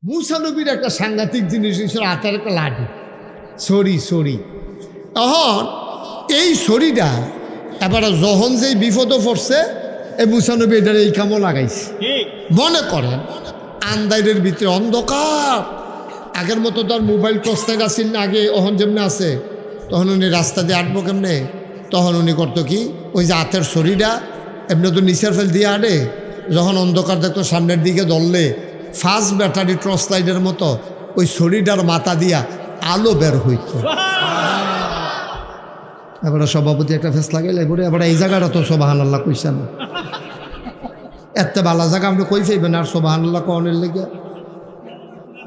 মুসা নবীর একটা সাংঘাতিক জিনিস ছিল হাতের একটা লাঠি, ছড়ি। তখন এই ছড়িটা এবার যখন যেই বিপদে পড়ছে এই মুসা নবী এটার এই কামও লাগাইছে। মনে করেন আন্দাইরের ভিতরে অন্ধকার, আগের মতো তো আর মোবাইল টর্চলাইট আসেন না, আগে অহন যেমনি আছে, তখন উনি রাস্তা দিয়ে আটবো কেমনে, তখন উনি করতো কি ওই যে হাতের ছড়িটা এমনি তো নিচের ফেল দিয়ে আটে, যখন অন্ধকার দেখতো সামনের দিকে ধরলে ফাস্ট ব্যাটারি টর্চলাইটের মতো ওই ছড়িটার মাথা দিয়া আলো বের হইতো। এবারে সভাপতি একটা ফেস লাগাইলে এবারে এবার এই জায়গাটা তো সুবহানাল্লাহ কইছেন, এত ভালো জায়গা আপনি কই চাইবেন আর সুবহানাল্লাহ কনের লেগে?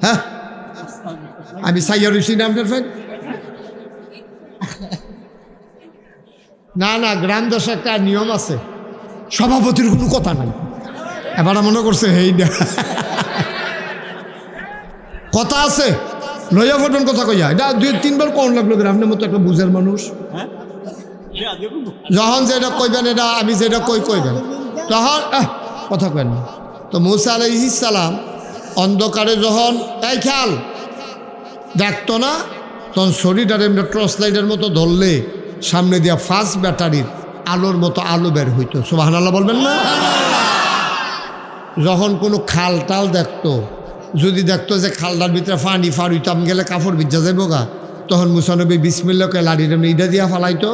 হ্যাঁ আমি সাইয়া রইছি না আপনার ফেক? না গ্রাম দশে একটা নিয়ম আছে, সভাপতির কোনো কথা নাই। এবার মনে করছে হেই না কথা আছে, লইয়া ফোটন কথা কইয়া, এটা 2-3 বার কোন লাগলো গ্রামের মতো একটা বুঝের মানুষ। যখন যেটা কইবেন এটা আমি যেটা কইবেন তখন কথা কেন। তো মুসা আলাইহিস সালাম অন্ধকারে যখন এই খেয়াল দেখতো না, তখন শরীরটার এমনি টর্চ লাইটের মতো ধরলে সামনে দিয়া ফাস্ট ব্যাটারির আলোর মতো আলো বের হইতো। সুবহানাল্লাহ বলবেন না? যখন কোনো খাল টাল দেখতো, যদি দেখতো যে খালটার ভিতরে পানি ফার হইতাম গেলে কাপড় ভিজা যাবো গা, তখন মুসা নবী বিসমিল্লাহকে লাড়ির ইটা দিয়া ফালাইতো,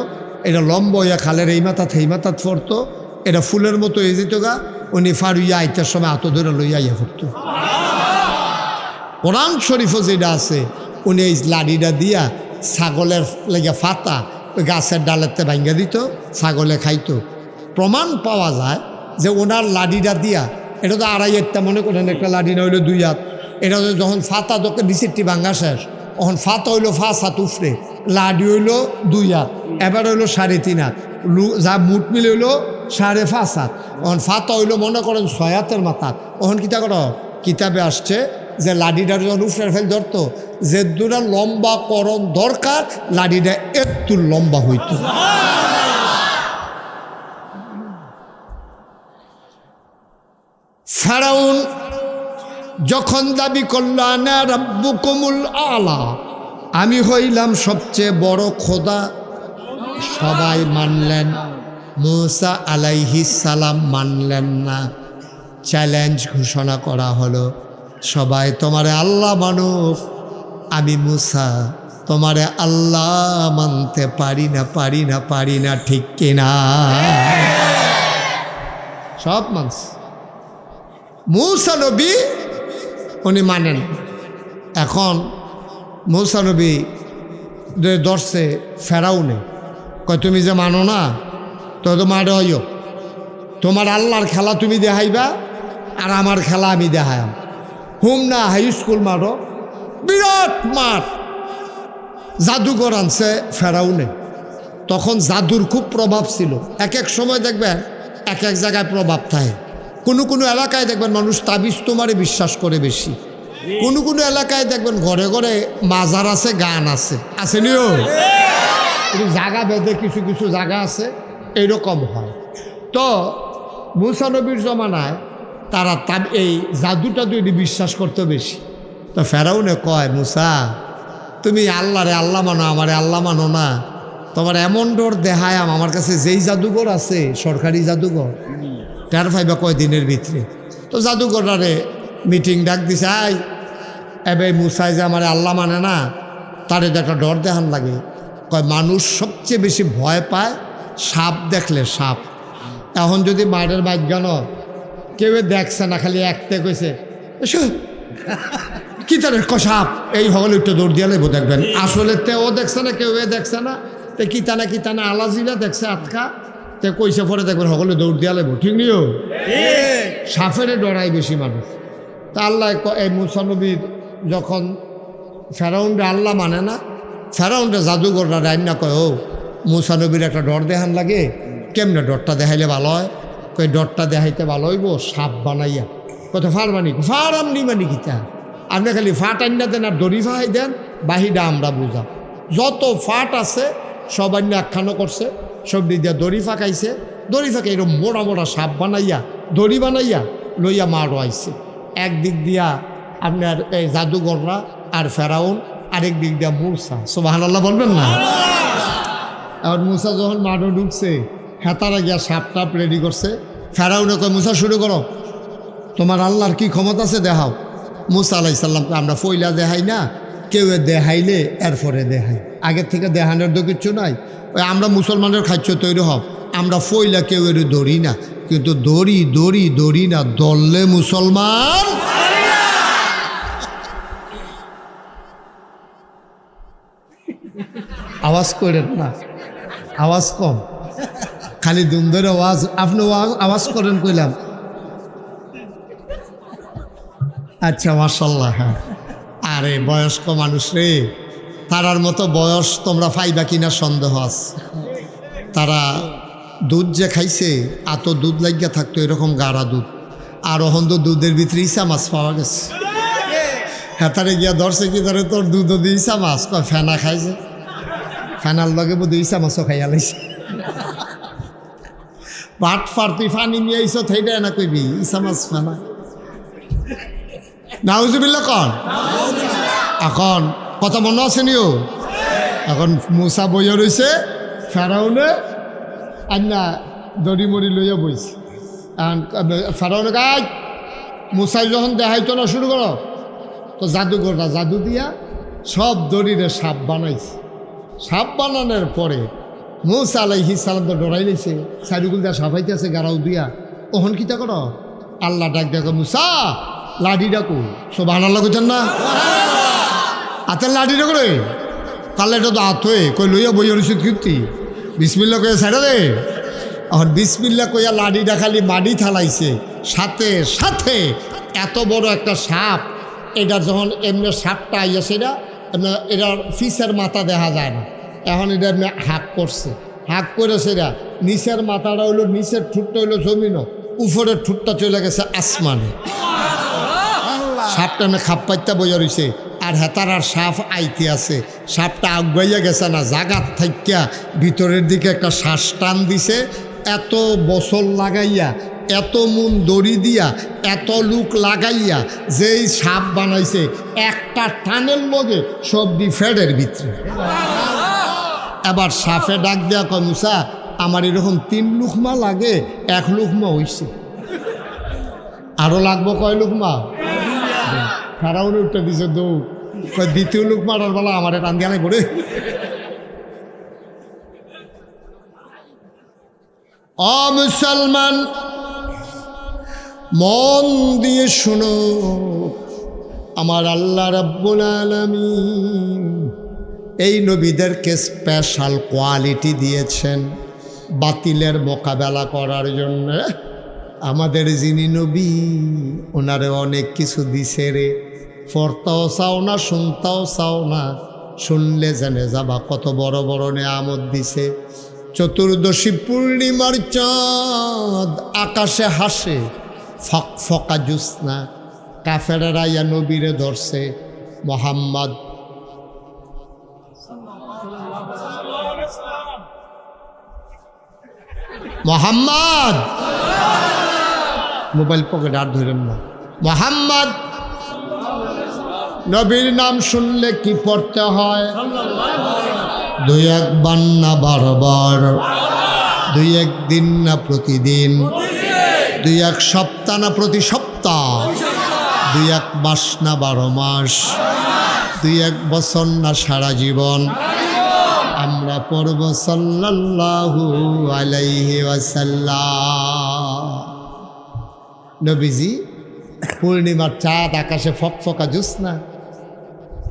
এটা লম্ব হইয়া খালের এই মাথা এই মাথাত পড়তো, এটা ফুলের মতো হয়ে যেত গা, উনি ফার হইয়া আইতার সময় হাত ধরে লইয়া ইয়া পড়তো। কোরআন শরীফও যেটা আছে, উনি এই লাড়িটা দিয়া ছাগলের লেগে ফাতা ওই গাছের ডালেতে ভাঙ্গা দিত, ছাগলে খাইতো। প্রমাণ পাওয়া যায় যে ওনার লাড়িটা দিয়া, এটা তো 2.5 হাত মনে করেন, একটা লাড়ি না হইলো 2 হাত, এটা যখন ফাতা দোকে নিচেরটি ভাঙ্গা শেষ, তখন ফাতা হইলো 5 হাত উফরে, লাডি হইলো 2 হাত, এবার হইলো 3.5 হাত, যা মুঠ মিলে হইলো 5.5 হাত, তখন ফাতা হইলো মনে করেন 6 হাতের মাথা। তখন কিতা করো, কিতাবে আসছে যে লাডিটা যখন উফরে ফেল ধরতো, যে দুটা লম্বা করণ দরকার লাডিটা একটু লম্বা হইতো। ফেরাউন যখন দাবি করল আনা রাব্বুকুমুল আলা, আমি হইলাম সবচেয়ে বড় খোদা, সবাই মানলেন, মুসা আলাইহিস সালাম মানলেন না। চ্যালেঞ্জ ঘোষণা করা হলো, সবাই তোমারে আল্লাহ মানুষ, আমি মুসা তোমারে আল্লাহ মানতে পারি না, ঠিক কিনা? সব মানছে, মুসা নবী উনি মানেন। এখন মুসা নবী ধরছে ফেরাউনে, কয় তুমি যে মানো না, তো তোমার হইও, তোমার আল্লাহর খেলা তুমি দেখাইবা আর আমার খেলা আমি দেখাইম। হুম না হাই স্কুল মাঠও বিরাট মাঠ, জাদুঘর আনছে ফেরাউনে। তখন জাদুর খুব প্রভাব ছিল, এক সময় দেখবেন এক জায়গায় প্রভাব থাকে। কোনো এলাকায় দেখবেন মানুষ তাবিজ তোমারে বিশ্বাস করে বেশি, কোনো এলাকায় দেখবেন ঘরে ঘরে মাজার আছে, গান আছে, আসেনিও জায়গা বেঁধে কিছু জায়গা আছে, এইরকম হয়। তো মুসা নবীর জমানায় তারা এই জাদুটা তৈরি বিশ্বাস করতে বেশি। তো ফেরাউনে কয়, মুসা তুমি আল্লাহরে আল্লাহ মানো, আমারে আল্লাহ মানো না, তোমার এমন ডর দেখায়াম, আমার কাছে যেই জাদুঘর আছে সরকারি জাদুঘর, টের পাইবা কয়দিনের ভিতরে। তো জাদুঘরারে মিটিং ডাক দিছে, আই এবে মুসাই যে আমার আল্লাহ মানে না, তার একটা ডর দেখান লাগে। কয় মানুষ সবচেয়ে বেশি ভয় পায় সাপ দেখলে, সাপ। এখন যদি মায়ের বাজ্ঞান কেউ দেখছে না, খালি একতে কইছে কি তার সাপ, এই হলে একটু দৌড় দিয়ে লেবো দেখবেন, আসলে তেও দেখছে না, কেউ দেখছে না, তে কিতানা আলাজিরা দেখছে আটকা, তে কইসে পরে দেখবেন সকলে দৌড় দিয়া লেবো, ঠিক নিও সাপের ডরাই বেশি মানুষ। তা আল্লাহ এই মুসা নবীর যখন ফেরাউনরে আল্লাহ মানে না, ফেরাউনরে জাদুঘররা রান্না কয়, ও মুসা নবীর একটা ডর দেখান লাগে, কেমনে ডরটা দেখাইলে ভালো হয়? কই ডরটা দেখাইতে ভালো হইব সাপ বানাইয়া। কত ফার বানি, ফার আমনি মানি কিতা, আপনি খালি ফাট আন্না দেন আর দড়ি ফাহাই দেন, বাহিটা আমরা বুঝা। যত ফাট আছে সব আন্না একখানো করছে, সব দিয়ে দড়ি ফাঁকাইছে, দড়ি ফাঁকে এরকম মোড়া সাপ বানাইয়া দড়ি বানাইয়া লইয়া মারো আইছে। একদিক দিয়া আপনার এই জাদুঘররা আর ফেরাউন, আরেক দিক দিয়ে মূসা। সুবহানাল্লাহ বলবেন না? আর মূসা যখন মাঠে ঢুকছে, হেতারা গিয়া সাপ টাপ রেডি করছে। ফেরাউনে কয়, মূসা শুরু করো, তোমার আল্লাহর কি ক্ষমতা আছে দেখাও। মূসা আলাইহিস সালামকে আমরা ফইলা দেখাই না, কেউ দেখাইলে এরপরে দেখাই, আগের থেকে দেখানোর তো কিচ্ছু নাই। ওই আমরা মুসলমানের খাচ্ছ তৈরি হব, আমরা ফইলা কেউ এর ধরি না, কিন্তু দড়ি না, দললে মুসলমান। আওয়াজ করেন না, আওয়াজ কম, খালি দুম ধরে আওয়াজ। আপনি আওয়াজ করেন কইলাম। আচ্ছা, মাশাআল্লাহ। হ্যাঁ, আরে বয়স্ক মানুষ রে, তারার মতো বয়স তোমরা পাইবা কিনা সন্দেহ আছে। তারা দুধ যে খাইছে, এত দুধ লাগিয়া থাকতো এরকম গাঢ়া দুধ, আর ওখান তো দুধের ভিতরে ইসা মাছ পাওয়া গেছে। হেতারে গিয়া ধরছে, কি ধরে তোর দুধও দিয়ে ইসা মাছ, ফেনা খাইছে, ফেনার লগে বোধ ইসা মাছও খাইয়া লাইছে। পাট ফার তুই ফানি নিয়ে আইস, থাইটা না কইবি ইসা মাছ ফেনা। নাউজুবিল্লাহ কন। এখন কথা মনে আছে নিও, এখন মূসা বইয়া রয়েছে, ফেরাউনে আন্না দড়ি মড়ি লইয়া বইছে। ফেরাউনে গাছ মূসাই যখন দেখাইতো না শুরু করো, তো জাদুঘরটা জাদু দিয়া সব দড়িরে সাপ বানাইছে। সাপ বানানোর পরে মূসা আলাইহিস সালাম তো ডরাই নিছে, চারিগুল দিয়া সাপ হাইতে আছে গাড়াও দিয়া। ওহন কিতা করো, আল্লাহ ডাক দেখো, মূসা লাঠি ডাকো। সুবহানাল্লাহ কইছেন না? হাতের লাঠি ডাকো রে, কালে এটা তো হাত হয়ে কই লইয়া বইয়া রয়েছে কীর্তি, বিসমিল্লা কইয়া ছাড়া দে। এখন বিসমিল্লা কইয়া লাঠিটা খালি মাটি থালাইছে, সাথে সাথে এত বড় একটা সাপ। এটা যখন এমনি সাপটা আইয়াছে, এটার ফিসের মাথা দেখা যায় না, এখন এটা এমনি হাঁক করছে, হাঁক করেছে। এটা নিচের মাথাটা হইলো, নিচের ঠুটটা হইলো জমিনও, উপরের ঠুটটা চলে গেছে আসমানে। সাপটা এমনি খাপ পাইতা বইয়া রয়েছে, আর হেতার আর সাপ আইতে আছে। সাপটা আগুয়াইয়া গেছে না, জাগাত থাইকা ভিতরের দিকে একটা শ্বাস টান দিছে। এত বছর লাগাইয়া, এত মন দড়ি দিয়া, এত লুক লাগাইয়া যেই সাপ বানাইছে, একটা টানের লগে সব ফেডের ভিতরে। এবার সাপে ডাক দেয়া কয়, মূসা আমার এরকম 3 লুকমা লাগে, 1 লুকমা হইছে, আরো লাগবো কয় লুকমা? ফেরাউনে উঠতে দিছে দৌড়, দ্বিতীয় লুকমাটার বেলা আমার টান দিয়া নাই পড়ে। ও মুসলমান, মন দিয়ে শোনো, আমার আল্লাহ রাব্বুল আলামিন এই নবীদেরকে স্পেশাল কোয়ালিটি দিয়েছেন বাতিলের মোকাবেলা করার জন্য। আমাদের যিনি নবী, ওনারে অনেক কিছু দিছে রে, পড়তাও চাও না, শুনতাও চাও না, শুনলে জেনে যাবা কত বড় বড় নেয়ামত দিছে। চতুর্দশী পূর্ণিমার চাঁদ আকাশে হাসে, ফকফকা জুসনা, কাফেরেরা ইয়া নবীরে ধরছে, মোহাম্মদ মোহাম্মদ, মোবাইল পকেট আর ধরেন না, মোহাম্মদ নবীর নাম শুনলে কি পড়তে হয়? 2-1 বার না 12 বার, 2-1 দিন না প্রতিদিন, 2-1 সপ্তাহ না প্রতি সপ্তাহ, 2-1 মাস না 12 মাস, 2-1 বছর না সারা জীবন। আমরা পড়ব সাল্লাল্লাহু আলাইহি ওয়াসাল্লাম। নবীজি পূর্ণিমার চাঁদ আকাশে ফকফকা জোৎস্না,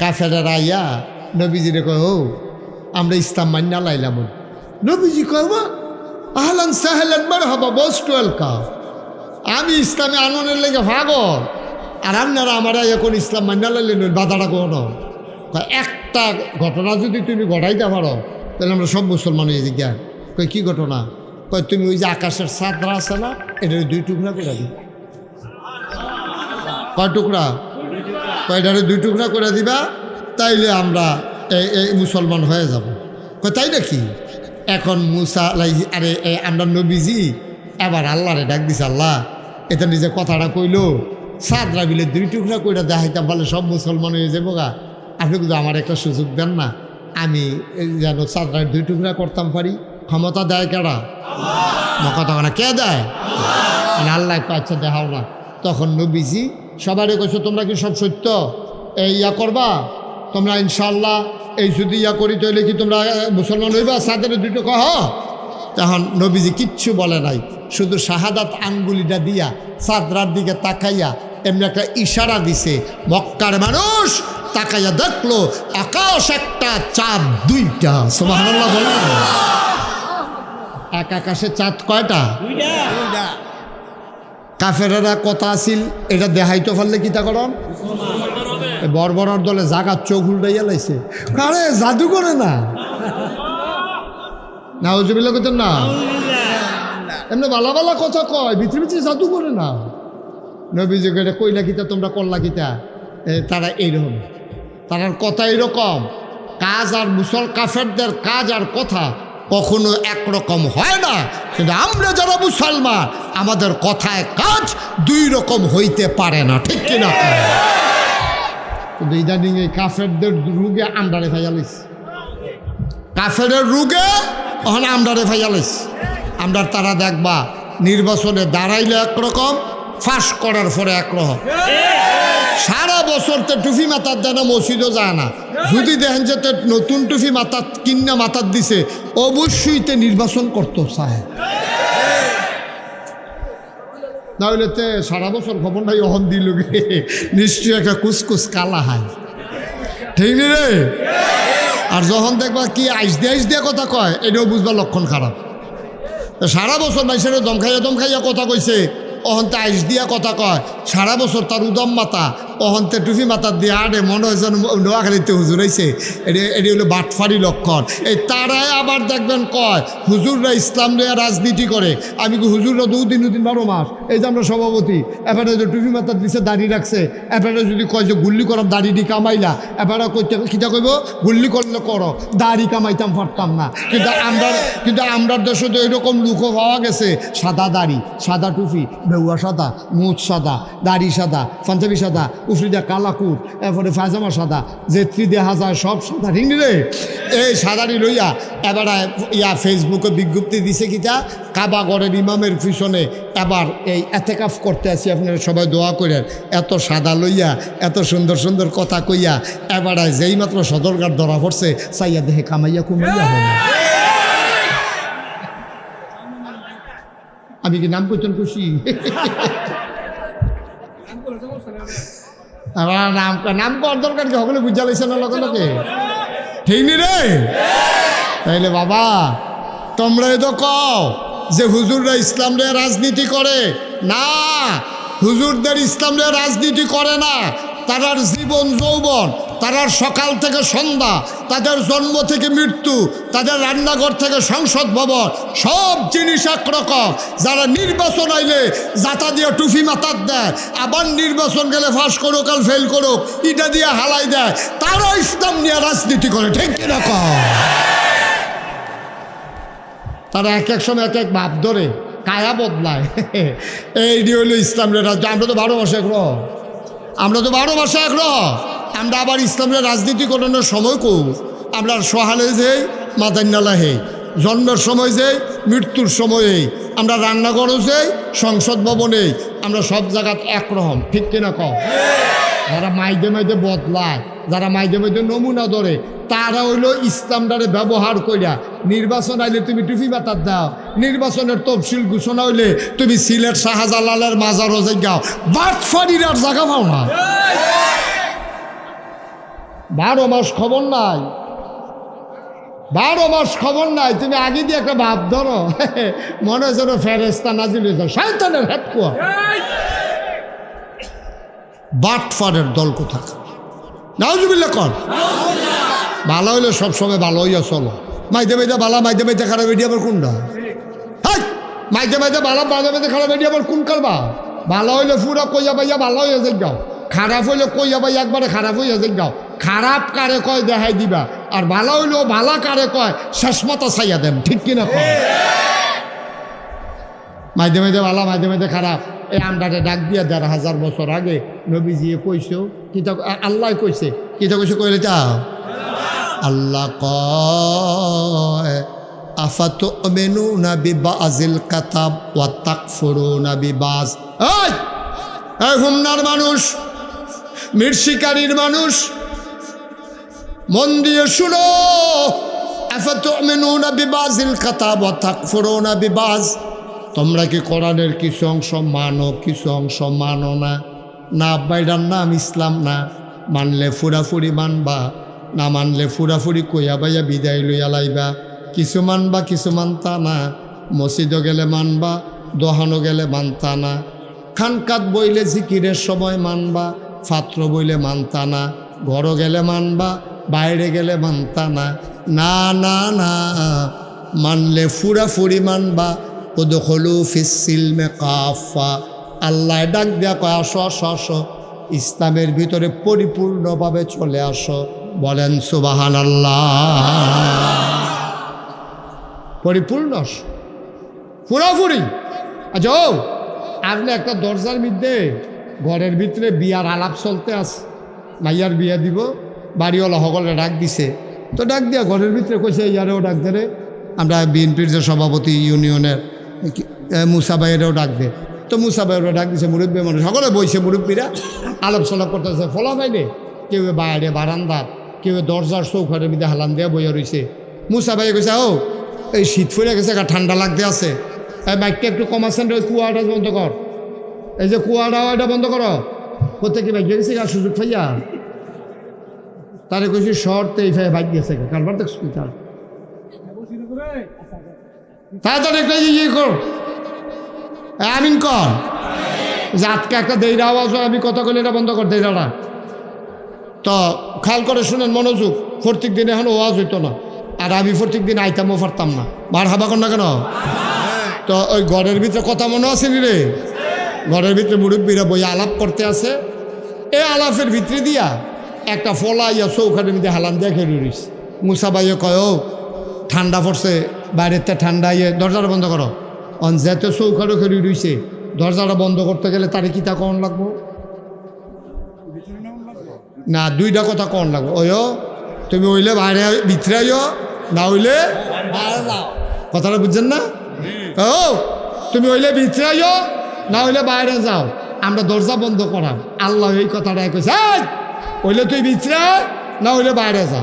কাফেরেরা আইয়া নবীজিরে কয়, ও আমরা ইসলাম মান্না লাইলাম। নবীজি কয়, আহলান সাহলান মারহাবা, মোস্ট ওয়েলকাম, আমি ইসলামে আনন্দের লেগে ভাগল, আর আপনারা আমার এখন ইসলাম মান্না লাইলেন, বাধাটা কোনো একটা ঘটনা যদি তুমি ঘটাইতে পারো, তাহলে আমরা সব মুসলমান হয়ে যাই। জ্ঞান কয়, কী ঘটনা? কয়, তুমি ওই যে আকাশের চাঁদরা আছে না, এটা 2 টুকরা করে দিই। কয় টুকরা? কয়টারে 2 টুকরা করে দিবা, তাইলে আমরা এই মুসলমান হয়ে যাব। কয়, তাই নাকি? এখন মুসা আরে আমরা নবীজি এবার আল্লাহরে ডাক দিছে, আল্লাহ এটা নিজে কথাটা কইলো, সাদরা বিলে 2 টুকরা করে দেখাইতাম, বলে সব মুসলমান হয়ে যাবো গা। আপনি কিন্তু আমার একটা সুযোগ দেন না, আমি যেন সাদরা 2 টুকরা করতাম পারি। ক্ষমতা দেয় কেডা? কথা না, কে দেয়? আল্লাহ। আচ্ছা দেখাও না। তখন নবীজি সবারই কইছো, তোমরা কি সব সত্য এই ইয়া করবা? তোমরা ইনশাল্লাহ এই যদি ইয়া করি তাহলে কি তোমরা মুসলমান হইবা? সাদের 2 কহ। তখন নবীজি কিচ্ছু বলে নাই, শুধু শাহাদাত আঙ্গুলিটা দিয়া সাদরার দিকে তাকাইয়া এমনি একটা ইশারা দিছে। মক্কার মানুষ তাকাইয়া দেখলো আকাশ একটা, চাঁদ 2টা। সুবহানাল্লাহ বলেন। এক আকাশে চাঁদ কয়টা? 2টা। কাফেরেরা কথা আসিল, এটা দেখাইতে পারলে কিতা করন? বর্বরার দলে জাগার চোখ উল্টাইয়া লাইছে, আরে জাদু করে না। নাউজুবিল্লাহ কইতেন না, এমনি বালা বালা কথা কয়, ভিতরে ভিতরে জাদু করে না। নবীজি এটা কইলা কিতা, তোমরা করলা কিতা? তারা এইরকম, তার কথা এইরকম। কাজ আর কাফেরদের কাজ আর কথা কখনো একরকম হয় না, কিন্তু আমরা যারা মুসলমান আমাদের কথায় কাজ 2 রকম হইতে পারে না, ঠিক কিনা? কিন্তু ইদানিং এই কাফেরদের রুগে আমরারে ফাইয়ালিস, কাফেরের রুগে ওখানে আমরারে ফাইয়ালিস। আমরা তারা দেখবা নির্বাচনে দাঁড়াইলে একরকম, ফাঁস করার পরে একরকম। সারা বছর তো টুপি মাথার দেয় না, মসজিদও যায় না। যদি দেখেন যে নতুন টুপি মাথার কিন্না মাথার দিছে, অবশ্যই তে নির্বাচন করতো চায়, নাহলে তে সারা বছর খবর নাই অহন দিল গে, নিশ্চয়ই একটা কুসকুস কালা হয়, ঠিক নি রে? আর যখন দেখবা কি আইস দিয়ে কথা কয়, এটাও বুঝবা লক্ষণ খারাপ। সারা বছর মাইসের দম খাইয়া কথা কইছে, অহন্তে আইস দিয়া কথা কয়। সারা বছর তার উদম মাতা, অহন্তে টুপি মাতার দিয়ে আড়ে মনে হয় যেন নোয়াখালীতে হুজুর হয়েছে। এটি হলো বাটফারি লক্ষণ। এই তারাই আবার দেখবেন কয় হুজুররা ইসলাম নিয়ে রাজনীতি করে। আমি কি হুজুররা 2 দিন 12 মাস, এই যে আমরা সভাপতি, এবারে যে টুপি মাতার দিছে দাঁড়িয়ে রাখছে, এবারে যদি কয় যে গুল্লি করম দাড়িটি কামাইলা, এবারে কইতে কিটা কইব গুল্লি করলে করো, দাড়ি কামাইতাম পারতাম না। কিন্তু আমরা দেশে তো এরকম লুকও পাওয়া গেছে, সাদা দাড়ি, সাদা টুপি, বেউয়া সাদা, মুখ সাদা, দাড়ি সাদা, পাঞ্জাবি সাদা, উফরিদা কালাকুট, এরপরে পায়জামা সাদা, জেত্রি দেখা যায় সব সাদা, ঠিক রে? এই সাদারি লইয়া এবার ফেসবুকে বিজ্ঞপ্তি দিছে কিটা, কাবাগরের ইমামের পিছনে এবার এই এতেকাফ করতে আসি, আপনারা সবাই দোয়া করেন। এত সাদা লইয়া এত সুন্দর সুন্দর কথা কইয়া এবার যেই মাত্র সদরঘাট ধরা পড়ছে, চাইয়া দেখে কামাইয়া কুমাইয়া হবে। আমি কি নাম করছেন খুশি? নাম কর দরকার কি, সকলে বুঝা লাইছে না লগে লগে, ঠিক নি রে? তাইলে বাবা তোমরা তো কও যে হুজুররা ইসলাম নিয়ে রাজনীতি করে না, হুজুরদের ইসলাম নিয়ে রাজনীতি করে না। তারার জীবন যৌবন, তারার সকাল থেকে সন্ধ্যা, তাদের জন্ম থেকে মৃত্যু, তাদের রান্নাঘর থেকে সংসদ ভবন, সব জিনিস একরকম। যারা নির্বাচন আইলে জাতা দিয়ে টুফি মাথার দেয়, আবার নির্বাচন গেলে ফাঁস করুক আর ফেল করুক ইটা দিয়ে হালাই দেয়, তারা ইসলাম নিয়ে রাজনীতি করে, ঠিক কিরকম? তারা এক এক সময় এক এক ভাব ধরে কায়া বদলায়। এইটি হইল ইসলামের রাজনীতি। আমরা তো 12 মাসে আগ্রহ, আমরা আবার ইসলামের রাজনীতি করানোর সময় কো, আমরা সহালে যাই, মাদান্নালা হে, জন্মের সময় যাই, মৃত্যুর সময়ে আমরা রান্নাঘরও যাই, সংসদ ভবনে, আমরা সব জায়গায় একরকম, ঠিক কিনা কম? যারা মাইদে বদলায়, যারা মাইদে নমুনা ধরে, তারা হইল ইসলামটারে ব্যবহার কইরা নির্বাচন আইলে তুমি টুপি মাথার দাও, নির্বাচনের তফসিল ঘোষণা হইলে তুমি সিলেট শাহজালালের মাজার হয়ে যাও, বাটফাড়ির আর জায়গা পাও না। 12 মাস খবর নাই, 12 মাস খবর নাই, তুমি আগে দিয়ে একটা ভাব ধরো, মনে হয় যেন ফেরেস্তা নাজিল হয়ে যাও, শয়তানের হেড কুয়া। বাটফাড়ের দল কোথা? নাউজুবিল্লাহ কর। ভালো হইলে সবসময় ভালো হইয়া চলো, মাইদে বালা, মাইদে খারাপ এটি আবার কোনটা? মাইদে বালা, মাইদে খারাপ এটি আবার কোন কারবা? ভালো হইলে পুরা কইয়া পাইয়া ভালো হইয়া যাও, খারাপ হইলে কইয়া পাইয়া একবারে খারাপ হইয়া যাও। খারাপ কারে কয় দেখাই দিবা, আর ভালো হইলেও ভালা কারে কয় শেষ মতো চাইয়া দেন, ঠিক কিনা কয়? মাইদে বালা, মাইদে খারাপ, এই আমরাটা ডাক দিয়া ১,৫০০ বছর আগে নবীজি কইছেও কিতা আল্লাহ কইছে কিতা কইছে কইলে তা আল্লাহ কয় আফাতুমিনুনা বিবাযিল কাতাব ওয়া তাকফুরুনা বিবাজ। এই হুমনার মানুষ, মির শিকারীর মানুষ, মন দিয়ে শুনো। আফাতুমিনুনা বিবাযিল কাতাব ওয়া তাকফুরুনা বিবাজ। তোমরা কি কোরআনের কিছু অংশ মানো, কিছু অংশ মানো না? না বাইরার নাম ইসলাম না, মানলে ফুরাফুরি মানবা, না মানলে ফুরাফুরি কইয়া বাইয়া বিদায় লইয়া লাইবা। কিছু মানবা কিছু মানতা না, মসজিদও গেলে মানবা, দোহানো গেলে মানতা না, খানকাত বইলে জিকিরের সময় মানবা, ফাত্র বইলে মানতা না, ঘরও গেলে মানবা, বাইরে গেলে মানতা না। না না না, মানলে ফুরাফুরি মানবা। উদখুলু ফিস সিলমে কাফা। আল্লাহ ডাক দেয়া কয় আসো আসো আসো, ইসলামের ভিতরে পরিপূর্ণভাবে চলে আসো। বলেন সুবহানাল্লাহ। পরিপূর্ণ পুরাপুরি। আচ্ছা ও আপনি একটা দরজার মধ্যে ঘরের ভিতরে বিয়ার আলাপ চলতে আছে, মাইয়ার বিয়া দিব, বাড়িওয়ালা সকলে ডাক দিছে, তো ডাক দিয়া ঘরের ভিতরে কইছে ইয়ারেও ডাক দে রে, আমরা বিএনপির যে সভাপতি ইউনিয়নের মুসা ভাইয়েরও ডাক দে, তো মুসা ভাইয়েরও ডাক দিছে, মুরব্বী মানুষ সকলে বইছে, মুরব্বীরা আলাপ সলাপ করতেছে। ফলা পাইলে কেউ বাইরে বারান্দার, কেউ দরজার চৌকাঠের মধ্যে হালান দেওয়া বইয়া রয়েছে। মুসা ভাই কইছে ও এই শীত ফুলে গেছে, ঠান্ডা লাগতে আছে, এই বাইকটা একটু কমাচ্ছেন, ওই কুয়াটা বন্ধ কর, এই যে কুয়াটা ওইটা বন্ধ করো। কোথায় কি বাইক গেছে আর সুযোগ পাইয়া তারে কইছি শর্তে এই ভাই বাইক গেছে কারবার দেখছি তার তাড়াতাড়ি একটা ইয়ে কর, আমিন কর, যে আজকে একটা দেইরা আওয়াজ হয়, আমি কথা কইলে এটা বন্ধ কর দেইরাটা। তো খেয়াল করে শুনেন মনোযোগ, প্রত্যেক দিন এখন ওয়াজ হইতো না, আর আমি প্রত্যেক দিন আইতামও পারতাম না, মার হাবা কর না কেন। তো ওই ঘরের ভিতরে কথা মনে আছে নি রে, ঘরের ভিতরে মুরব্বীরা বই আলাপ করতে আছে, এই আলাপের ভিতরে দিয়া একটা ফলা ইয়া চৌখাটের মধ্যে হালান দিয়া খেয়ে রইস। মুসা ভাইয়ে কয় ও ঠান্ডা পড়ছে, বাইরের তে ঠান্ডা ইয়ে, দরজাটা বন্ধ করো। অন যেতে চৌখাটও খেয়ে রইছে, দরজাটা বন্ধ করতে গেলে তারে কিতা কন লাগবো না, দুইটা কথা কন লাগবো। ওইও তুমি হইলে বাইরে ভিতরে আইও, না হইলে বাইরে যাও, কথাটা বুঝছেন না? ও তুমি হইলে ভিতরে আইও, না হইলে বাইরে যাও, আমরা দরজা বন্ধ করাম। আল্লাহ এই কথাটা কইছে, হইলে তুই ভিতরে আয়, না হইলে বাইরে যা।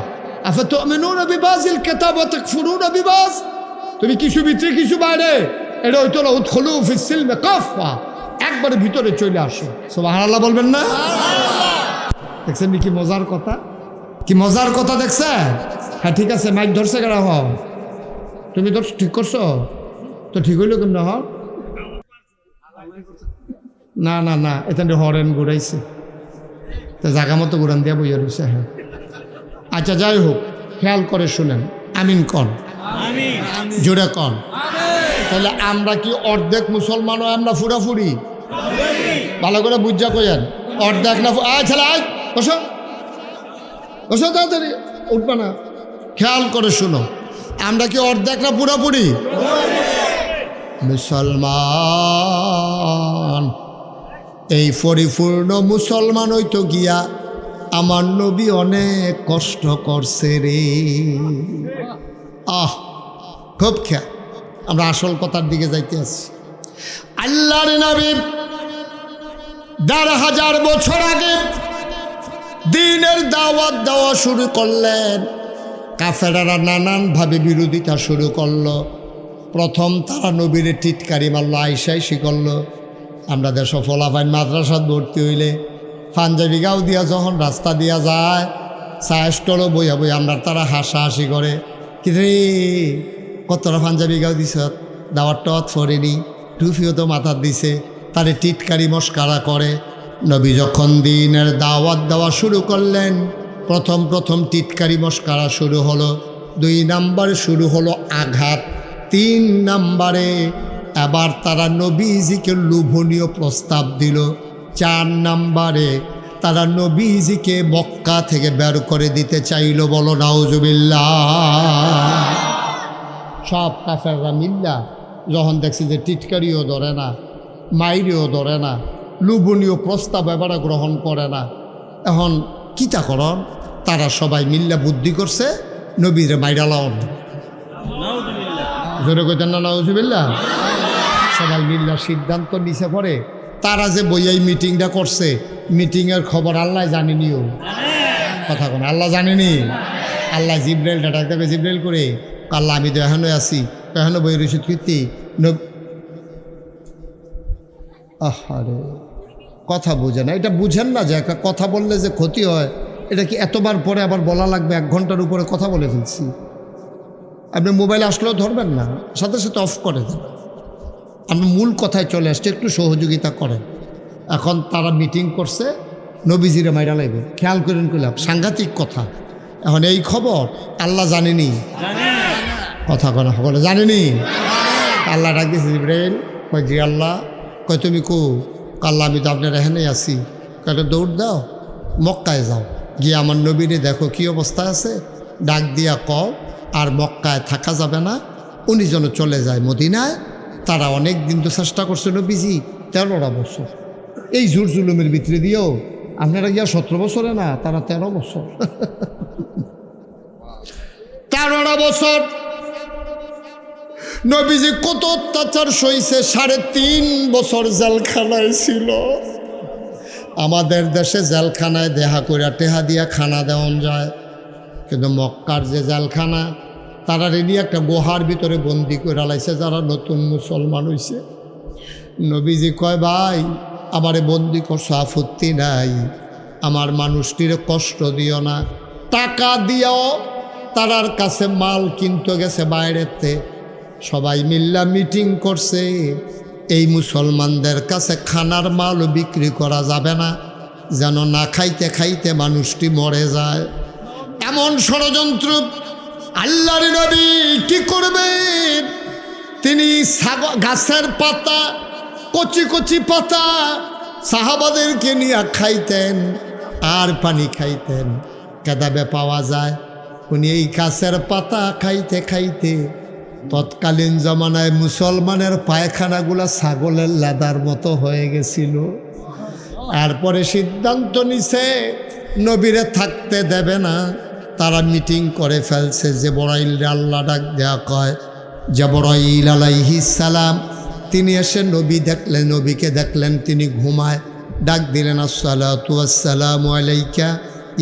আফাতুমিনুনা বিবাযিল কিতাব ওয়া তাকফুরুনা বিবায। তুমি কিছু ভিতরে কিছু বাইরে, এটা হইতো না উদখুলু ফিস সিলমে কাফা, একবারে ভিতরে চলে আসো। সুবহানাল্লাহ বলবেন না? দেখছেন কি মজার কথা, কি মজার কথা দেখছেন? হ্যাঁ ঠিক আছে, মাইক ধরছে কেন? হ তুমি ধর ঠিক করছো তো, ঠিক হইলো কেমন? হ না না না, এখানে হরেন ঘুরাইছে, তো জায়গা মতো ঘুরান দিয়া বইয়া রয়েছে। হ্যাঁ আচ্ছা যাই হোক, খেয়াল করে শুনেন, আমিন কন, জোরে কন। তাহলে আমরা কি অর্ধেক মুসলমান, আমরা ফুরাফুরি? ভালো করে বুঝা কইেন, অর্ধেক না। ছেলে আয় বসো বসো, তাড়াতাড়ি উঠবে না। খেয়াল করে শুনো, আমরা কি অর্ধেক না পুরাপুরি মুসলমান? এই পরিপূর্ণ মুসলমান হইতো গিয়া আমার নবী অনেক কষ্ট করছে রে। খুব খেয়াল, আমরা আসল কথার দিকে যাইতে আছি। আল্লাহর নবী ১,৫০০ বছর আগে দ্বীনের দাওয়াত দেওয়া শুরু করলেন। কাফেররা নানানভাবে বিরোধিতা শুরু করলো। প্রথম তারা নবীরে টিটকারি মারলো, আইসাই শিখলো। আমরা দেশ ফলাফাইন মাদ্রাসাত ভর্তি হইলে পাঞ্জাবি গাও দিয়া যখন রাস্তা দিয়া যায়, চা স্টলও বইয়া বই আমরা তারা হাসাহাসি করে, কিন্তু কতটা পাঞ্জাবি গাও দিছ, দাওয়াত টাওয়াত ফরেনি, টুফিও তো মাথার দিছে, তারে টিটকারি মস্কারা করে। নবী যখন দ্বীনের দাওয়াত দেওয়া শুরু করলেন, প্রথম প্রথম টিটকারি মস্কারা শুরু হলো। 2 নম্বরে শুরু হলো আঘাত। 3 নম্বরে এবার তারা নবীজিকে লোভনীয় প্রস্তাব দিল। 4 নম্বরে তারা নবীজিকে মক্কা থেকে বের করে দিতে চাইল। বলো নাউজুবিল্লাহ। সব কাফেররা মিল্লা যখন দেখছি যে টিটকারিও ধরে না, মাইরেও ধরে না, লোভনীয় প্রস্তাব এবারে গ্রহণ করে না। এখন কিতা করন, তারা সবাই মিল্লা বুদ্ধি করছে নবীরে মাইরা লাও। জোরে কইতেন না নাউজুবিল্লাহ? সবাই মিল্লা সিদ্ধান্ত নিছে পরে তারা যে বইয়াই মিটিংটা করছে, মিটিংয়ের খবর আল্লাহ জানেনিও। কথা কোন আল্লাহ জানেনি? আল্লাহ জিব্রাইলটা ডাক দেবে, জিব্রাইল করে আল্লাহ আমি তো এখনো আছি, এখনো বই রসিদ কীর্তি আহারে কথা বুঝে না। এটা বুঝেন না যে একটা কথা বললে যে ক্ষতি হয়, এটা কি এতবার পরে আবার বলা লাগবে? 1 ঘন্টার উপরে কথা বলে ফেলছি। আপনি মোবাইল আসলেও ধরবেন না, সাথে সাথে অফ করে দেন। আপনি মূল কথায় চলে আসছে, একটু সহযোগিতা করেন। এখন তারা মিটিং করছে নবীজিরে মাইরা লাগবে, খেয়াল করেন কইলাম, সাংঘাতিক কথা। এখন এই খবর আল্লাহ জানেনি, কথা কোনো বলে জানেনি। আল্লাহ ডাক দিয়েছে জিব্রাইল, কয় জি আল্লাহ। কয় তুমি কো? আল্লাহ আমি তো আপনার এখানে আছি। কয়টা দৌড় দাও, মক্কায় যাও, গিয়ে আমার নবীরে দেখো কি অবস্থা আছে, ডাক দিয়া কও আর মক্কায় থাকা যাবে না, উনি যেন চলে যায় মদিনায়। তারা অনেক দিন তো চেষ্টা করছে নবীজি, 13টা বছর এই জোর জুলুমের ভিতরে দিয়েও। আপনারা গিয়া 17 বছরে না, তারা 13 বছর 13টা বছর নবীজি কত অত্যাচার সইছে। 3.5 বছর জেলখানায় ছিল। আমাদের দেশে জেলখানায় দেহা কইরা টেহা দিয়া খানা দেওয়া যায়, কিন্তু মক্কার যে জেলখানা, তারা রেডি একটা গুহার ভিতরে বন্দি করে লাইছে যারা নতুন মুসলমান হইছে। নবীজি কয় ভাই আমারে বন্দি করছো, আপত্তি নাই, আমার মানুষটির কষ্ট দিও না। টাকা দিও। তারার কাছে মাল কিনতে গেছে বাইরেতে, সবাই মিল্লা মিটিং করছে এই মুসলমানদের কাছে খানার মাল বিক্রি করা যাবে না, যেন না খাইতে খাইতে মানুষটি মরে যায়। এমন ষড়যন্ত্র। আল্লাহর নবী কি করবেন? তিনি গাছের পাতা, কচি কচি পাতা সাহাবাদেরকে নিয়ে খাইতেন আর পানি খাইতেন। কেদাবে পাওয়া যায় উনি এই গাছের পাতা খাইতে খাইতে তৎকালীন জমানায় মুসলমানের পায়খানাগুলা ছাগলের লেদার মতো হয়ে গেছিল। এরপরে সিদ্ধান্ত নিছে নবীরে থাকতে দেবে না। তারা মিটিং করে ফেলছে। জিবরাইল আল্লাহ ডাক দেয়া কয়, জিবরাইল আলাইহিস সালাম তিনি এসে নবী দেখলেন, নবীকে দেখলেন তিনি ঘুমায়। ডাক দিলেন আসসালাতু ওয়াসসালামু আলাইকা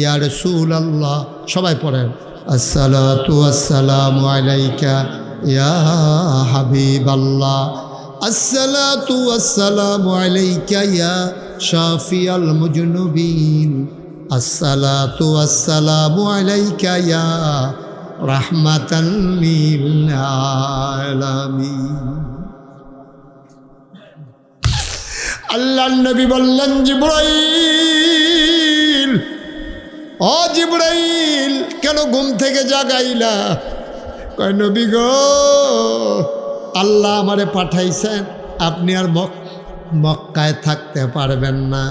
ইয়া রাসূলুল্লাহ। সবাই পড়েন আসসালাতু ওয়াসসালামু আলাইকা ইয়া হাবিবাল্লাহ, আসসালাতু ওয়াসসালামু আলাইকা ইয়া শাফিয়াল মুজনুবিন, আসসালাতু ওয়াসসালামু আলাইকা ইয়া রাহমাতান লিল আলামিন। আল্লাহর নবী বললেন জিবরাইল, ও জিবরাইল কেন ঘুম থেকে জাগাইলা? কয় নবী গো, আল্লাহ আমারে পাঠাইছেন, আপনি আর মক্কায় থাকতে পারবেন না।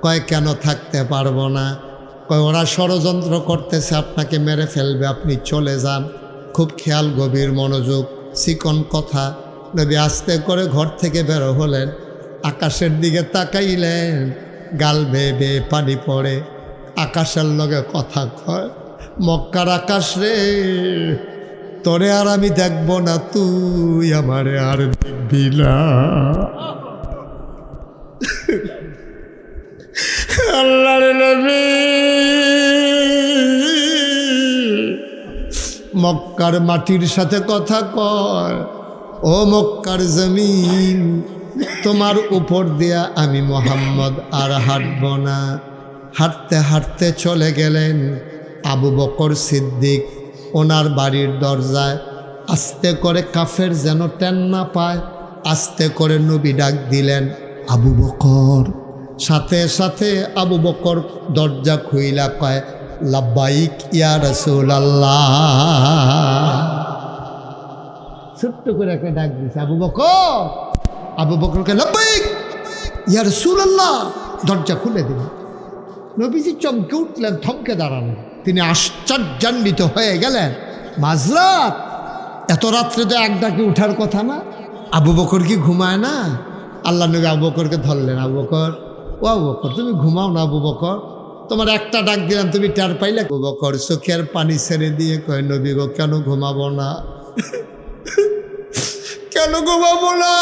কয় কেন থাকতে পারবো না? কয় ওরা ষড়যন্ত্র করতেছে, আপনাকে মেরে ফেলবে, আপনি চলে যান। খুব খেয়াল, গভীর মনোযোগ, চিকন কথা। নবী আস্তে করে ঘর থেকে বের হলেন, আকাশের দিকে তাকাইলেন, গাল বেয়ে বেয়ে পানি পড়ে। আকাশের লগে কথা কয়, মক্কার আকাশ রে, তোরে আর আমি দেখব না, তুই আমারে আর দেখবি না। আল্লাহর নবী মক্কার মাটির সাথে কথা কয়, ও মক্কার জমিন, তোমার উপর দিয়া আমি মুহাম্মদ আর হাঁটব না। হাঁটতে হাঁটতে চলে গেলেন আবু বকর সিদ্দিক ওনার বাড়ির দরজায়। আস্তে করে কাফের যেন টেন না পায়, আস্তে করে নবী ডাক দিলেন আবু বকর। সাথে সাথে আবু বকর দরজা খুইলা কয়, লাব্বাইক ইয়া রাসূলুল্লাহ। ছোট্ট করে একটা ডাক দিয়েছে আবু বকর। আবু বকরকে লাব্বাইক ইয়া রাসূলুল্লাহ, দরজা খুলে দিলেন। নবীজি চমকে উঠলেন, থমকে দাঁড়ালেন। তিনি আশ্চর্যান্বিত হয়ে গেলেন, মাঝরাত, এত রাত্রে তো এক ডাকে উঠার কথা না। আবু বকর কি ঘুমায় না? আল্লাহ নবী আবু বকরকে ধরলেন, আবু বকর, ও আবু বকর তুমি ঘুমাও না আবু বকর, তোমার একটা ডাক দিলাম তুমি টের পাইলে? আবু বকর চোখের পানি ছেড়ে দিয়ে কয়, নবী গো কেন ঘুমাবো না, কেন ঘুমাবো না,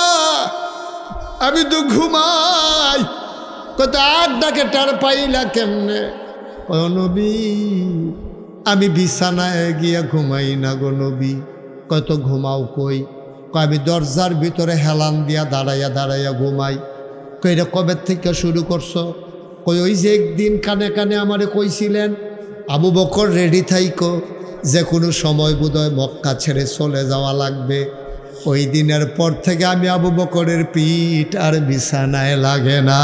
আমি তো ঘুমাই। কত আর ডাকে টের পাইলা কেমনে? কয় নবী আমি বিছানায় গিয়া ঘুমাই না গো নবী। কত ঘুমাও কই? কয় আমি দরজার ভিতরে হেলান দিয়া দাঁড়াইয়া দাঁড়াইয়া ঘুমাই। কই এটা কবে থেকে শুরু করছো? কই ওই যে একদিন কানে কানে আমারে কইছিলেন আবু বকর রেডি থাইকো, যে কোনো সময় বোধহয় মক্কা ছেড়ে চলে যাওয়া লাগবে। ওই দিনের পর থেকে আমি আবু বকরের পিঠ আর বিছানায় লাগে না।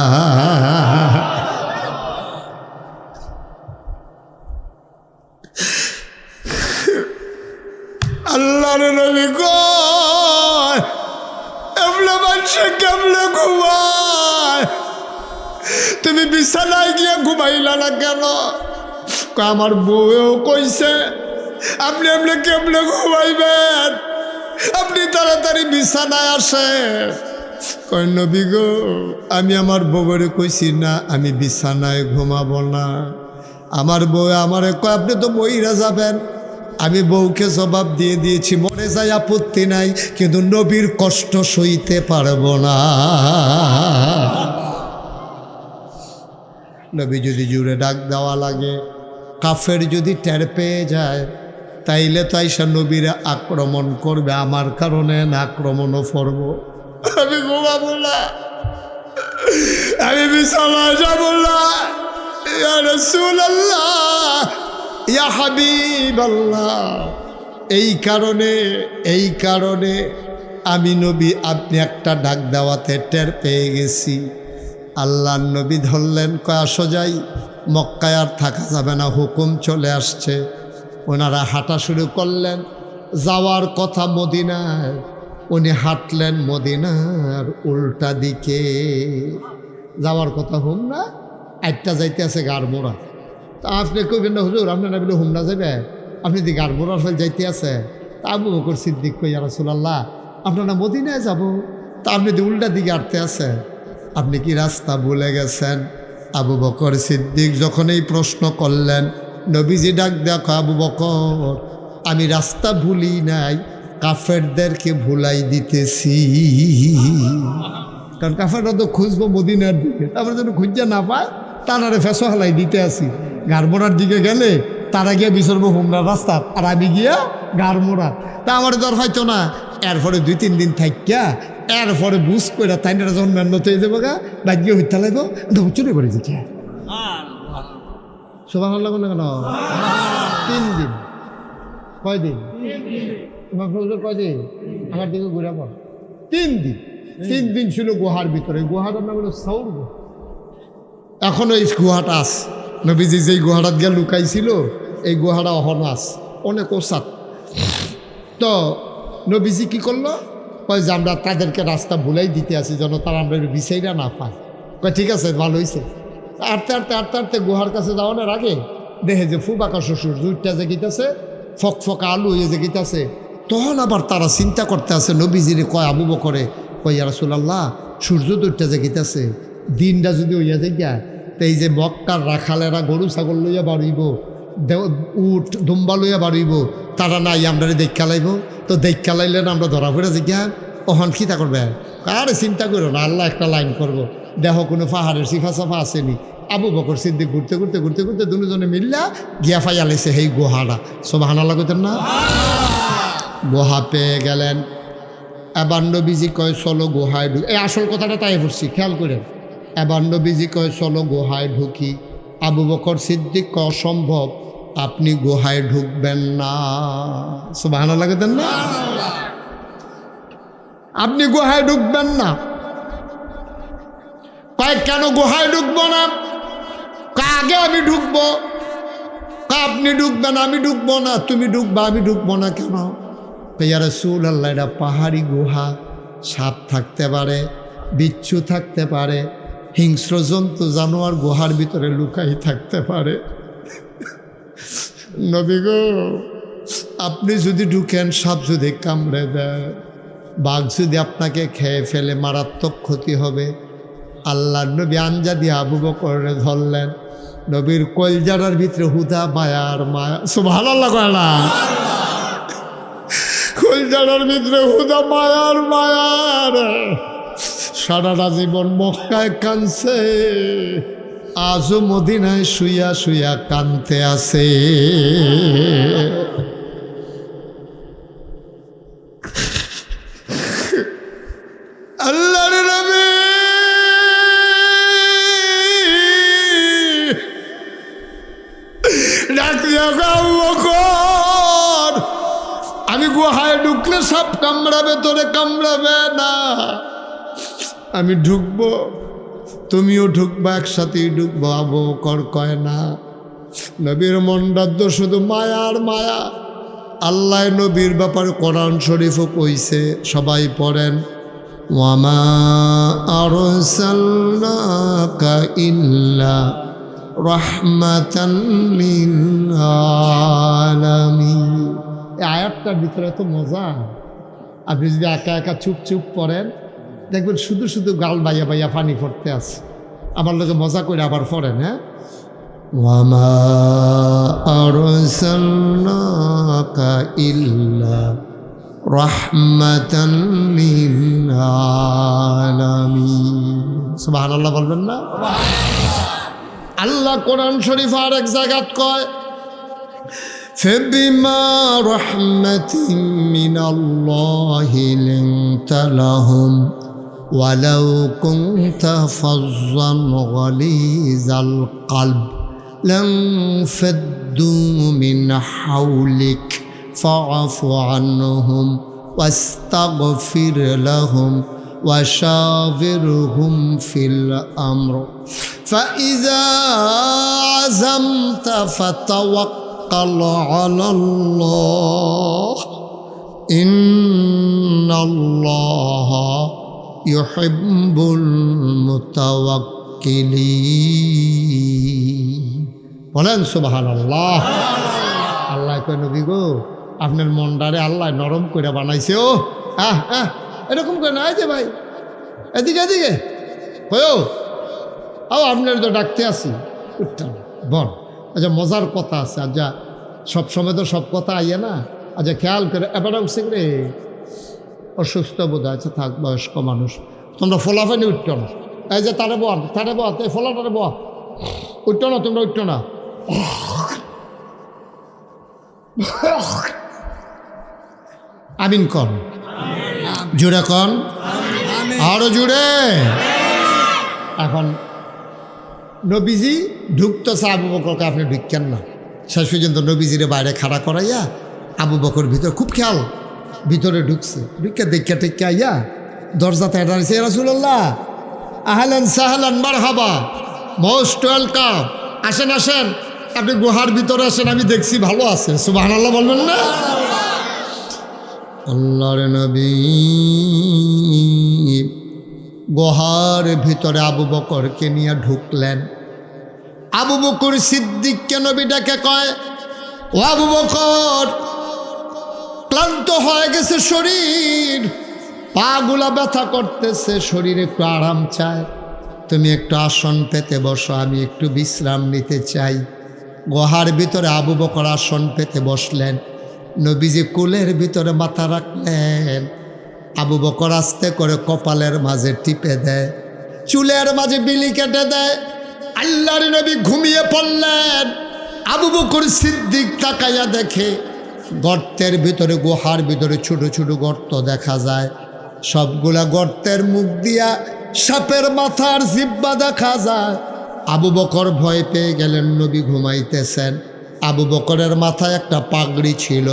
আল্লাহর নবী কয় এমনে মানুষে কেমনে ঘুমায়, তুমি বিছানায় গিয়ে ঘুমাইলা না কেন? আমার বউও কইছে আপনি এমনি কেমনে ঘুমাইবেন, আপনি তাড়াতাড়ি বিছানায় আসেন। কয় নবী গো আমি আমার বউরে কইছি না আমি বিছানায় ঘুমাবো না। আমার বউ আমারে কয় আপনি তো মইরা যাবেন। আমি বউকে জবাব দিয়ে দিয়েছি মরে যাই আপত্তি নাই, কিন্তু নবীর কষ্ট সইতে পারবো না। নবী যদি জুড়ে ডাক দেওয়া লাগে, কাফের যদি টের পেয়ে যায়, তাইলে তো আইসা নবীরা আক্রমণ করবে, আমার কারণে না আক্রমণও করব। আমি ঘুমাবো না, আমি বিছানায় যাবো না। ইয়া রাসূলুল্লাহ, ইয়া হাবিবাল্লাহ, এই কারণে আমি নবী আপনি একটা ডাক দেওয়াতে টের পেয়ে গেছি। আল্লাহর নবী ধরলেন, কয় আসো যাই, মক্কায় আর থাকা যাবে না, হুকুম চলে আসছে। ওনারা হাঁটা শুরু করলেন, যাওয়ার কথা মদিনায়, উনি হাঁটলেন মদিনার উল্টা দিকে। যাওয়ার কথা হুম না, একটা যাইতে আছে গাড়মোড়া। তা আপনি কইবেন না হুজুর আপনি না বলে হুম না যাবে, আপনি দি গাড়মোড়ার ফেল যাইতে আছে। তা আবু বকর সিদ্দিক কই ইয়া রাসূলুল্লাহ আপনারা মদিনায় যাব, তা আপনি দি উল্টা দিকে হাঁটতে আছে, আপনি কি রাস্তা ভুলে গেছেন? আবু বকর সিদ্দিক যখন এই প্রশ্ন করলেন, নবীজি ডাক দেখো আবু বকর আমি রাস্তা ভুলি নাই, কাফেরদেরকে ভুলাই দিতেছি। কারণ কাফেররা তো খুঁজবো মদিনার দিকে, তারপরে যেন খুঁজে না পায় তারারে ফেসো হালাই দিতে আসি। গাড়মোড়ার দিকে গেলে তারা গিয়ে বিচরবো হুমরার রাস্তা, আর আমি গিয়া গাড়মোড়া। তা আমার দর হয়তো না। এরপরে 2-3 দিন থাকিয়া এরপরে বুঝ করে তাই না যখন মেহনত হয়ে যাবো গা বাগিয়ে হইতে লাগবো, চলে পড়ে যেতে সুবহানাল্লাহ না কেন? 3 দিন। কয়দিন? তোমার ফজর কয়দিন? আমার দিকে ঘুরে পড় 3 দিন। 3 দিন ছিল গুহার ভিতরে। গুহাটার নাম হলো সাউর গুহা। এখনো এই গুহাটা আছে। নবীজি যেই গুহাটা গিয়ে লুকাইছিল এই গুহাটা এখনো আছে, অনেক ওসাত। তো নবীজি কি করলো? কয় যে আমরা তাদেরকে রাস্তা ভুলাই দিতে আসি যেন তারা আমরা বিষয়টা না পায়। কয় ঠিক আছে ভালো হয়েছে। আটতে গুহার কাছে যাওয়ানোর আগে দেখে যে ফুবাকা শ্বশুর জুইটা জেগিতেছে, ফকফকা আলু হয়ে জেগিতেছে। তখন আবার তারা চিন্তা করতে আছে, নবীজিরে কয় আবু বকরে, কয় ইয়া রাসূলুল্লাহ সূর্য দুইটা জেগিতেছে, দিনটা যদি হইয়া যাইয়া তো এই যে মক্কার রাখালেরা গরু ছাগল লইয়া বাড়িব, উট দুম্বা লইয়া বাড়িব, তারা নাই আমরা দেখা লাইব। তো দেখা লাইলে না আমরা ধরা পড়ে জিজ্ঞা ওহন খিতা করবে। আরে চিন্তা করো না, আল্লাহ একটা লাইন করবো, দেহ কোনো পাহাড়ের সিফা সাফা আসেনি। আবু বকর সিদ্দিক ঘুরতে ঘুরতে ঘুরতে ঘুরতে দুজনে মিল্লা গিয়া ফাইয়া লেছে সেই গুহাটা। সুবহানাল্লাহ কইতেন না? গুহা পেয়ে গেলেন। এবার নবীজি কয় চলো গুহায় ঢুকি। এই আসল কথাটা তাই পড়ছি, খেয়াল করেন। এবার নবীজি কয় চলো গুহায় ঢুকি। আবু বকর সিদ্দিক কয় অসম্ভব, আপনি গুহায় ঢুকবেন না। সুবহানাল্লাহ কইতেন না? আপনি গুহায় ঢুকবেন না। কয় কেন গুহায় ঢুকবো না? আগে আমি ঢুকবো। আপনি ঢুকবেন আমি ঢুকবো না। তুমি ঢুকবা আমি ঢুকবো না কেন? ইয়া রাসূলুল্লাহ এটা পাহাড়ি গুহা, সাপ থাকতে পারে, বিচ্ছু থাকতে পারে, হিংস্র জন্তু জানোয়ার গুহার ভিতরে লুকাই থাকতে পারে। নবী গো আপনি যদি ঢুকেন সাপ যদি কামড়ে দেয় বাঘ যদি আপনাকে খেয়ে ফেলে মারাত্মক ক্ষতি হবে। আল্লাহর নবী আঞ্জা দিয়ে আবু বকরে ধরলেন। নবীর কলজারার ভিতরে হুদা মায়ার মায়া, সুবহানাল্লাহ কয় না? কলজারার ভিতরে হুদা মায়ার মায়ার। সারাটা জীবন মক্কায় কানছে, আজও মদিনায় শুইয়া শুইয়া কানতে আছে। আল্লাহর নবী ডাক দিয়া আবু বকর, আমি গুহায় ঢুকলে সাপ কামড়াবে, তোরে কামড়াবে না। আমি ঢুকবো, তুমিও ঢুকবা, একসাথেই ঢুকবো। আবু বকর কয় না। নবীর মনটাদ্দ শুধু মায়ার মায়া। আল্লাহ নবীর ব্যাপারে কোরআন শরীফও কইছে, সবাই পড়েন, ওয়ামা আরসালনাকা ইল্লা রাহমাতান লিল আলামিন। এই আয়াতটার ভিতরে এত মজা। আপনি যদি একা একা চুপ চুপ পড়েন, দেখবেন শুধু শুধু গাল বাইয়া বাইয়া পানি পড়তে আছে। আমার লোকে মজা করে আবার পড়েন। হ্যাঁ, ওয়ামা আরসালনাকা ইল্লা রাহমাতান লিল আলামিন। সুবহানাল্লাহ বলবেন না? আল্লাহ কোরআন শরীফ আর এক জায়গাত কয়, ফাবিমা রাহমাতিন মিনাল্লাহি লিনতা লাহুম ওয়ালাউ কুনতা ফাজ্জান গালিজাল কলব লানফাদ্দু মিন হাওলিক ফাআফু আনহুম ওয়াস্তাগফির লাহুম وشاورهم في الأمر فإذا عزمت فتوكل على الله إن الله يحب المتوكلين। বলেন সুবহানাল্লাহ। আল্লাহ কয়, নবী গো, আপনার মনটারে আল্লাহ নরম করে বানাইছে। ও এরকম করে না যে ভাই, এদিকে এদিকে হয়েও আপনার তো ডাকতে আসি উঠতাম বল। আচ্ছা, মজার কথা আছে। আচ্ছা, সবসময় তো সব কথা আইয়ে না। আচ্ছা, খেয়াল করে এবার উঠছে রে, অসুস্থ বোধ হয়। আচ্ছা থাক, বয়স্ক মানুষ, তোমরা ফোলাফানি উঠতো না। এই যে তারে বল, এই ফোলাটারে বল, উঠতো না, তোমরা উঠতো না। আমিন কন, জুড়ে কন, আরো জুড়ে। এখন নবীজি ঢুকতেছে, আবু বকরকে আপনি ঢুকছেন না। শেষ পর্যন্ত নবীজিরে বাইরে খাড়া করাইয়া আবু বকর ভিতরে খুব খেয়াল ভিতরে ঢুকছে। ঢুকে দেখা টেকে আইয়া দরজাতে দাঁড়িয়েছে, ইয়া রাসূলুল্লাহ আহলান সাহলান মারহাবা, মোস্ট ওয়েলকাম, আসেন আসেন, আপনি গুহার ভিতরে আসেন, আমি দেখছি ভালো আছে। সুবহানাল্লাহ বলবেন না? আল্লাহর নবী গুহার ভিতরে আবু বকরকে নিয়ে ঢুকলেন। আবু বকর সিদ্দিককে নবী ডেকে কয়, ও আবু বকর, ক্লান্ত হয়ে গেছে শরীর, পাগুলা ব্যথা করতেছে, শরীর একটু আরাম চায়, তুমি একটু আসন পেতে বসো, আমি একটু বিশ্রাম নিতে চাই। গুহার ভিতরে আবু বকর আসন পেতে বসলেন। নবীজি কুলের ভিতরে মাথা রাখলেন। আবু বকর আস্তে করে কপালের মাঝে টিপে দেয়, চুলের মাঝে বিলি কেটে দেয়। আল্লাহর নবী ঘুমিয়ে পড়লেন। আবু বকর সিদ্দিক তাকাইয়া দেখে গর্তের ভিতরে, গুহার ভিতরে ছোট ছোট গর্ত দেখা যায়। সবগুলা গর্তের মুখ দিয়া সাপের মাথার জিব্বা দেখা যায়। আবু বকর ভয় পেয়ে গেলেন, নবী ঘুমাইতেছেন। আবু বকরের মাথায় একটা পাগড়ি ছিল,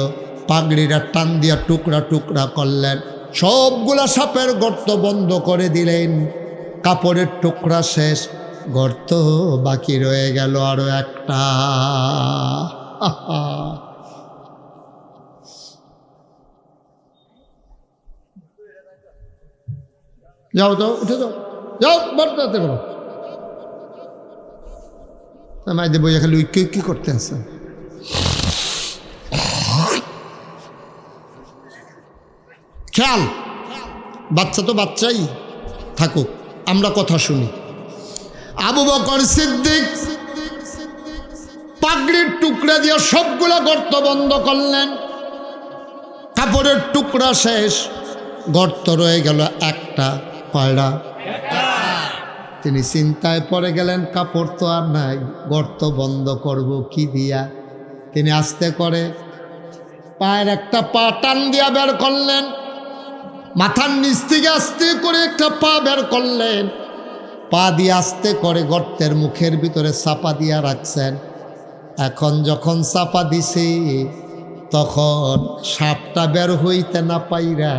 পাগড়িটা টান দিয়া টুকরা টুকরা করলেন, সবগুলা সাপের গর্ত বন্ধ করে দিলেন। কাপড়ের টুকরা শেষ, গর্ত বাকি রয়ে গেল আরো একটা। যাও যাও, উঠে যাও, যাও বাড়তে করো। মাইদে বইয়া খালি উইকি উইকি করতে আছে। খেয়াল, বাচ্চা তো বাচ্চাই থাকুক, আমরা কথা শুনি। আবু বকর সিদ্দিক পাগড়ির টুকরা দিয়ে সবগুলা গর্ত বন্ধ করলেন। কাপড়ের টুকরা শেষ, গর্ত রয়ে গেল একটা। কয়টা? তিনি চিন্তায় পড়ে গেলেন, কাপড় তো আর নাই, গর্ত বন্ধ করব কি দিয়া। তিনি আস্তে করে পায়ের একটা পা টান দিয়া বের করলেন, মাথার নিচ থেকে আস্তে করে একটা পা বের করলেন, পা দিয়ে আস্তে করে গর্তের মুখের ভিতরে চাপা দিয়া রাখছেন। এখন যখন চাপা দিছে তখন সাপটা বের হইতে না পাইরা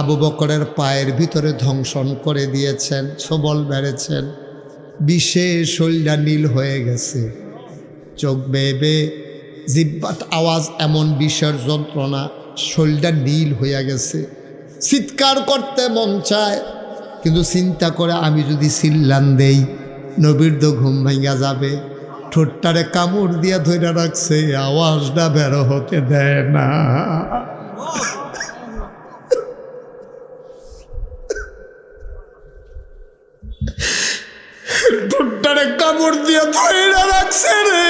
আবু বকরের পায়ের ভিতরে ধ্বংসন করে দিয়েছেন, সবল বেড়েছেন। বিষে শরীরটা নীল হয়ে গেছে, চোখ বেয়ে জিব্বাট আওয়াজ, এমন বিষের যন্ত্রণা, শরীরটা নীল হইয়া গেছে। চিৎকার করতে মন চায়, কিন্তু চিন্তা করে আমি যদি চিল্লান দেই নবীর তো ঘুম ভাঙা যাবে। ঠোঁটটারে কামড় দিয়া ধরে রাখছে, আওয়াজটা বের হতে দেয় না। ঠোঁটটারে কামড় দিয়া ধরে রাখছে রে,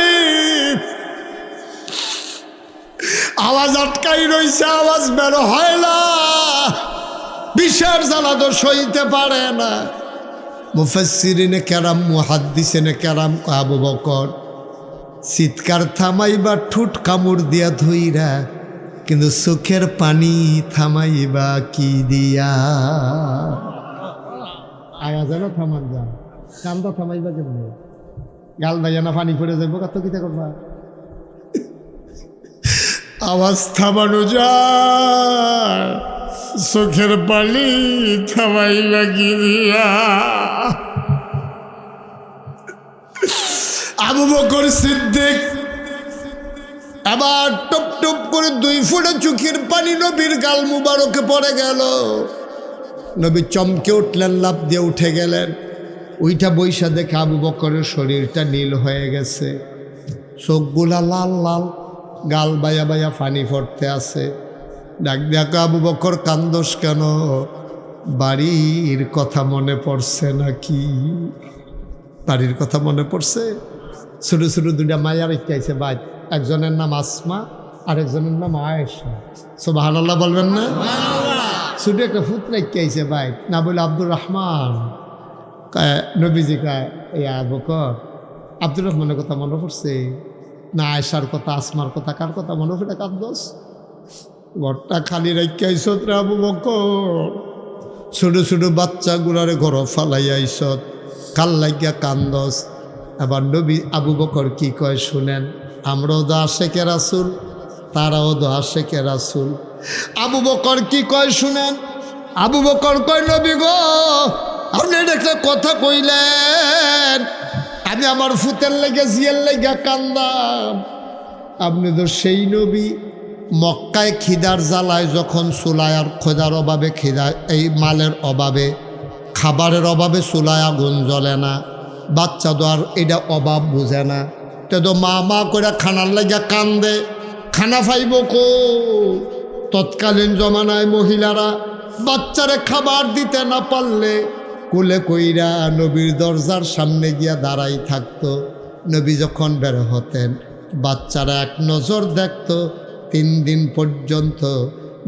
আওয়াজ আটকাই রইছে, আওয়াজ বের হয় না। বিষের জ্বালা তো সইতে পারে না। মুফাসসিরিনে কেরাম, মুহাদ্দিসিনে কেরাম, আবু বকর চিৎকার থামাইবা ঠোঁট কামড় দিয়া ধইরা, কিন্তু চোখের পানি থামাইবা কি দিয়া? আওয়াজ এলো থামান যা, কান্দা থামাইবা কেমনে? গাল ভাইয়া না পানি পড়ে যাবো, কত কিতা করবা? আওয়াজ থামানো যায়, চোখের পানি থামাইবা কি দিয়া? আবু বকর সিদ্দিক আবার টপ টপ করে 2 ফোঁটা চোখের পানি নবীর গাল মুবারকে পড়ে গেল। নবী চমকে উঠলেন, লাফ দিয়ে উঠে গেলেন। ওইটা বৈশা দেখে আবু বকরের শরীরটা নীল হয়ে গেছে, চোখগুলা লাল লাল, গাল বায়া বায়া পানি পড়তে আছে। ডাক দেখো, আবু বকর কান্দোস কেন? বাড়ির কথা মনে পড়ছে নাকি? বাড়ির কথা মনে পড়ছে? ছোটো ছোটো 2টা মায়া রেখে আইছে ভাই, একজনের নাম আসমা আর একজনের নাম আয়েশা। সুবহানাল্লাহ বলবেন না? ছোটো একটা ফুত রেখে আইছে ভাই, না বলে আব্দুর রহমান। নবীজি কায়, এই আবু বকর আব্দুর রহমানের কথা মনে পড়ছে না? আয়েশার কথা, আসমার কথা, কার কথা মনে পড়ে কান্দোস? ঘরটা খালি রেখে আইস রে আবু বকর, ছোটো ছোটো বাচ্চাগুলারে ঘর ফালাই আইস, কাল লাগিয়া কান্দস। আবার নবী আবু বকর কি কয় শুনেন, আমরাও তো আশেকে রাসূল, তারাও তো আশেকে রাসূল। আবু বকর কি কয় শুনেন। আবু বকর কয়, নবী গো, আপনি একটা কথা কইলেন, আমি আমার ফুতের লেগে জিয়ের লেগে কান্দাম। আপনি তো সেই নবী, মক্কায় খিদার জ্বালায় যখন চুলায় আর খোদার অভাবে, খিদা এই মালের অভাবে, খাবারের অভাবে চুলায় আগুন জ্বলে না, বাচ্চা তো আর এটা অভাব বুঝে না, তো মা মা করে খানার লাগিয়া কান্দে, খানা পাইব কো? তৎকালীন জমানায় মহিলারা বাচ্চারে খাবার দিতে না পারলে কোলে কইরা নবীর দরজার সামনে গিয়া দাঁড়াই থাকতো। নবী যখন বের হতেন বাচ্চারা এক নজর দেখতো। 3 দিন পর্যন্ত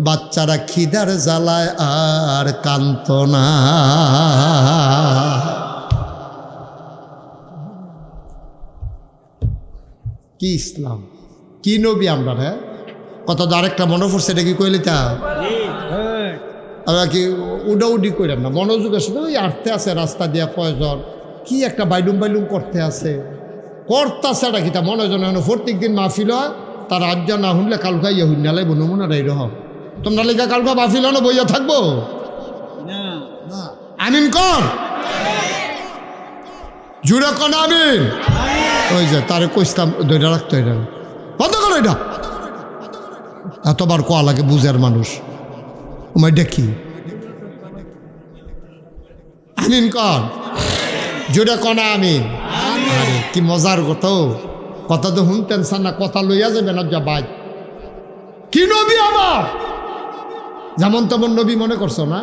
বাচ্চারা খিদার জ্বালায় আর কান্ত না। কি ইসলাম, কি নবী আমরা! হ্যাঁ, কত আরেকটা মনে পড়ছে, এটা কি কইলে তা কি উডাউডি করেন না, মনোযোগের সাথে ওই আটতে আছে রাস্তা দিয়া কয়জন কি একটা বাইলুম বাইলুম করতে আছে, করতেছে এটা কি তা মনোজন। প্রত্যেক দিন মাহফিল হয়, তার রাজ্য না শুনলে কালকা ইয়ে হুন্যালে বনমুনার এইরকম। তোমরা লেখা কালকা মাহফিল হলে বইয়া থাকবো? আমিন কর, জুড়ে কন আমিন। ওই যে তারে কইতাম ধরে রাখতো, এটা বন্ধ করো, এটা এতবার কোয়া লাগে বুঝার মানুষ। ওমাই দেখি আমিন কর, জুড়ে কনা আমিন। আরে কি মজার কথা তো শুনতেন না, কথা লইয়া যাবে না যা বাই। কি নবী আমার, যেমন তেমন নবী মনে করছো না?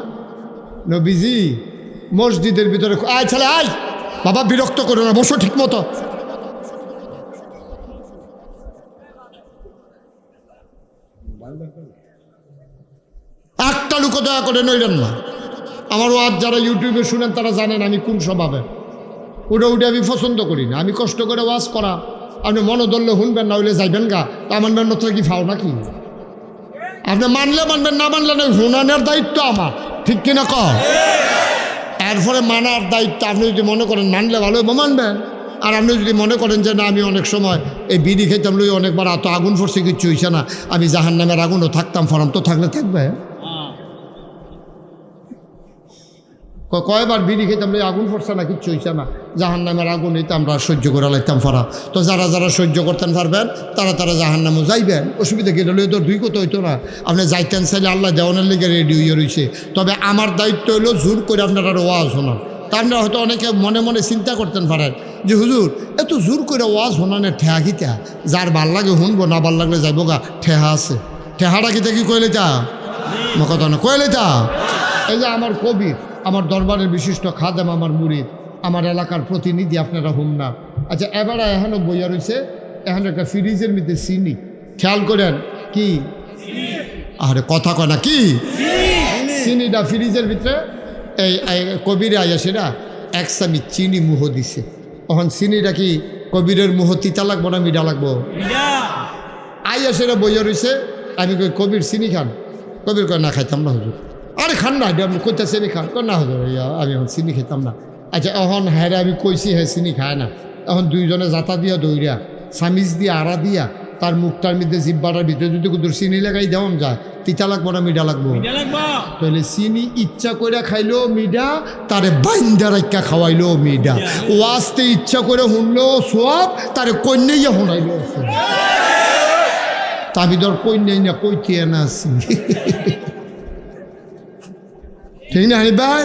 নবীজি মসজিদের ভিতরে আয় ছেলে আয়, বাবা বিরক্ত করো না, বসো ঠিক মতো। একটা লোক দয়া করে নইলেন না। আমার ওয়াজ যারা ইউটিউবে শুনেন তারা জানেন আমি কোন স্বভাবে। উঠে আমি পছন্দ করি না। আমি কষ্ট করে ওয়াজ করা, আপনি মনে ধরলে শুনবেন, না হইলে যাইবেন গা। তা আমার মেহনত কি ফাও নাকি? আপনি মানলে মানবেন, না মানলে না। হুনানের দায়িত্ব আমার, ঠিক কিনা ক? এরপরে মানার দায়িত্ব আপনি যদি মনে করেন মানলে ভালো হবে মানবেন। আর আপনি যদি মনে করেন যে না আমি অনেক সময় এই বিড়ি খেতাম লই অনেকবার এত আগুন ফরছে কিচ্ছু হইছে না, আমি জাহান্নামের আগুনও থাকতাম, ফরাম তো থাকলে থাকবে। কয়বার বিড়ি খেতাম লই আগুন ফরছে না, কিচ্ছু হইছে না, জাহান্নামের আগুন হইতে আমরা সহ্য করে লাইতাম ফরা। তো যারা যারা সহ্য করতেন পারবেন তারা তারা জাহান্নামও যাইবেন, অসুবিধা কি হলে তো দুই কথা হইতো না। আপনি যাইতেন চাইলে আল্লাহ দেওয়ানের লেগে রেডি হয়ে রয়েছে। তবে আমার দায়িত্ব হলো জোর করে আপনারা ওয়াজ শোনান। তা আপনারা হয়তো অনেকে মনে মনে চিন্তা করতেন পারেন যে হুজুর এত জোর করে ওয়াজ শোনানের ঠেহা কিতা, যার ভাল লাগে শুনবো, না ভাল লাগলে যাইব গা, ঠেহা আছে। ঠেহাটা কিতা কি কইলে তা কথা না কইলে তা। এই যে আমার কবির, আমার দরবারের বিশিষ্ট খাদেম, আমার মুরিদ, আমার এলাকার প্রতিনিধি, আপনারা হুম না। আচ্ছা এবারে এখানে বইয়া রয়েছে, এখানে একটা ফ্রিজের মধ্যে চিনি, খেয়াল করেন কি? আরে কথা কয় না কি? চিনিটা ফ্রিজের ভিতরে এই কবিরে আইয়া সেটা এক চামচ চিনি মুহ দিছে। তখন চিনিটা কি কবিরের মুহ তিতা লাগবো না মিঠা লাগবো? আইয়া সেটা বইয়া রয়েছে। আমি কই কবির চিনি খান? কবির কয় না খাইতাম না হুজুর। আরে খান না, আপনি কইতে চিনি খান? না হুজুর আমি এখন চিনি খেতাম না। আচ্ছা এখন হ্যাঁ আমি কইছি হ্যাঁ চিনি খায় না। এখন দুইজনে জাতা দিয়া দৌড়িয়া সামিজ দিয়া আড়া দিয়া তার মুখটার মধ্যে জিব্বাটার ভিতরে যদি কুদুর চিনি লাগাই দেওয়ান যায়, তিতা লাগবো না মিঠা লাগবো? তাহলে চিনি ইচ্ছা করে খাইলো মিঠা, তারে বাইন্দা রাখা খাওয়াইলো মিঠা। ওয়াজতে ইচ্ছা করে শুনলো সব, তারে কন্যাইয়া শুনাইলো। তাবি ধর কন্যাই না কইতে না আছি, ঠিক না হানি ভাই?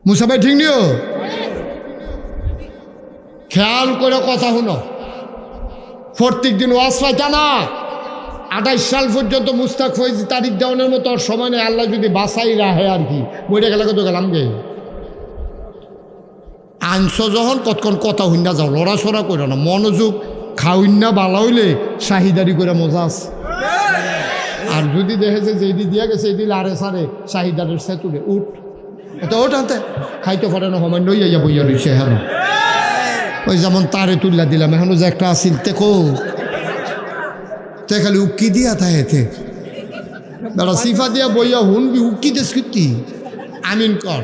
মুসা ভাই ঠিক নিও, খেয়াল করে কথা শুনো। প্রত্যেক দিন ওয়াজ পাইতা না। 28 সাল পর্যন্ত মুস্তাক ফৈজ তারিখ দেওয়ানোর মতো আর সময় নেই। আল্লাহ যদি বাসাই রাহে আর কি, বইটা গেলে কত গেলাম গে আনছ যখন কতক্ষণ কথা হইনা যাও, লড়াছড়া করে না, মনোযোগ খাওইনা বালা হইলে শাহিদারি করে মজা আছে। আর যদি দেখে যে যেদি দিয়া গেছে এই দিলে আরে সারে শাহিদারের সেতুরে উঠ, এটা ওঠ আনতে খাইতে পারে না, সময় নই ইয়া বইয়া রয়েছে। হ্যাঁ ওই যেমন তারে তুললা দিলাম, এখনো যে একটা আসিল তেকো তে খালি উকি দিয়া থাকেতে বেড়া সিফা দিয়া বইয়া হুনবি উকি দেশকৃতি আমিন কর।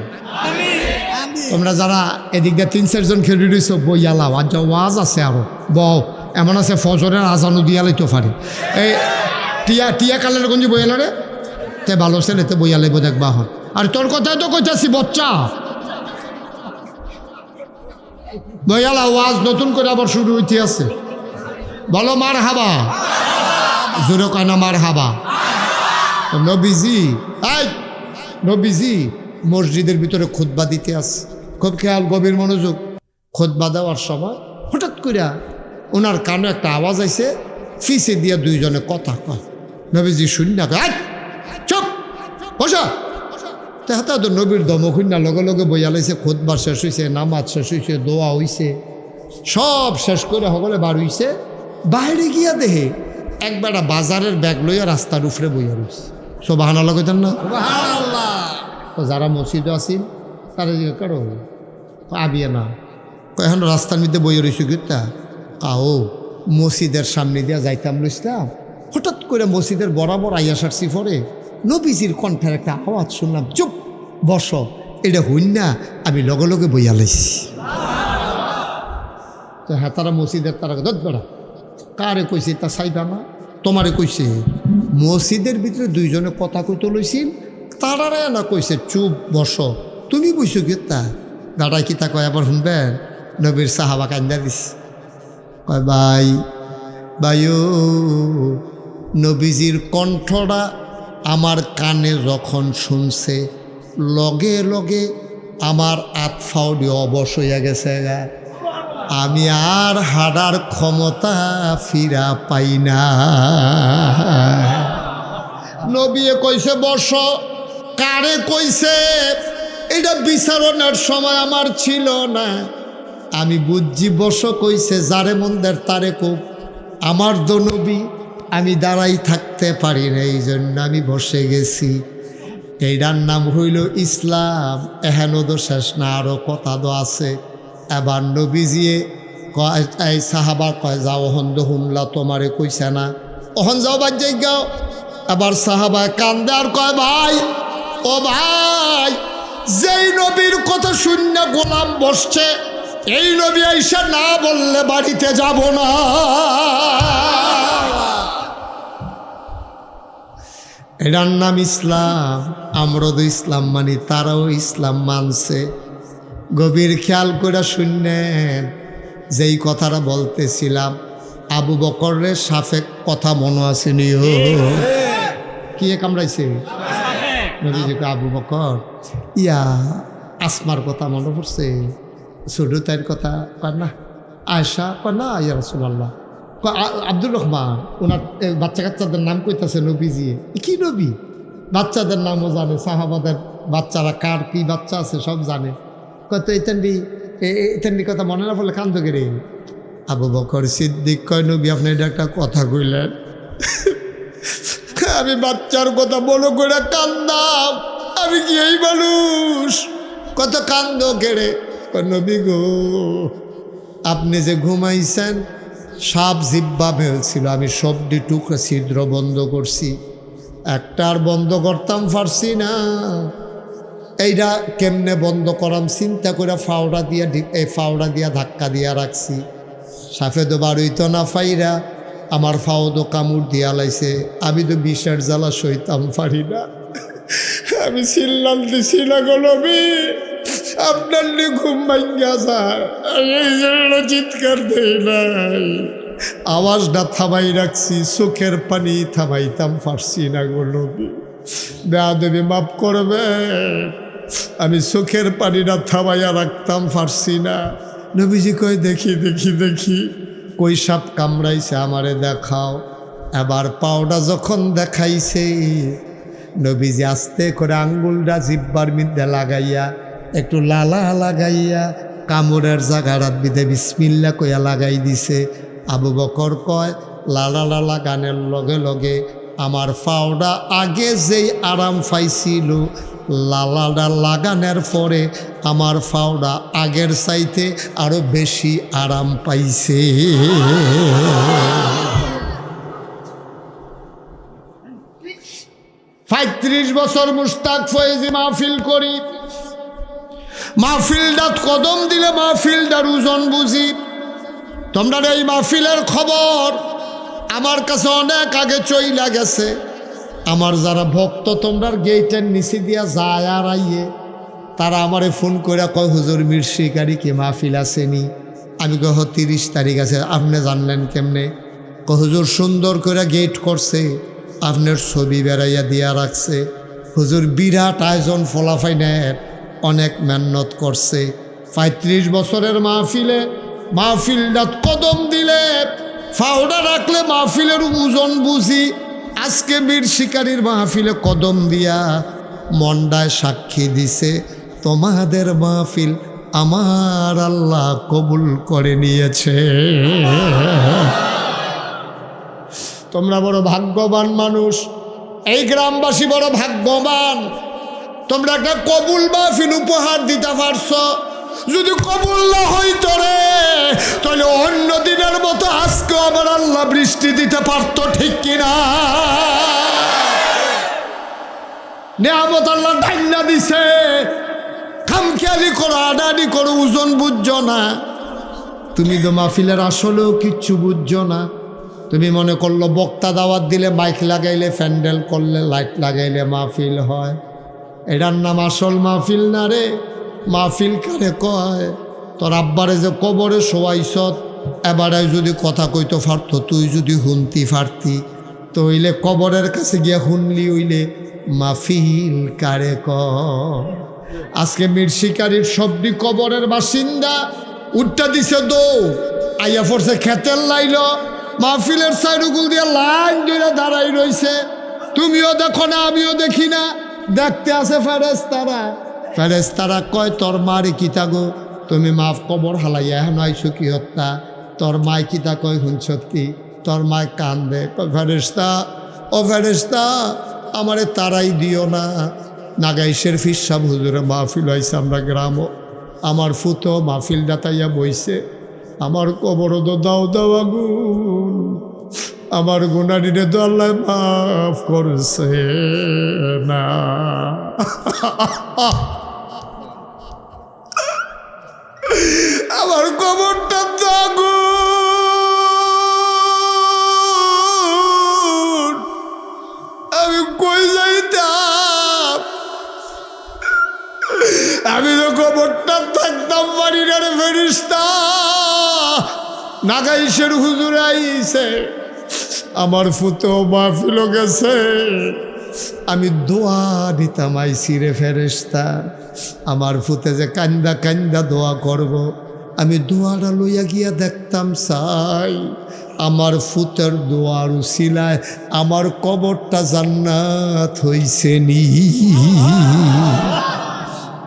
তোমরা যারা এদিক দিয়ে 3-4 জন খেলে রয়েছ বইয়া লাও, আর যা ওয়াজ আছে আরো বউ এমন আছে ফজরের আজানও দিয়া লাইতে পারে। এই টিয়া টিয়া কালের গঞ্জি বইয়াল রে তে ভালো ছেলে তে বইয়া লাইব দেখবা হন। আর তোর কথাই তো কইতাছি বচ্চা, বইয়ালা ওয়াজ নতুন করে আবার শুরু হইতে আছে। বলো মার হাবা, জোরে কয় না মার হাবা। নবীজি এই নবীজি মসজিদের ভিতরে খুতবা দিতে আছে, খুব খেয়াল গভীর মনোযোগ। খুতবা দেওয়ার সময় হঠাৎ করে ওনার কানে একটা আওয়াজ আইছে, ফিসে দিয়া দুইজনে কথা কয়। নবীজি শুননা কয় চুপ বসা। তেহাতা তো নবীর দমকুন্যা লগে লগে বইয়া লাইছে, খুতবা শেষ হয়েছে, নামাজ শেষ হয়েছে, দোয়া হইছে, সব শেষ করে সকলে বার হইছে। বাইরে গিয়া দেহে একবেলা বাজারের ব্যাগ লইয়া রাস্তার উপরে বইয়া রয়েছে। সুবহানাল্লাহ কইতেন না? তো যারা মসজিদে আসিল তারা জিজ্ঞেস করো আবিয়া না এখন রাস্তার মধ্যে বইয়া রয়েছে গীতা কাও মসজিদের সামনে দিয়া যাইতাম লইছিলাম, হঠাৎ করে মসজিদের বরাবর আইয়া সারছি পরে নবীজির কণ্ঠের একটা আওয়াজ শুনলাম, চুপ বস, এটা হইন না, আমি লগে লগে বইয়া লাইছি। তো হ্যাঁ তারা মসজিদের তারা বেড়া কারে কইছে তা চাইবা না, তোমারে কইছে। মসজিদের ভিতরে দুইজনে কথা কইতে লইছিল, তারারে না কইছে চুপ বস, তুমি বইছো কি তা গাড়াই কি তা কয় আবার শুনবেন। নবীর সাহাবা কান্দা দিস, কয় ভাই ভাইও নবীজির কণ্ঠটা আমার কানে যখন শুনছে লগে লগে আমার আতফাও দিয়ে অবশ হইয়া গেছে গা, আমি আর হাঁটার ক্ষমতা ফিরা পাই না। নবী কইছে বসো, কারে কইছে এটা বিচারণের সময় আমার ছিল না, আমি বুঝছি বসো কইছে, যারে মন্দের তারে কোক, আমার তো নবী, আমি দাঁড়াই থাকতে পারি না, এই জন্য আমি বসে গেছি। এইটার নাম হইল ইসলাম। এহেনও তো শেষ না, আরও কথা তো আছে। এবার নবীজিয়ে কয়, এই সাহাবা কয় যাও ওহন তো হুমলা তোমারে কইছে না, ওহন যাও বাজ্যাই গাও। এবার সাহাবা কান্দে আর কয় ভাই, ও ভাই, যেই নবীর কথা শূন্য গোলাম বসছে, এই নবী আইসা না বললে বাড়িতে যাব না। এটার নাম ইসলাম। আমরা তো ইসলাম মানি, তারাও ইসলাম মানছে। গভীর খেয়াল করে শুনলেন, যেই কথাটা বলতেছিলাম, আবু বকরের সাফেক কথা মনে আসেনি? কি কামড়াইছে নবীজিকে? আবু বকর ইয়া আসমার কথা মনে পড়ছে, ছোট তাইর কথা কয় না, আয়সা কয় না, ইয়া রাসূলুল্লাহ, আব্দুর রহমান, ওনার বাচ্চা কাচ্চাদের নাম কইতাছে নবীজি। কি নবী? বাচ্চাদের নামও জানে, সাহাবাদের বাচ্চারা কার কি বাচ্চা আছে সব জানে। কত ইতান্ডি কথা মনে না পড়লে কান্দ গেরে। আবু বকর সিদ্দিক কয়, নবী আপনি এটা একটা কথা কইলেন, আমি বাচ্চার কথা বলো করে কান্দাম, আমি কি এই মানুষ? কত কান্দ গেড়ে। নবী গো, আপনি যে ঘুমাইছেন, সাপ জিব্বা ফেলছিল, আমি সবটি টুকরা ছিদ্র বন্ধ করছি, একটার বন্ধ করতাম পারছি না। এইটা কেমনে বন্ধ করাম চিন্তা করে ফাওড়া দিয়া ধাক্কা দিয়া রাখছি। সাফে তো বাড়ইতো না ফাইরা, আমার ফাও তো কামড় দিয়া লাইছে, আমি তো বিষের জ্বালা সইতাম পারি না। আমি চিল্লাল দিছি না গো নবী, আপনার নিয়ে ঘুম ভাঙ্গা যায়, আমি এই জন্য চিৎকার দেই নাই, আওয়াজটা থামাই রাখছি, চোখের পানি থামাইতাম পারছি না গো নবী, বেয়াদবি মাফ করবে, আমি চোখের পানিটা থামাইয়া রাখতাম পারছি না। নবীজি কই দেখি দেখি দেখি, কই সাপ কামড়াইছে আমারে দেখাও। এবার পাওটা যখন দেখাইছে, নবীজি আস্তে করে আঙ্গুলটা জিব্বার মধ্যে লাগাইয়া, একটু লালা লাগাইয়া, কামড়ের জায়গার বিদে বিসমিল্লা কইয়া লাগাই দিছে। আবু বকর কয়, লালা লালা গানের লগে লগে আমার পাওটা আগে যেই আরাম পাইছিল, লালাটা লাগানোর পরে আমার পাওটা আগের চাইতে আরো বেশি আরাম পাইছে। ৩৫ বছর মুশতাক ফয়েজি মাহফিল করি, মাহফিলটাত কদম দিলে মাহফিলটার ওজন বুঝি। তোমরা এই মাহফিলের খবর আমার কাছে অনেক আগে চইলা গেছে। আমার যারা ভক্ত তোমরার গেটের নিচে দিয়া যায় আর আইয়ে, তারা আমারে ফোন করে কয়, হুজুর মির শিকারি কি মাহফিল আসেনি? আমি কহ 30 তারিখ আছে। আপনি জানলেন কেমনে? হুজুর সুন্দর করে গেট করছে, আপনার ছবি বেড়াইয়া দিয়া রাখছে। হুজুর বিরাট আয়োজন, ফলাফাইনের অনেক মেহনত করছে। ৩৫ বছরের মাহফিলটা কদম দিলে, ফাওড়া রাখলে মাহফিলের ওজন বুঝি। আজকে বীর শিকারীর মাহফিলে কদম দিয়া মন্ডায় সাক্ষী দিছে, তোমাদের মাহফিল আমার আল্লাহ কবুল করে নিয়েছে। তোমরা বড় ভাগ্যবান মানুষ, এই গ্রামবাসী বড় ভাগ্যবান, তোমরা একটা কবুল মাহফিল উপহার দিতে পারছো। যদি কবুল না হইতো রে, তাহলে অন্য দিনের মতো আজকে আমার আল্লাহ বৃষ্টি দিতে পারত, ঠিক কিনা? নিয়ামত আল্লাহ ধান্না দিছে, খামখেয়ালি করো, আডাডি করো, ওজন বুঝছো না। তুমি তো মাহফিলের আসলেও কিচ্ছু বুঝছো না। তুমি মনে করলো বক্তা দাওয়াত দিলে, মাইক লাগাইলে, প্যান্ডেল করলে, লাইট লাগাইলে মাহফিল হয়। এটার নাম আসল মাহফিল না রে। মাহফিল কারে কয়? তোর আব্বারে যে কবরে শোয়াইছত, এবারে যদি কথা কইতে পারতো, তুই যদি শুনতি পারতি, তো হইলে কবরের কাছে গিয়া শুনলি, হইলে মাহফিল কারে কয়? আজকে মীর শিকারীর সবটি কবরের বাসিন্দা, উঠটা দিছে দৌ আইয়া পড়ছে খেতের লাইল, মাহফিলের সাইডুগুল দিয়ে লাইন ধরে দাঁড়াই রইছে। তুমিও দেখো না, আমিও দেখি না, দেখতে আছে ফেরেশতারা। ফেরেশতারা কয় তোর মারে কিতা গো, তুমি মাফ কবর হালাইয়া এখন আইসো কি হত্যা? তোর মায় কিতা কয় শুনছ কি? তোর মায় কান্দে, কয় ফেরেশতা, ও ফেরেশতা আমারে তারাই দিও না। নাগাইশের ফিরসাব হুজুরে মাহফিল হয়েছে আমরা গ্রামও, আমার ফুতো মাহফিল ডাতাইয়া বইছে, আমার কবর তো দাও দাও আগুন, আমার গুনারিরে তো আল্লাহ মাফ করছে না। আমার কবরটা তো আগুন, আমি কই যাইতাম? আমি তো কবরটা থাকতাম পারি না রে ফেরেশতা। নাগাইশের হুজুর আইছে, আমার ফুতো মাহফিল গেছে, আমি দোয়া দিতাম আইসি রে ফেরেশতা। আমার ফুতে যে কান্দা কান্দা দোয়া করব, আমি দোয়াটা লইয়া গিয়া দেখতাম চাই আমার ফুতের দোয়ার উসিলায় আমার কবরটা জান্নাত হইছে নি।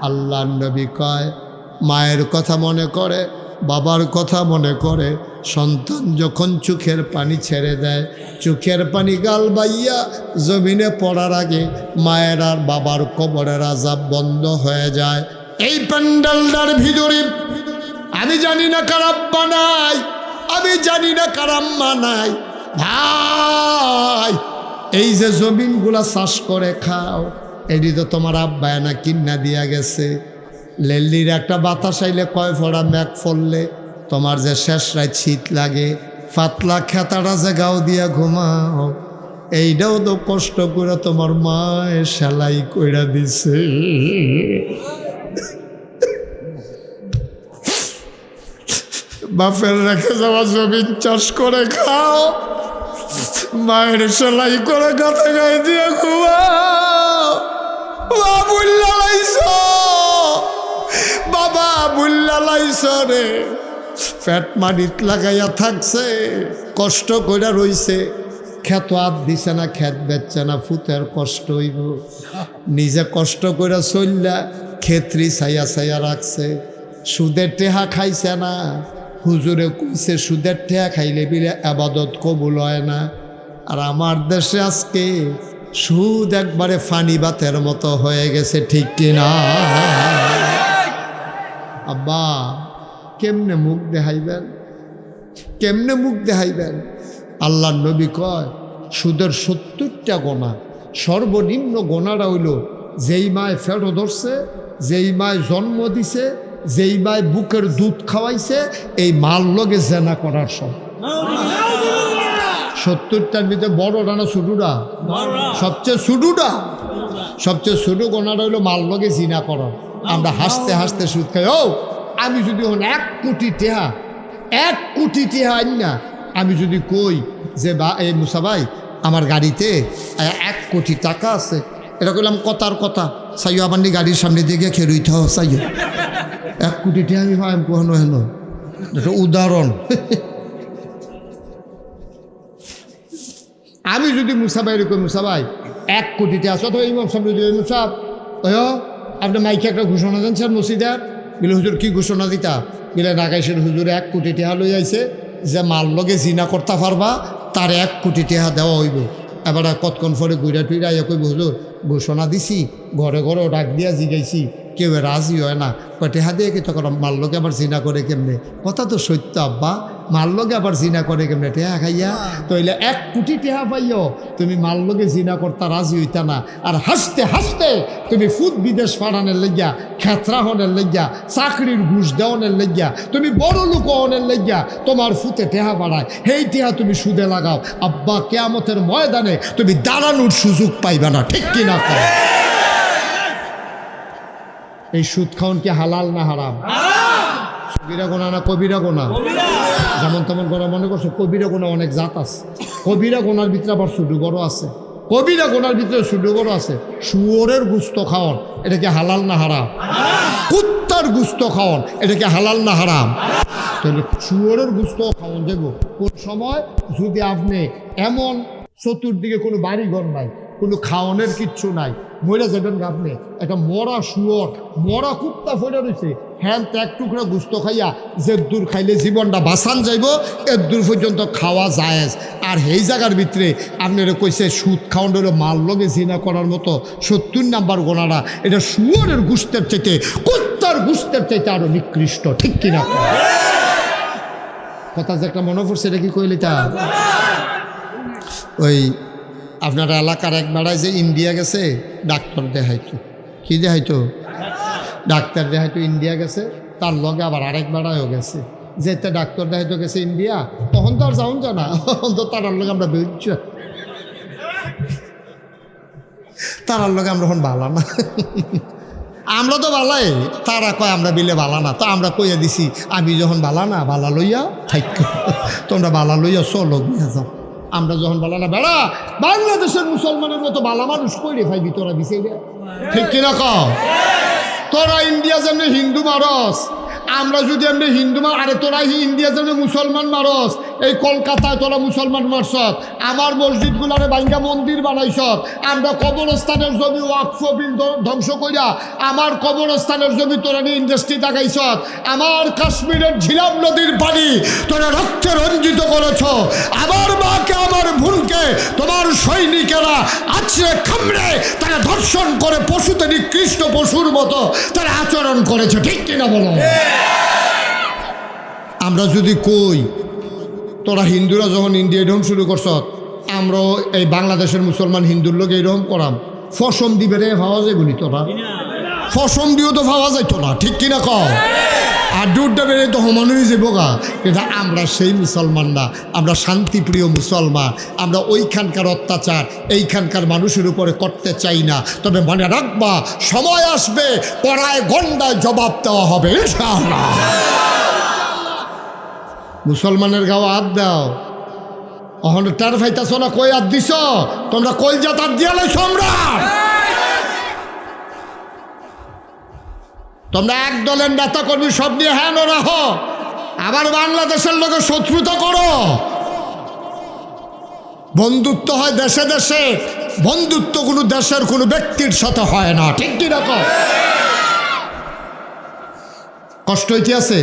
আল্লাহ নবী কয় মায়ের কথা মনে করে, বাবার কথা মনে করে, সন্তান যখন চোখের পানি ছেড়ে দেয়, চোখের পানি গাল বাইয়া জমিনে পড়ার আগে মায়ের আর বাবার কবরের আযাব বন্ধ হয়ে যায়। এই প্যান্ডেলটার ভিতরে আমি জানি না কার আব্বা নাই, আমি জানি না কার আম্মা নাই। ভাই এই যে জমিনগুলা চাষ করে খাও, এটি তো তোমার আব্বা না কিন্না দিয়া গেছে। লেল্লির একটা বাতাস আইলে কয় ফোড়া ম্যাক ফললে তোমার যে শেষ রাত শীত লাগে, পাতলা খেতাটা যে গাও দিয়া ঘুমাও, এইটাও তো কষ্ট করে তোমার মায়ে সেলাই কইরা দিছে। বাপের রেখে যাওয়া জমিন চাষ করে খাও, মায়ের সেলাই করে গাতে গায়ে দিয়ে ঘুমাও। বাবা বুল্লা লাইছ রে, ফ্যাট মাটিত লাগাইয়া থাকছে, কষ্ট কইরা রইছে, খেত হাত দিছে না, খেত বেচছে না, ফুতের কষ্ট হইব। নিজে কষ্ট কইরা চললা ক্ষেত্রি ছাইয়া ছাইয়া রাখছে, সুদের টেহা খাইছে না। হুজুরে কইছে সুদের টেহা খাইলে বিলে আবাদত কবুল হয় না। আর আমার দেশে আজকে সুদ একবারে ফানি বাতের মতো হয়ে গেছে, ঠিক কিনা? আব্বা কেমনে মুখ দেখাইবেন, কেমনে মুখ দেখাইবেন? আল্লাহ নবী কয় সুদের 70টা গোনা, সর্বনিম্ন গোনাটা হইল যেই মায় ফেরো ধরছে, যেই মায় জন্ম দিছে, যেই মায় বুকের দুধ খাওয়াইছে, এই মাল লগে জেনা করার সব। 70টার ভিতরে বড়টা না ছোটুটা? সবচেয়ে ছোটুটা, সবচেয়ে ছোট গোনাটা হইলো মাল লগে জিনা করা। আমরা হাসতে হাসতে সুদ খাই। ও আমি যদি হন 1 কোটি টেহা, 1 কোটি টেহা আইনা আমি যদি কই যে বা এই মুসা ভাই আমার গাড়িতে 1 কোটি টাকা আছে, এটা কইলাম কথার কথা, চাইও আমার গাড়ির সামনে দিকে খেরুইতে হোক চাইও 1 কোটি টেহা আমি ভাই কখনো হেন, এটা উদাহরণ। আমি যদি মুসা ভাই কই মুসা ভাই 1 কোটি টাকা আছে, অথবা ইমাম সাহেব যদি মুসা আপনি মাইকে একটা ঘোষণা দেন স্যার মসজিদের, বলে হুজুর কি ঘোষণা দিতা? বলে নাগাইশের হুজুরে 1 কোটি টাকা লই আইছে, যে মাল লগে জিনা করতে পারবা তার 1 কোটি টাকা দেওয়া হইব। এবার কতক্ষণ পরে ঘুরা টুইরা ইয়া কইব হুজুর ঘোষণা দিছি, ঘরে ঘরেও ডাক দিয়া জিগাইছি, কেউ রাজি হয় না, টেহা দিয়ে কি তখন মাল লগে আবার জিনা করে কেমনে? কথা তো সত্য আব্বা, মাল লগে আবার জিনা করে কেমনে? টেহা খাইয়া তইলে 1 কোটি টেহা পাইও, তুমি মাল লগে জিনা করতা রাজি হইতা না। আর হাসতে হাসতে তুমি ফুট বিদেশ পাঠানোর লেগিয়া, খেতরা হনের লেগিয়া, চাকরির ঘুষ দেওয়ানের লেগিয়া, তুমি বড় লোক হনের লেগিয়া তোমার ফুটে টেহা বাড়ায়, সেই টেহা তুমি সুদে লাগাও। আব্বা কিয়ামতের ময়দানে তুমি দাঁড়ানোর সুযোগ পাইবা না, ঠিক কিনা? এই সুদ খাওয়ান কি হালাল না হারাম? কবিরা গোনা না কবিরা গোনা? যেমন তেমন গোনা মনে করছো? কবিরা গোনা অনেক জাত আছে, কবিরা গোনার ভিতরে আবার ছোট বড় আছে, কবিরা গোনার ভিতরে ছোট বড় আছে। শুয়োরের গুস্ত খাওয়ান এটা কি হালাল না হারাম? কুত্তার গুস্ত খাওয়ান এটা কি হালাল না হারাম? তাহলে শুয়োরের গুস্ত খাওয়ান দেবো কোন সময়? যদি আপনি এমন চতুর্দিকে কোনো বাড়ি ঘর নাই, কোনো খাওয়ানোর কিচ্ছু নাই। মরে যাবেন আপনি, একটা মরা শুয়োর মরা কুত্তা ফেলে রয়েছে, হ্যাঁ এক টুকরা গুস্ত খাইয়া যে দূর খাইলে জীবনটা বাঁচান যাইব এর দূর পর্যন্ত খাওয়া যায়। আর এই জায়গার ভিতরে আপনারা কইছে সুদ খাওয়ান হলো মাল লগে জিনা করার মতো 70 নাম্বার গোনাটা, এটা শুয়োরের গুস্তের চাইতে কুত্তার গুস্তের চাইতে আরো নিকৃষ্ট, ঠিক কিনা? কথা যে একটা মনে পড়ছে, এটা কি কইলি তা ওই আপনার এলাকার এক বেড়ায় যে ইন্ডিয়া গেছে ডাক্তার দেখাইতো, কি দেখাইতো? ডাক্তার দেখাইতো ইন্ডিয়া গেছে, তার লগে আবার আরেক বেড়ায়ও গেছে, যেতে ডাক্তার দেখাইতো গেছে ইন্ডিয়া, তখন তো আর যাউন জানা, তখন তো তার লগে আমরা বেরোচ্ছ, তার লগে আমরা এখন ভালো না। আমরা তো বালাই, তারা কয় আমরা বিলে বালা না, তো আমরা কইয়া দিছি আমি যখন বালা না বালা লইয়া থাক, তোমরা বালা লইয়া চলো গিয়া যাও। আমরা যখন বালা না বেড়া বাংলাদেশের মুসলমানের মতো বালা মানুষ কইরে ভাই তোরা দিছে, ঠিক কিনা কও? তোরা ইন্ডিয়া যেমনি হিন্দু মারস, আমরা যদি এমনি হিন্দু মার, আরে তোরা ইন্ডিয়া যেমনি মুসলমান মারস, এই কলকাতায় তোরা মুসলমান মারস, আমার মসজিদগুলারে ভাঙ্গা মন্দির বানাইছ, আমরা কবরস্থানের জমি ওয়াকফ বিল ধ্বংস কইরা আমার কবরস্থানের জমি তোরা নিয়ে ইন্ডাস্ট্রি লাগাইছ, আমার কাশ্মীরের ঝিলাম নদীর পানি তোরা রক্তে রঞ্জিত করেছ, আমার মাকে আমার বোনকে তোমার সৈনিকেরা আছড়ে খামড়ে তারা ধর্ষণ করে পশুতে নিকৃষ্ট পশুর মতো তারা আচরণ করেছে, ঠিক কিনা বলো? আমরা যদি কই তোরা হিন্দুরা যখন ইন্ডিয়া এরকম শুরু করছ, আমরাও এই বাংলাদেশের মুসলমান হিন্দুর লোক এইরকম করাম, ফসম দিবে রে ভাবা যায় বলি, তোরা ফসম দিয়েও তো ভাবা যাইতো না, ঠিক কিনা কও? আর দুধটা বেড়ে তো সমান হয়ে যাবো গা। কিন্তু আমরা সেই মুসলমান না, আমরা শান্তিপ্রিয় মুসলমান, আমরা ওইখানকার অত্যাচার এইখানকার মানুষের উপরে করতে চাই না। তবে মনে রাখবা সময় আসবে পড়ায় গন্ডায় জবাব দেওয়া হবে ইনশাআল্লাহ। মুসলমানের গাও হাত দাও, অহন টার ফাইতাছ না, কই হাত দিছ তোমরা? কই যা তার দিয়া লাইছ, তোমরা এক দলের নেতা কর্মী সব নিয়ে হ্যাঁ রাখো, আবার বাংলাদেশের লোকে শত্রুতা করো। বন্ধুত্ব হয় দেশে দেশে, বন্ধুত্ব কোনো দেশের কোনো ব্যক্তির সাথে হয় না, ঠিক কি রকম? কষ্ট হইতে আছে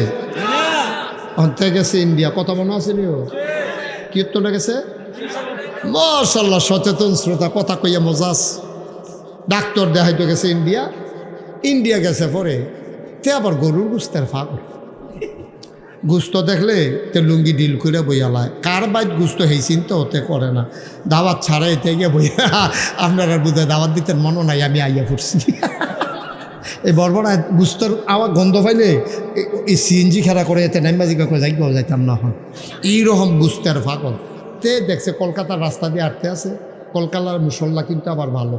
অন্তে গেছে ইন্ডিয়া, কথা মনে আছে নিও কীর্তনে গেছে, মাশাআল্লাহ সচেতন শ্রোতা, কথা কইয়া মজাস। ডাক্তার দেখাইতে গেছে ইন্ডিয়া, ইন্ডিয়া গেছে পরে তে আবার গরুর গুস্তের ফাঁক, গুস্ত দেখলে তে লুঙ্গি ডিল করে বইয়ালায়, কার বাইত গুস্ত হেই চিন্তা হতে করে না, দাওয়াত ছাড়া এতে গিয়ে বইয়া আপনারা বুঝে দাওয়াত দিতেন মনে নাই, আমি আইয়া পড়ছি। এই বর্বরা গুস্তর আওয়াজ গন্ধ পাইলে এই সিএনজি খেলা করে এতে নাইমাজিকা করে যাই যাইতাম না, হয় এইরকম গুস্তের ফাঁকল। তে দেখছে কলকাতার রাস্তা দিয়ে আটতে আছে, কলকাতার মুসল্লা কিন্তু আবার ভালো,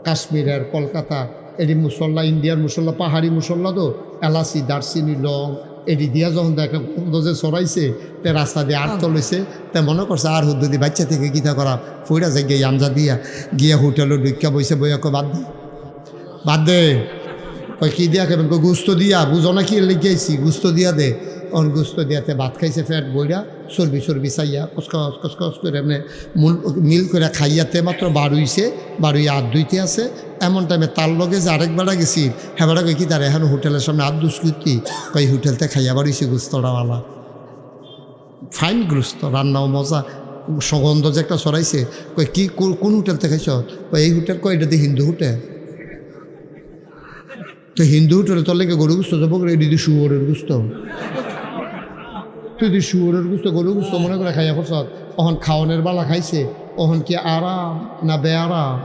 কাশ্মীরের কলকাতা এটি মুসল্লা, ইন্ডিয়ার মুসল্লা পাহাড়ি মুসল্লা তো, এলাচি দারচিনি লং এটি দিয়া যখন দেখে যে চড়াইছে তে রাস্তা দিয়ে আট তলেছে, তে মনে করছে আর হুদ্দি বাচ্চা থেকে গীতা করা ফইরা যায় গিয়ে আমজা দিয়া গিয়া হোটেলে ঢুকা বইছে, বইয়া কয় বাদ দে বাদ দে, কই কী দিয়া খাবেন? কই গুস্ত দিয়া, বুঝো না কি লিখিয়েছি, গুস্ত দিয়া দে। অন গুস্ত দিয়াতে ভাত খাইছে, ফ্যাট বইরা চর্বি চর্বি চাইয়া কসকস কসকস করে এমনি মিল করে খাইয়াতে মাত্র বাড়ুইছে, বাড়ুইয়া হাত ধুইতে আছে। এমন টাইমে তার লগে যে আরেক বেড়া গেছি, হ্যাঁ বেড়া কই কি তার এখন হোটেলের সামনে হাত দুষ্কৃতি, কই হোটেলতে খাইয়া বাড়ুইছে গুস্তটাওয়ালা, ফাইন গুস্ত, রান্নাও মজা, সুগন্ধ যে একটা সরাইছে। কই কি কোন হোটেলতে খাইছ? কই এই হোটেল, কই এটা দিয়ে হিন্দু হোটেল। তো হিন্দু হোটেলে তোর লেগে গরু গুস্ত যাবো, দিদি শুয়োরের গুস্ত, তুই যদি শুয়োরের গুস্ত গরু গুস্ত মনে করে খাইয়া পড়ছ, তখন খাওয়ানোর বেলা খাইছে, তখন কি আরাম না বেআরাম?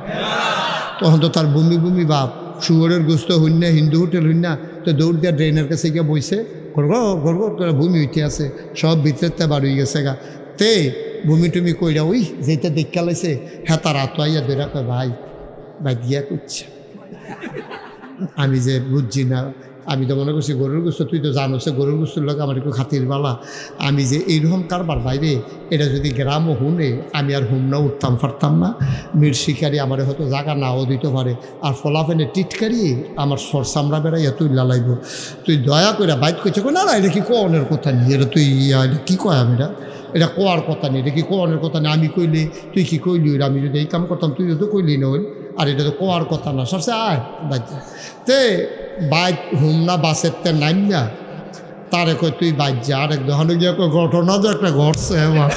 তখন তো তার বমি বমি বাপ, শুয়োরের গুস্ত হইন না, হিন্দু হোটেল হইন না, তো দৌড় দিয়া ড্রেনের কাছে গিয়ে বইছে, গড়গড় করে ভূমি হইতে আছে, সব ভিতরেতে বার হয়ে গেছে গা। তে ভূমি টুমি কইরা ওই যেটা দেখা লাইছে, হ্যাঁ তার আতো আইয়া ধরে কয় ভাই ভাই দিয়া করছে, আমি যে বুঝছি না, আমি তো মনে করছি গরুর গুস্ত, তুই তো জানো সে গরুর গুস্তর লোক আমার একটু খাতির বালা, আমি যে এইরকম কারবার বাইরে, এটা যদি গ্রামও হুনে আমি আর হুমনা উঠতাম পারতাম না, মির শিকারি আমার হয়তো জায়গা নাও দিতে পারে, আর ফলাফেনে টিটকারি আমার সর চামড়া বেড়াইয়া তুই লালাইব। তুই দয়া করে বাইট করছে, না না এটা কি কনের কথা নিয়ে, এটা তুই এটা কী কয়, আমি এটা কোয়ার কথা নেই, এটা কি কোয়ানোর কথা নেই। আমি কইলে তুই কি কইলি, আমি যদি এই কাম করতাম তুই তো কইলি নইল, আর এটা তো কোয়ার কথা না। সবসে আয় বাচ্চা তে বাইক হুম না বাসের তে নাইম না, তারে কই তুই বাইক যা। আরেক দোকানে গিয়ে ঘটনা তো একটা ঘটছে আমার।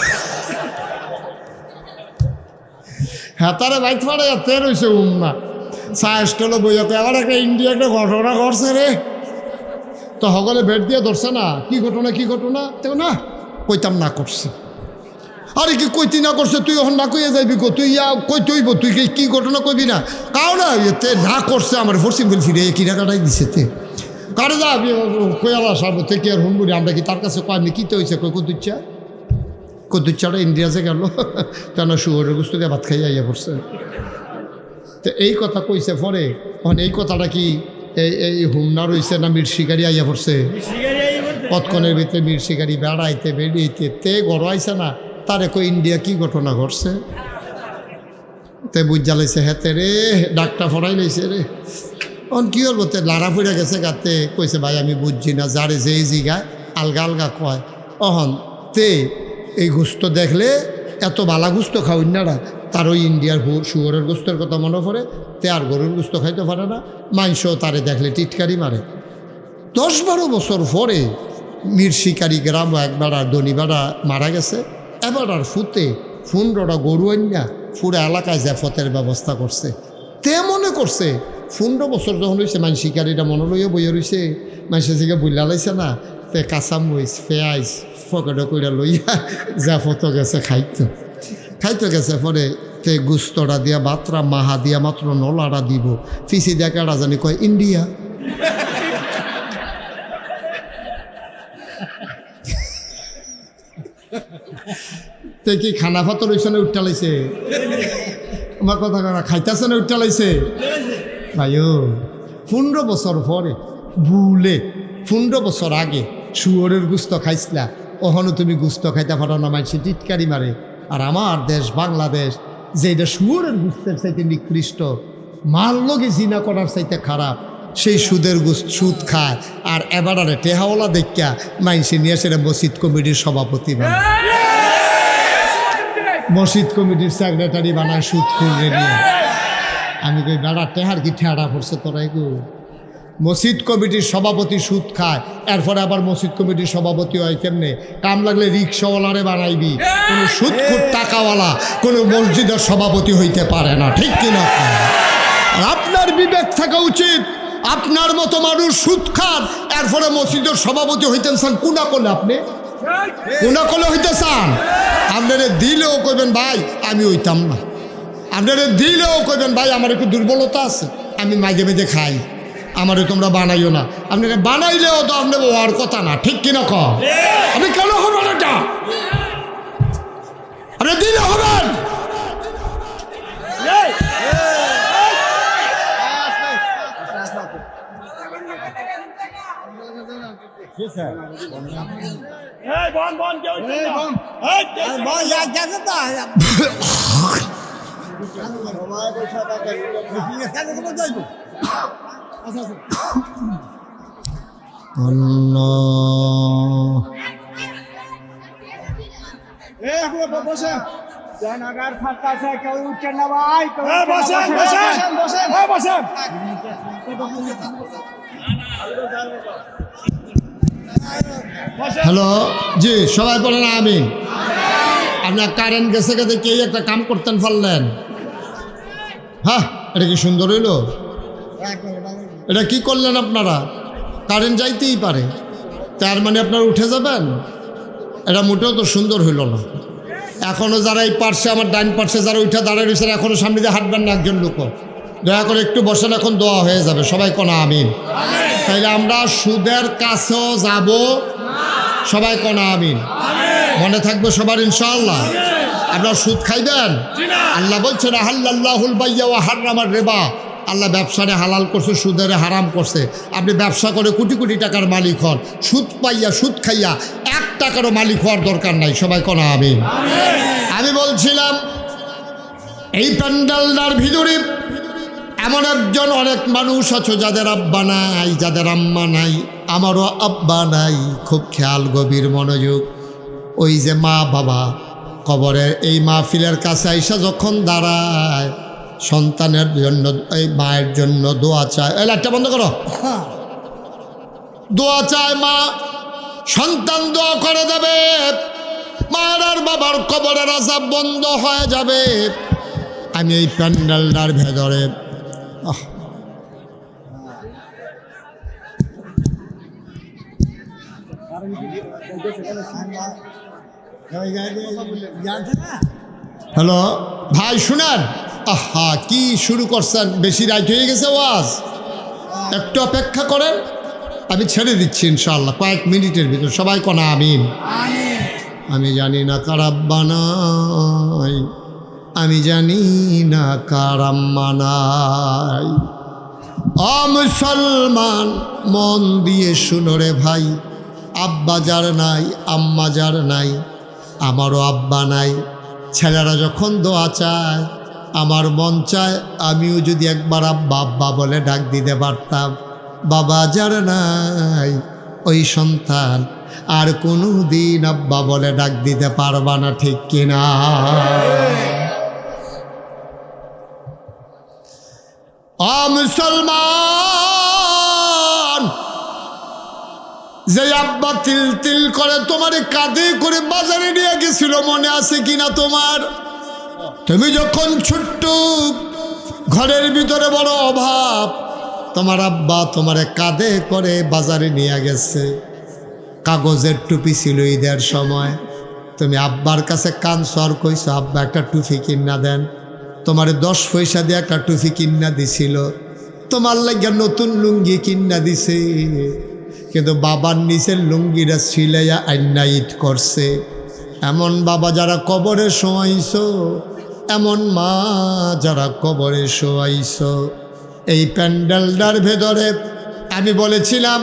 হ্যাঁ তারে বাইক ফাড়ে যাতে রয়েছে হুম না চা স্টলে বইয়াতে আবার একটা ইন্ডিয়া একটা ঘটনা ঘটছে রে। তো সকলে ভেট দিয়ে ধরছে না, কি ঘটনা কি ঘটনা, তো না কইতাম না করছে। আরে কি কইতি না করছে, তুই এখন না কইয়া যাইবি গো, তুই কই তুইব, তুই কি ঘটনা কইবি না, কাও না এতে না করছে আমার ফোর্সিং বিল ফিরে কি টাকাটাই দিছে তে কারে যা কয়ালা সার্ব থেকে আর হুমবুরি আমরা কি তার কাছে কয়নি কী তো হয়েছে, কই কদুচ্ছা কদুচ্ছাটা ইন্ডিয়াতে গেল কেন শুয়োরের গুস্ত দিয়ে ভাত খাইয়া ইয়ে পড়ছে। তো এই কথা কইছে পরে, এখন এই কথাটা কি এই হুমনা রইছে না মির শিকারি আইয়া পড়ছে, কতক্ষণের ভিতরে মির শিকারি বেড়াইতে বেরিয়েতে তে গড় আইছে না, তারে কই ইন্ডিয়া কি ঘটনা ঘটছে, তে বুঝ জ্বালাইছে হেতে রে ডাকটা ফড়াই লাইছে রে। অন কি হল তে লাড়া ফুড়ে গেছে গাতে, কইছে ভাই আমি বুঝছি না, যারে যেই জিগায় আলগা আলগা কয়। অহন তে এই গুস্ত দেখলে এত বালা গুস্ত খাও ইন্নারা, তার ওই ইন্ডিয়ার শুয়োরের গোস্তের কথা মনে পড়ে, তে আর গরুর গুস্ত খাইতে পারে না, মাংসও তারে দেখলে টিটকারি মারে। 10-12 বছর পরে মির শিকারি গ্রাম একবার আর ধনীবাড়া মারা গেছে, এবার আর ফুতে 15টা গরু আইনা পুরো এলাকায় জ্যাফতের ব্যবস্থা করছে। তে মনে করছে 15 বছর যখন হয়েছে মানুষ শিকারিটা মনে লইয়া বইয়া রয়েছে, মানুষের দিকে বুল্লা লাইছে না, তে কাঁচামরিচ পেঁয়াজ পকেটে করে লইয়া জ্যাফত গেছে খাইতে গেছে। পরে তে গুস্তটা দিয়া বাতরা মাহা দিয়া মাত্র নলাটা দিব, ফিসি দিয়া কেডা জানি কয় ইন্ডিয়া। তে কি খানা ফাতর ওইখানে উঠটা লাইছে, আমার কথা কারা খাইতেছে না উঠটা লাইছে ভাইও। 15 বছর পরে ভুলে 15 বছর আগে শুয়োরের গুস্ত খাইছিলা, ওখানে তুমি গুস্ত খাইতে পারো না, মানুষ টিটকারি মারে। আর আমার দেশ বাংলাদেশ যেটা শুয়োরের গুস্তের চাইতে নিকৃষ্ট, মাল লগে জিনা করার চাইতে খারাপ, সেই সুদ খায়। আর এবারে টেহাওয়ালা দেখা মাইনসে নিয়ে সেটা মসজিদ কমিটির সভাপতি বানায়, মসজিদ কমিটির সেক্রেটারি বানায় সুদ খুঁজে নিয়ে। আমি কই বেড়া টেহার কি ঠেড়া পড়ছে তোরা গো, মসজিদ কমিটির সভাপতি সুদ খায়, এরপরে আবার মসজিদ কমিটির সভাপতি হয় কেমনে, কাম লাগলে রিক্সাওয়ালারে বানাইবি, কোনো সুদখোর টাকাওয়ালা কোনো মসজিদের সভাপতি হইতে পারে না, ঠিক কিনা? আর আপনার বিবেক থাকা উচিত, আপনার মতো মানুষ সুদ খান এরপরে মসজিদের সভাপতি হইতেন চান, কোনা করলে আপনি কোনা করলে হইতে চান? আপনারা দিলেও কইবেন ভাই আমি হইতাম না, আপনারা দিলেও কইবেন ভাই আমার একটু দুর্বলতা আছে, আমি মাঝে মাঝে খাই, আমারে তোমরা বানাইও না। আপনারা বানাইলেও তো আপনার হওয়ার কথা না, ঠিক কিনা ক? আপনি কেন হবেন এটা, আপনি দিলে হবেন। জনগণ ফাঁকা আছে, কেউ উঠছেন না ভাই, বসেন। হ্যালো জি, সবাই বলেন আমিন। আপনার কারেন্ট গেছে গেছে কে একটা কাম করতেন পারলেন, হ্যাঁ এটা কি সুন্দর হইল, এটা কি করলেন আপনারা? কারেন্ট যাইতেই পারে, তার মানে আপনারা উঠে যাবেন, এটা মোটেও তো সুন্দর হইল না। এখনও যারা এই পার্শ্বে আমার ডাইন পার্শ্বে যারা উঠে দাঁড়ায় রয়েছেন, এখনও সামনে দিয়ে হাঁটবেন না একজন লোক, দয়া করে একটু বসেন, এখন দোয়া হয়ে যাবে, সবাই কোনা আমিন। তাইলে আমরা সুদের কাছেও যাব, সবাই কোনা আমিন, মনে থাকবে সবার ইনশাআল্লাহ। আপনারা সুদ খাইবেন? আল্লাহ বলছেন আহাল্লাল্লাহুল বাইয়া ওয়া হাররামার রিবা, আল্লাহ ব্যবসারে হালাল করছে, সুদের হারাম করছে। আপনি ব্যবসা করে কোটি কোটি টাকার মালিক হন, সুদ পাইয়া সুদ খাইয়া 1 টাকারও মালিক হওয়ার দরকার নাই, সবাই কোনা আমিন। আমি বলছিলাম এই প্যান্ডেলটার ভিতরে এমন একজন অনেক মানুষ আছে যাদের আব্বা নাই, যাদের আম্মা নাই, আমারও আব্বা নাই, খুব খেয়াল গভীর মনোযোগ। ওই যে মা বাবা কবরের এই মাহফিলের কাছে আইসা যখন দাঁড়ায় সন্তানের জন্য এই মায়ের জন্য দোয়া চায়। এই লাইটটা বন্ধ করো। দোয়া চায় মা, সন্তান দোয়া করে দেবে, মার আর বাবার কবরের আযাব বন্ধ হয়ে যাবে। আমি এই প্যান্ডেলটার ভেতরে হ্যালো ভাই শুনেন, আহা কি শুরু করছেন, বেশি রাইট হয়ে গেছে ওয়াজ, একটু অপেক্ষা করেন, আমি ছেড়ে দিচ্ছি ইনশাআল্লাহ কয়েক মিনিটের ভিতর। সবাই কোনা আমিন। আমি জানি না কার আব্বা নাই, আমি জানি না কার আম্মা নাই। ও মুসলমান মন দিয়ে শুনো রে ভাই, আব্বা যার নাই আম্মা যার নাই, আমারও আব্বা নাই। ছেলেরা যখন দোয়া চায় আমার মন চায় আমিও যদি একবার আব্বা আব্বা বলে ডাক দিতে পারতাম। বাবা যার নাই ওই সন্তান আর কোনো দিন আব্বা বলে ডাক দিতে পারবা না, ঠিক কিনা? ও মুসলমান, যে আব্বা তিল তিল করে তোমার কাঁধে করে বাজারে নিয়ে গেছিল, মনে আছে কিনা তোমার? তুমি যখন ছোট্ট, ঘরের ভিতরে বড় অভাব, তোমার আব্বা তোমারে কাঁধে করে বাজারে নিয়ে গেছে। কাগজের টুপি ছিল ঈদের সময়, তুমি আব্বার কাছে কাঁদছো আর কইছো আব্বা একটা টুপি কিনা দেন। তোমার 10 পয়সা দিয়ে একটা টুপি কিনা দিছিল, তোমার লাগিয়া নতুন লুঙ্গি কিনা দিছে, কিন্তু বাবার নিচের লুঙ্গিটা সিলাইয়া আইনা ঈদ করছে। এমন বাবা যারা কবরে শোয়াইছো, এমন মা যারা কবরে শোয়াইছো। এই প্যান্ডেলটার ভেতরে আমি বলেছিলাম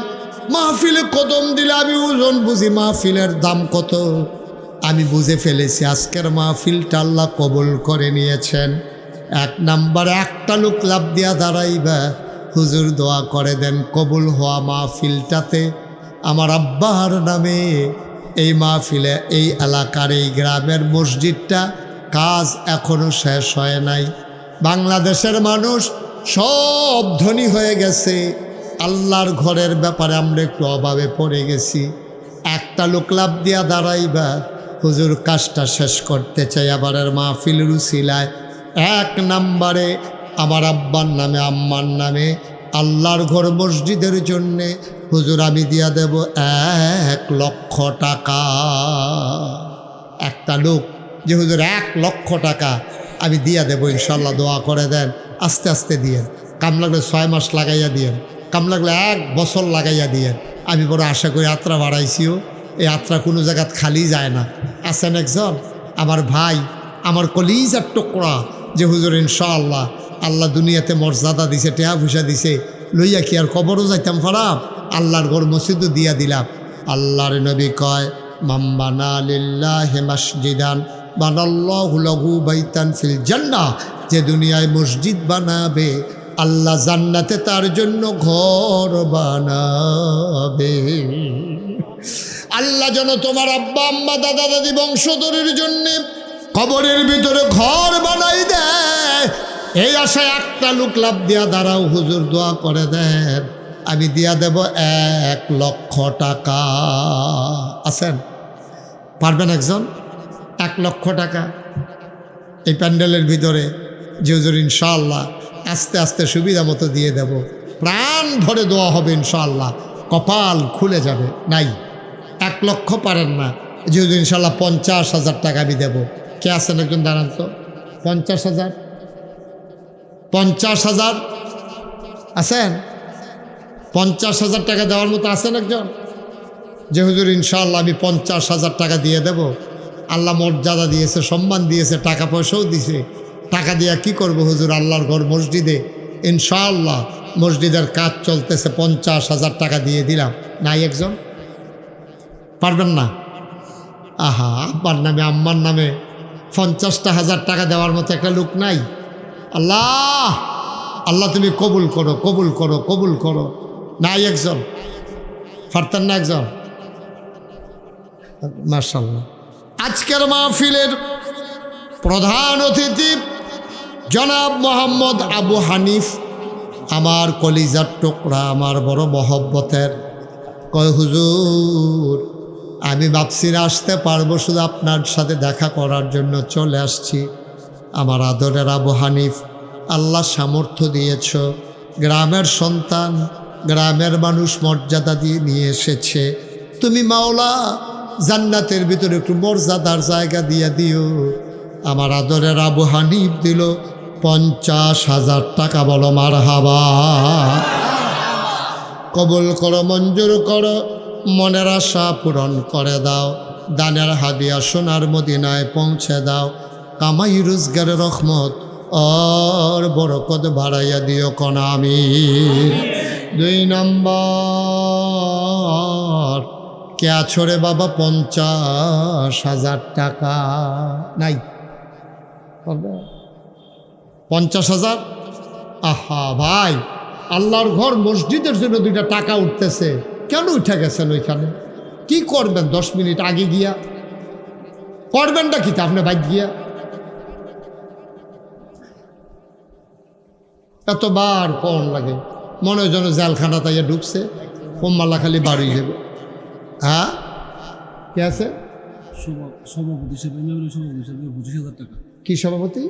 মাহফিলে কদম দিলে আমি ওজন বুঝি, মাহফিলের দাম কত আমি বুঝে ফেলেছি। আজকের মাহফিলটা আল্লাহ কবুল করে নিয়েছেন। 1 নাম্বারে একটা লোক লাভ দিয়া দাঁড়াইবা, হুজুর দোয়া করে দেন কবুল হওয়া মাহফিলটাতে আমার আব্বার নামে এই মাহফিলে এই এলাকার এই গ্রামের মসজিদটা কাজ এখনো শেষ হয় নাই। বাংলাদেশের মানুষ সব ধনী হয়ে গেছে, আল্লাহর ঘরের ব্যাপারে আমরা একটু অভাবে পড়ে গেছি। একটা লোক লাভ দিয়া দাঁড়াইবা, হুজুর কাজটা শেষ করতে চাই আবারের মাহফিলের উসিলায়। 1 নাম্বারে আমার আব্বার নামে আম্মার নামে আল্লাহর ঘর মসজিদের জন্যে হুজুর আমি দিয়া দেব 1 লক্ষ টাকা। একটা লোক যে হুজুর 1 লক্ষ টাকা আমি দিয়া দেব ইনশাল্লাহ, দোয়া করে দেন। আস্তে আস্তে দিয়েন, কাম লাগলে 6 মাস লাগাইয়া দিয়েন, কাম লাগলে 1 বছর লাগাইয়া দিয়েন। আমি বড় আশা করি যাত্রা বাড়াইছিও, এই যাত্রা কোনো জায়গাত খালি যায় না। আছেন একজন আমার ভাই, আমার কলিজার টুকরা, যে হুজুর ইনশাআল্লাহ আল্লাহ দুনিয়াতে মর্যাদা দিছে, টেহা পয়সা দিছে, লইয়া কি আর কবরও যাইতাম ফারাম, আল্লাহর ঘর মসজিদও দিয়া দিলাম। আল্লাহর নবী কয় মাম্বানা লিল্লাহি মাসজিদান বানাল্লাহু লাহু বাইতান ফিল জান্নাহ, যে দুনিয়ায় মসজিদ বানাবে আল্লাহ জান্নাতে তার জন্য ঘর বানাবে। আল্লাহ যেন তোমার আব্বা আম্মা দাদা দাদি বংশধরের জন্যে কবরের ভিতরে ঘর বানাই দেয়, এই আশায় একটা লোক লাভ দিয়া দাঁড়াও, হুজুর দোয়া করে দেন, আমি দিয়া দেব 1 লক্ষ টাকা। আছেন পারবেন একজন? 1 লক্ষ টাকা এই প্যান্ডেলের ভিতরে যে হুজুর ইনশাআল্লাহ আস্তে আস্তে সুবিধা মতো দিয়ে দেব, প্রাণ ভরে দোয়া হবে ইনশাআল্লাহ, কপাল খুলে যাবে। নাই 1 লক্ষ পারেন না, যে হুজুর ইনশাআল্লাহ 50,000 টাকা আমি দেবো। কে আছেন একজন দাঁড়ান তো? 50,000 50,000 আছেন? 50,000 টাকা দেওয়ার মতো আছেন একজন? যে হুজুর ইনশাআল্লাহ আমি 50,000 টাকা দিয়ে দেব। আল্লাহ মর্যাদা দিয়েছে, সম্মান দিয়েছে, টাকা পয়সাও দিয়েছে। টাকা দিয়া কি করব হুজুর? আল্লাহর ঘর মসজিদে ইনশাআল্লাহ মসজিদের কাজ চলতেছে, 50,000 টাকা দিয়ে দিলাম। নাই একজন? পারবেন না? আহা, আব্বার নামে আম্মার নামে 50,000 টাকা দেওয়ার মতো একটা লোক নাই? আল্লাহ আল্লাহ তুমি কবুল করো, কবুল করো, কবুল করো। নাই একজন? পারতেন না একজন? মাশাআল্লাহ, আজকের মাহফিলের প্রধান অতিথি জনাব মোহাম্মদ আবু হানিফ, আমার কলিজার টুকরা, আমার বড় মহব্বতের। কয় হুজুর, আমি ভাবছি না আসতে পারবো, শুধু আপনার সাথে দেখা করার জন্য চলে আসছি। আমার আদরের আবু হানিফ, আল্লাহ সামর্থ্য দিয়েছ, গ্রামের সন্তান, গ্রামের মানুষ মর্যাদা দিয়ে নিয়ে এসেছে। তুমি মাওলা জান্নাতের ভিতরে একটু মর্যাদার জায়গা দিয়ে দিও। আমার আদরের আবু হানিফ দিল 50,000 টাকা। বলো মারহাবা। কবুল করো, মঞ্জুর করো, মনের আশা পূরণ করে দাও। দানের হাদিয়া সোনার মদিনায় পৌঁছে দাও। কামাই রোজগারের রহমত আর বরকত বাড়াইয়া দিও কোন আমি। 2 নম্বর, কে আছো রে বাবা? 50,000 টাকা নাই? 50,000? আহা ভাই, আল্লাহর ঘর মসজিদের জন্য 2টা টাকা উঠতেছে, কেন উঠে গেছেন ওইখানে? কি করবেন 10 মিনিট আগে গিয়া? করবেনটা কি আপনি বাইক গিয়া? এতবার কোন লাগে, মনে হয় যেন জেলখানা তাইয়া ঢুকছে, কম্মালা খালি বাড়ি যাবে। হ্যাঁ, কে আছে? সভাপতি হিসেবে 25,000 টাকা। কি সভাপতি?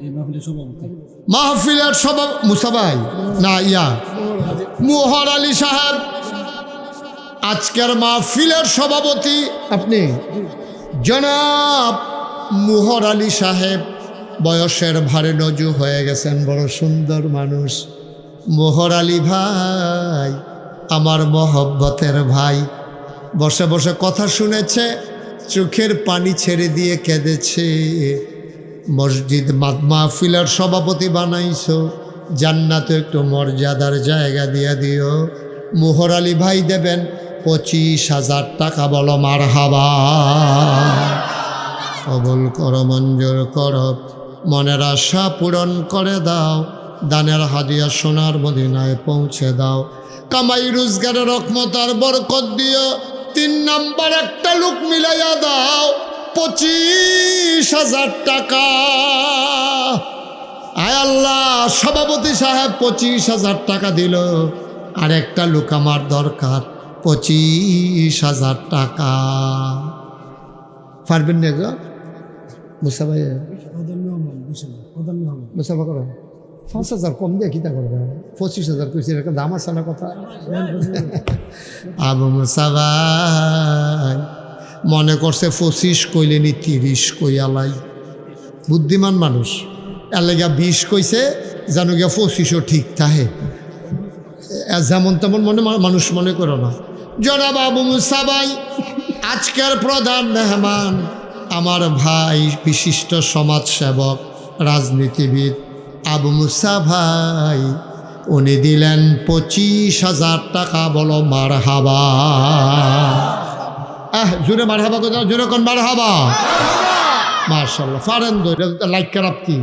এই মাহফিলের সভাপতি। মাহফিলের সভাপতি মুসাভাই না, মোহর আলী সাহেব আজকের মাহফিলের সভাপতি। আপনি জনাব মোহর আলী সাহেব বয়সের ভারে নজু হয়ে গেছেন, বড় সুন্দর মানুষ। মোহর আলী ভাই আমার মহব্বতের ভাই, বসে বসে কথা শুনেছে, চোখের পানি ছেড়ে দিয়ে কেঁদেছে। মসজিদ মাহফিলের সভাপতি বানাইছো, জান্নাতে একটু মর্যাদার জায়গা দিয়ে দিও। মোহর আলী ভাই দেবেন 25,000 টাকা। বলো মারহাবা। কবুল করো, মঞ্জুর করো, মনের আশা পূরণ করে দাও। দানের হাদিয়া সোনার মদিনায় পৌঁছে দাও। কামাই রোজগারের রহমত আর বরকত দিও। 3 নম্বর, একটা লোক মিলাইয়া দাও 25,000 টাকা। আয় আল্লাহ, সভাপতি সাহেব 25,000 টাকা দিল, আর একটা লোক আমার দরকার 25,000 টাকা। পারবেন না গো মুসা ভাই? মুসাফা করো 5,000 কম দিয়ে কিতা করবে? 25,000 কইছি, একটা দাম আছে না কথা। আবু মুসা ভাই মনে করছে 25 কইলে নি 30 কইয়ালাই, বুদ্ধিমান মানুষ। এর লেগা 20 কইছে, জানো গিয়া 25ও ঠিক থাকে। যেমন তেমন মানুষ মনে করো না। জনাব আবু মুসা ভাই আজকের প্রধান মেহমান, আমার ভাই, বিশিষ্ট সমাজসেবক, রাজনীতিবিদ আবু মুসা ভাই। উনি দিলেন 25,000 টাকা। বলো মারহাবা। জোরে মারহাবা কথা, জোরে কোন মারহাবা। মাশাআল্লাহ, ফারেন লাইক খারাপ কি?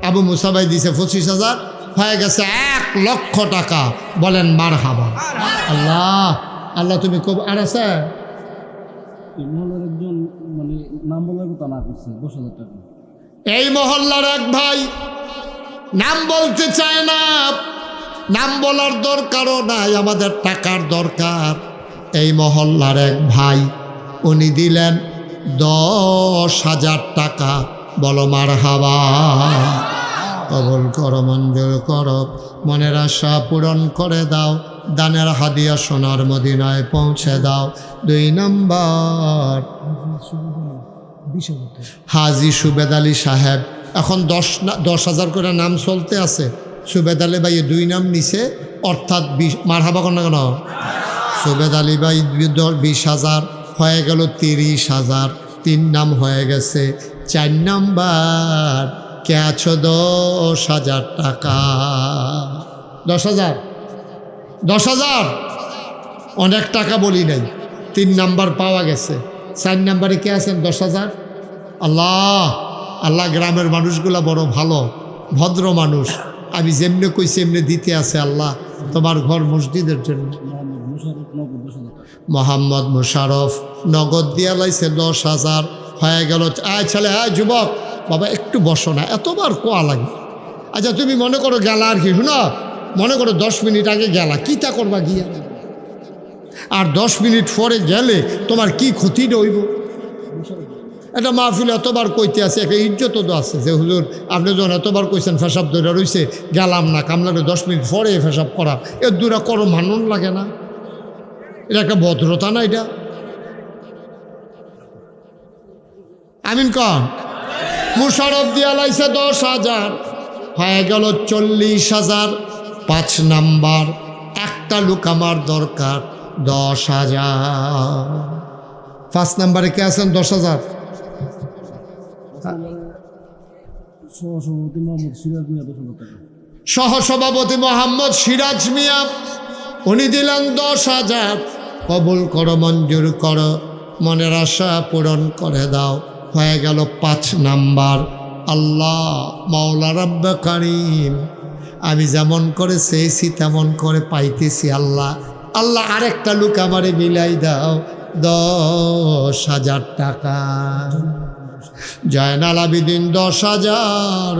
আবু মুসা ভাই দিছে 25,000, হয়ে গেছে 1 লক্ষ টাকা। বলেন মারহাবা। আল্লাহ আল্লাহ, তুমি কব। আর আছে মহল্লার একজন, মানে নাম বলার কথা না করছে, 10,000 টাকা। এই মহল্লার এক ভাই নাম বলতে চায় না, নাম বলার দরকারও নাই, আমাদের টাকার দরকার। এই মহল্লার এক ভাই, উনি দিলেন 10,000 টাকা। বলো মারহাবা। কবুল করো, মঞ্জুর করো, মনের আশা পূরণ করে দাও। দানের হাদিয়া সোনার মদিনায় পৌঁছে দাও। 2 নম্বর, হাজি সুবেদ আলী সাহেব। এখন 10,000 করে নাম চলতে আছে। সুবেদ আলী ভাই 2 নাম নিছে, অর্থাৎ 20। মারহাবা কোন না কেন? সুবেদ আলী ভাই 20,000 হয়ে গেল 30,000, 3 নাম হয়ে গেছে। 4 নাম্বার, কে আছো? 10,000 টাকা। 10,000 10,000 অনেক টাকা বলি নাই, 3 নাম্বার পাওয়া গেছে। 4 নাম্বারে কে আছেন? 10,000। আল্লাহ আল্লাহ, গ্রামের মানুষগুলা বড় ভালো, ভদ্র মানুষ। আমি যেমনি কইছি এমনি দিতে আছে। আল্লাহ তোমার ঘর মসজিদের জন্য। মোহাম্মদ মুশারফ নগদ দিয়া লাইছে 10,000, হয়ে গেল। আয় ছেলে, আয় যুবক, বাবা একটু বসো না, এতবার কোয়া লাগে। আচ্ছা তুমি মনে করো গেলা আর কি, শুনো, মনে করো 10 মিনিট আগে গেলা, কীটা করবা গিয়া? আর 10 মিনিট পরে গেলে তোমার কি ক্ষতি রইব? এটা মাহফিল এতবার কইতে আছে, একটা ইজ্জত তো আছে যে হুজুর আপনি যখন এতবার কইছেন ফেসাব ধরে রইছে, গেলাম না, কামলারে 10 মিনিট পরে ফেসাব করা, এর দূরা করো মানন লাগে না? এটা একটা ভদ্রতা না এটা? আমিন কন। মুশারফ দিয়া লাইছে 10,000, হয়ে গেল 40,000। 5 নাম্বার, একটা লোক আমার দরকার 10,000। 5 নাম্বারে কে আছেন? 10,000। সহসভাপতি মোহাম্মদ সিরাজ মিয়া 10,000 সহসভাপতি মোহাম্মদ সিরাজ মিয়া, উনি দিলেন 10,000। কবুল করো, মঞ্জুর করো, মনের আশা পূরণ করে দাও। হয়ে গেল 5 নাম্বার। আল্লাহ মাওলা রাব্বে কারীম, আমি যেমন করে চেয়েছি তেমন করে পাইতেছি। আল্লাহ আল্লাহ আরেকটা লোক আমারে মিলাই দাও 10,000 টাকা। জয়নাল আবিদিন 10,000।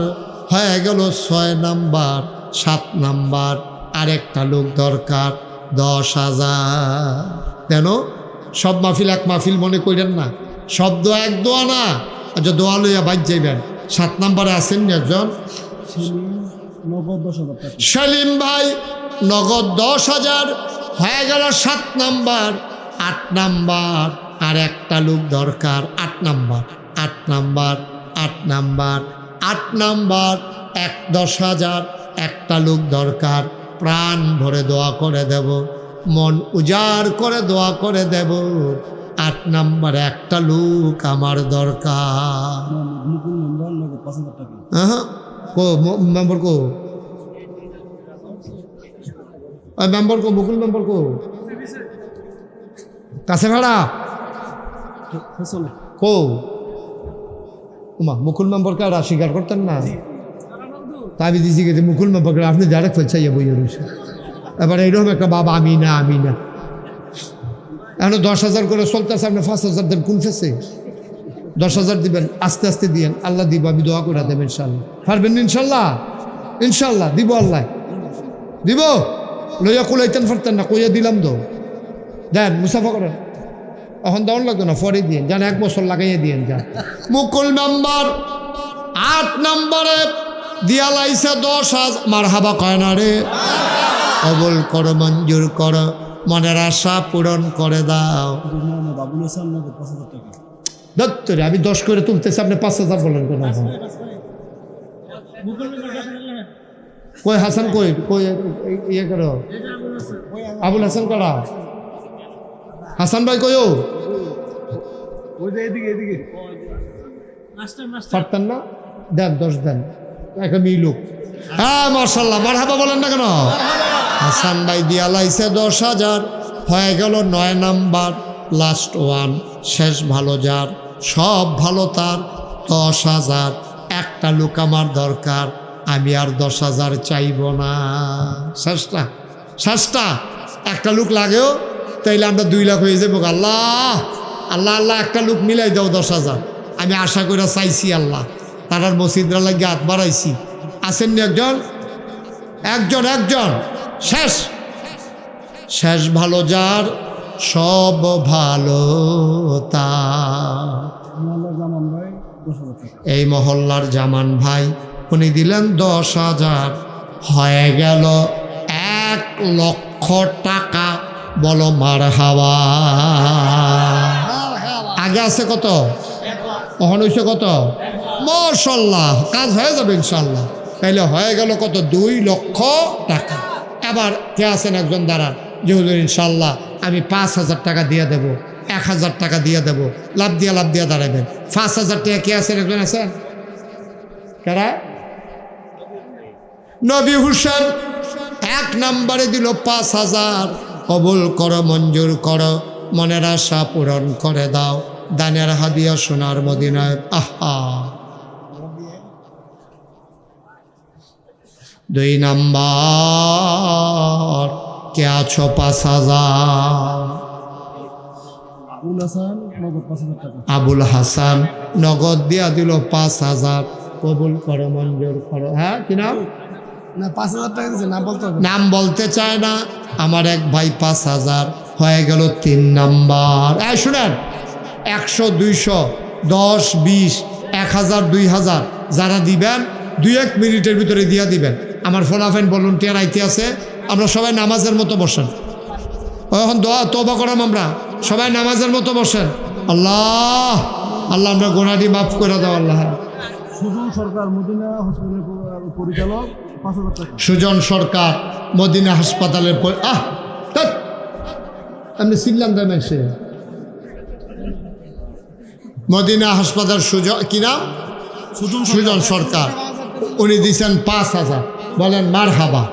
হয়ে গেল 6 নাম্বার। 7 নাম্বার, আরেকটা লোক দরকার 10,000। কেন? সব মাহফিল এক মাহফিল মনে করেন না, সব দোয়া এক দোয়া না। আচ্ছা দোয়া লইয়া বাইর যাইবেন। 7 নাম্বারে আছেন একজন সেলিম ভাই, নগদ 10,000। হয়ে গেল 7 নাম্বার। 8 নাম্বার, আর একটা লোক দরকার 8 নাম্বার। 8 number, 8 number, 8 number, 10,000। একটা লোক দরকার, প্রাণ ভরে দোয়া করে দেব, মন উজাড় করে দোয়া করে দেব। 8 নাম্বার, একটা লোক আমার দরকার। হ্যাঁ কো মেম্বার কো, মেম্বার কো, মুকুল মেম্বার কো, কাছে ভাড়া কো। মুকুল মেম্বারকে আর স্বীকার করতেন না, তাই দিছি গেছে মুকুল মেম্বারকে আপনি ডাইরেক্ট ফেলছাইয়া বইয়া রয়েছে। এবার এইরকম একটা বাবা আমি না আমি না, এখন 10,000 করে চলতেছে, আপনি 5,000 দেন কোন ফেসে? 10,000 দিবেন, আস্তে আস্তে দিয়েন, আল্লাহ দিব, আমি দোয়া করে দেবেন ইনশাল্লাহ। পারবেন ইনশাল্লাহ? ইনশাল্লাহ দিব, আল্লাহ দিব। লইয়া কুলাইতেন পারতেন না, কইয়া দিলাম তো, দেন মুসাফা করেন। এখন দেওয়ার লাগতো না, পরে দিয়েন, যান 1 বছর লাগাইয়া দিয়েন যান। মুকুল নাম্বার 8 নাম্বারে দিয়া লাইছে 10,000। মারহাবা কয় না রে? কবুল করো, মঞ্জুর করো, মনের আশা পূরণ করে দাও। দত্তরে আমি 10 করে তুলতেছি, আপনি 5,000 বলেন কেন? কই হাসান কই কই ইয়ে করো, আবুল হাসান করা, হাসান ভাই কইও পারতেন না? দেন 10 দেন, একটা মিলুক। হ্যাঁ মাশাআল্লাহ, মারহাবা বলেন না কেন? হাসান ভাই দিয়া লাইছে 10,000। হয়ে গেল 9 নাম্বার, লাস্ট ওয়ান, শেষ ভালো যার, সব ভালো তার, 10,000। একটা লোক আমার দরকার, আমি আর 10,000 চাইব না। শেষটা শেষটা একটা লোক লাগেও, তাইলে আমরা 2 লাখ হয়ে যাবো। আল্লাহ আল্লাহ আল্লাহ, একটা লোক মিলাই দাও 10,000। আমি আশা করে চাইছি আল্লাহ, তারার মসজিদরা লাগে হাত বাড়াইছি। আসেননি একজন একজন একজন? শেষ শেষ ভালো যার, সব ভালো তার। এই মহল্লার জামান ভাই, উনি দিলেন 10,000। হয়ে গেল 1,00,000 টাকা। বলো মারহাবা। আগে আছে কত? কখন হয়েছে কত? মাশাআল্লাহ, কাজ হয়ে যাবে ইনশাল্লাহ। তাইলে হয়ে গেল কত? 2,00,000 টাকা। এবার কে আছেন একজন দাঁড়ান, যে হুজুর ইনশাল্লাহ আমি 5,000 টাকা দিয়ে দেব, 1,000 টাকা দিয়ে দেব, লাভ দিয়া দাঁড়াবেন। 5,000 টাকা কে আছেন? একজন আছেন? কারা? নবী হুসেন 1 নাম্বারে দিল 5,000। কবুল করো, মঞ্জুর করো, মনের আশা পূরণ করে দাও। দানের হাদিয়া সোনার মদিনায়। আহা। 2 নাম্বার কে আছো? 5,000। আবুল হাসান নগদ 5,000 টাকা। আবুল হাসান নগদ দিয়া দিল 5,000। কবুল করো, মঞ্জুর করো। হ্যাঁ, কি নাম? না 5,000 টাকা দিয়েছে, নাম বলতে হবে। নাম বলতে চায় না। আমার এক ভাই 5,000 হয়ে গেল 3 নাম্বার। শুনেন, 100, 200, 10, 20, 1,000, 2,000 যারা দিবেন 2-1 মিনিটের ভিতরে দিয়া দিবেন। আমার ফোনাফেন ভলান্টিয়ার আইতে আছে। আমরা সবাই নামাজের মতো বসেন। এখন দোয়া তওবা করাম, আমরা সবাই নামাজের মতো বসেন। আল্লাহ আল্লাহ আমরা গোনাটি মাফ করে দাও আল্লাহ। সুজন সরকার মদিনা হসপিটালের পরিচালক 5,000 টাকা। সুজন সরকার মদিনা হাসপাতালের আমি সিনলাম দাম এসে মদিনা হাসপাতাল কি নাম? সুজন সরকার। উনি দিচ্ছেন 5,000। বলেন মার হাবা।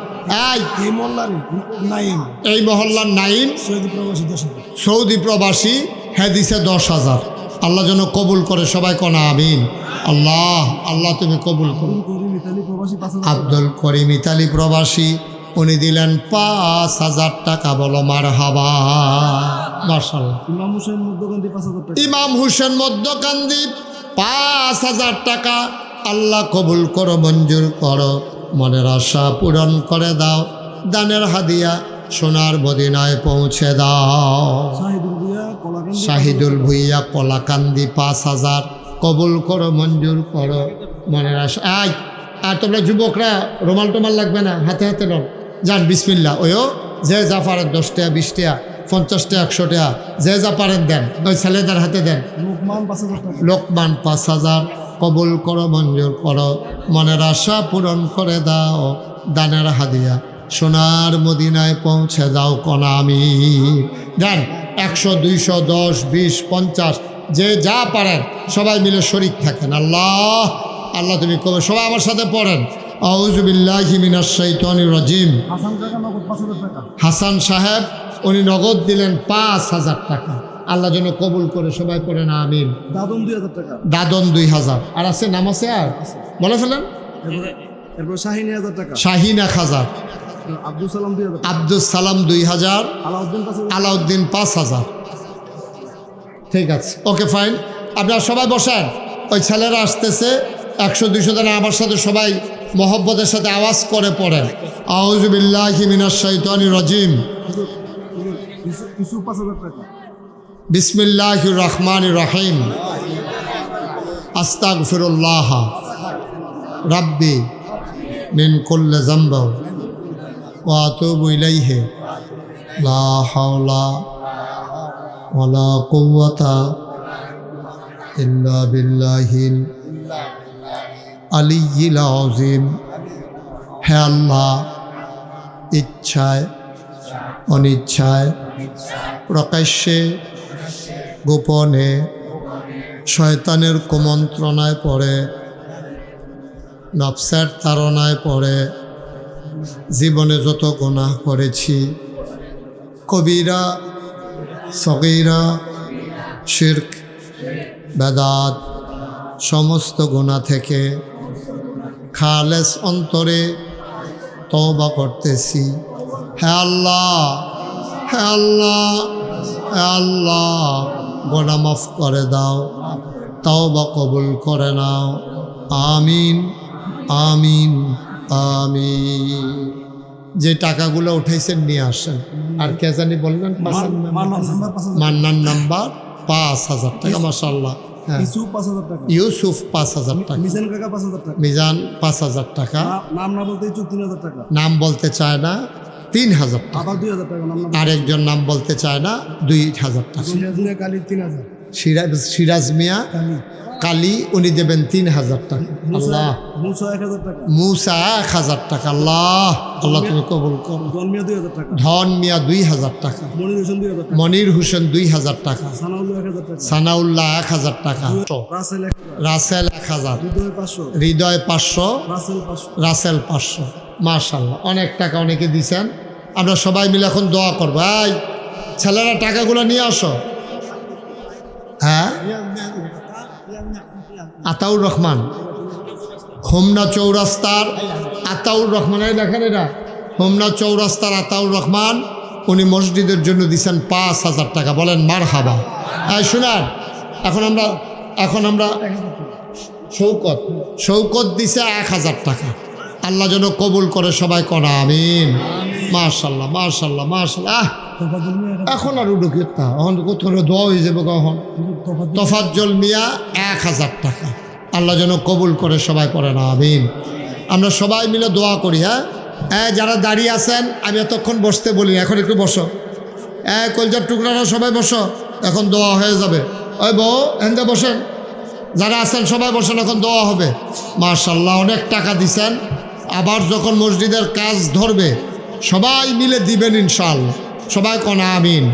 এই মোল্লার নাইম, এই মহল্লার নাইম সৌদি প্রবাসী 10,000। সৌদি প্রবাসী, হ্যাঁ দিছে 10,000। আল্লাহ যেন কবুল করে, সবাই কোনা আমিন। আল্লাহ আল্লাহ তুমি কবুল করো। করিম ইতালি প্রবাসী 5,000 টাকা। আব্দুল করিম ইতালি প্রবাসী, উনি দিলেন 5,000 টাকা। বলো মার হাবা, মাশাআল্লাহ। ইমাম হোসেন মধ্যকান্দি 5,000 টাকা। ইমাম হোসেন মধ্যকান্দি 5,000 টাকা। আল্লাহ কবুল করো, মঞ্জুর করো, মনের আশা পূরণ করে দাও। দানের হাদিয়া সোনার মদিনায় পৌঁছে দাও। শাহিদুল ভুইয়া কলাকান্দি শাহিদুল ভুইয়া কলাকান্দি 5,000। কবুল করো, মঞ্জুর করো, মনের আশা। আর তোমরা যুবকরা রুমাল টুমাল লাগবে না, হাতে হাতে নন। যান বিসমিল্লা। ওইও যে যা পারেন 10 টাকা, 20 টাকা, 50 টাকা, 100 টাকা, যে যা পারেন দেন। ওই ছেলেদের হাতে দেন। লোকমান 5,000 টাকা। লোকমান 5,000। কবুল করো, মঞ্জুর করো, মনের আশা পূরণ করে দাও। দানের হাদিয়া সোনার মদিনায় পৌঁছে দাও কোনা আমি। দেন 100, 200, 10, 20, 50, যে যা পারেন সবাই মিলে শরীক থাকেন। আল্লাহ আল্লাহ তুমি কবে সবাই আমার সাথে পড়েন। আউযু বিল্লাহি মিনাশ শাইতানির রাজিম। হাসান কাকা নগদ 5,000 টাকা। হাসান সাহেব উনি নগদ দিলেন 5,000 টাকা। আল্লাহ যেন কবুল করে, সবাই পড়েন আমিন। দাদন 2,000 টাকা। দাদন 2,000। আর আছে নাম আছে? আর বলে ফেলেন। এরপর শাহিন 1,000 টাকা। শাহিন 1,000। আব্দুল সালাম 2,000 টাকা। আব্দুল সালাম 2,000। আলাউদ্দিন 5,000। আলাউদ্দিন 5,000। ঠিক আছে, ওকে ফাইন। আপনারা সবাই বসেন। ওই ছেলেরা আসতেছে 100, 200 জন আমার সাথে সবাই মহব্বতের সাথে আওয়াজ করে পড়েন। আউযু বিল্লাহি মিনাশ শাইতানির রাজিম। কিছু 5,000 টাকা। বিসমিল্লাহির রহমানির রহিম। আস্তাগফিরুল্লাহ রাব্বি মিন কুল্লি যামব ওয়া আতুবু ইলাইহি লা হাওলা ওয়ালা কুওয়াতা ইল্লা বিল্লাহিল আলিয়্যিল আযীম। হে আল্লাহ, ইচ্ছায় অনিচ্ছায়, প্রকাশ্যে গোপনে, শয়তানের কুমন্ত্রণায় পড়ে, নফসের তাড়নায় পড়ে জীবনে যত গুনাহ করেছি, কবিরা সগীরা, শিরক, বেদাত, সমস্ত গুনাহ থেকে খালেস অন্তরে তওবা করতেছি। হে আল্লাহ, হে আল্লাহ, হে আল্লাহ, গুনাহ মাফ করে দাও, তওবা কবুল করে নাও। আমিন আমিন আমিন। যে টাকাগুলো উঠাইছেন নিয়ে আসেন। আর কে জানি বলবেন? মান্নান নাম্বার 5,000 টাকা। মাশাআল্লাহ। ইউসুফ 5,000 টাকা। ইউসুফ 5,000 টাকা। মিজান কাকা 5,000 টাকা। মিজান 5,000 টাকা। নাম না বলতে 3,000 টাকা। নাম বলতে চায় না, 3,000 টাকা। আবার 2,000 টাকা নাম না। আরেকজন নাম বলতে চায় না, 2,000 টাকা। সিরাজ মিয়া কালী 3,000। সিরাজ মিয়া কালী উনি দেবেন 3,000 টাকা। আল্লাহ। মুসা 1,000 টাকা। মুসা 1,000 টাকা। আল্লাহ আল্লাহ তুমি কবুল করো। জন মিয়া 2,000 টাকা। ধন মিয়া 2,000 টাকা। মনির হোসেন 2,000 টাকা। মনির হোসেন 2,000 টাকা। সানাউল্লাহ 1,000 টাকা। সানাউল্লাহ 1,000 টাকা। রাসেল 1,000 টাকা। রাসেল 1,000। হৃদয় 500। হৃদয় 500। রাসেল 500। রাসেল 500। মাশাআল্লাহ, অনেক টাকা অনেকে দিছেন। আমরা সবাই মিলে এখন দোয়া করবো। এই ছেলেরা টাকাগুলো নিয়ে আসো। হ্যাঁ, আতাউর রহমান, হোমনা চৌরাস্তার আতাউর রহমান, এই দেখেন এরা হোমনা চৌরাস্তার আতাউর রহমান উনি মসজিদের জন্য দিচ্ছেন 5,000 টাকা। বলেন মার হাবা। শোনান, এখন আমরা শৌকত দিছে 1,000 টাকা। আল্লাহ যেন কবুল করে, সবাই করা আমিন। মাশাল্লাহ মাশাল্লাহ মাশাল্লাহ। তোফাজ্জল মিয়া এখন আর উডুকিত না, এখন কোথাও দোয়া হয়ে যাবে। কখন তোফাজ্জল মিয়া 1,000 টাকা। আল্লাহ যেন কবুল করে, সবাই করে না আমিন। আমরা সবাই মিলে দোয়া করি। হ্যাঁ, যারা দাঁড়িয়ে আছেন আমি এতক্ষণ বসতে বলি, এখন একটু বসো। কলজার টুকরারা সবাই বসো, এখন দোয়া হয়ে যাবে। ওই বউ এখানে বসেন, যারা আছেন সবাই বসেন, এখন দোয়া হবে। মাশাল্লাহ, অনেক টাকা দিছেন। আবার যখন মসজিদের কাজ ধরবে সবাই মিলে দিবেন ইনশাআল্লাহ। সবাই কোন আমিন।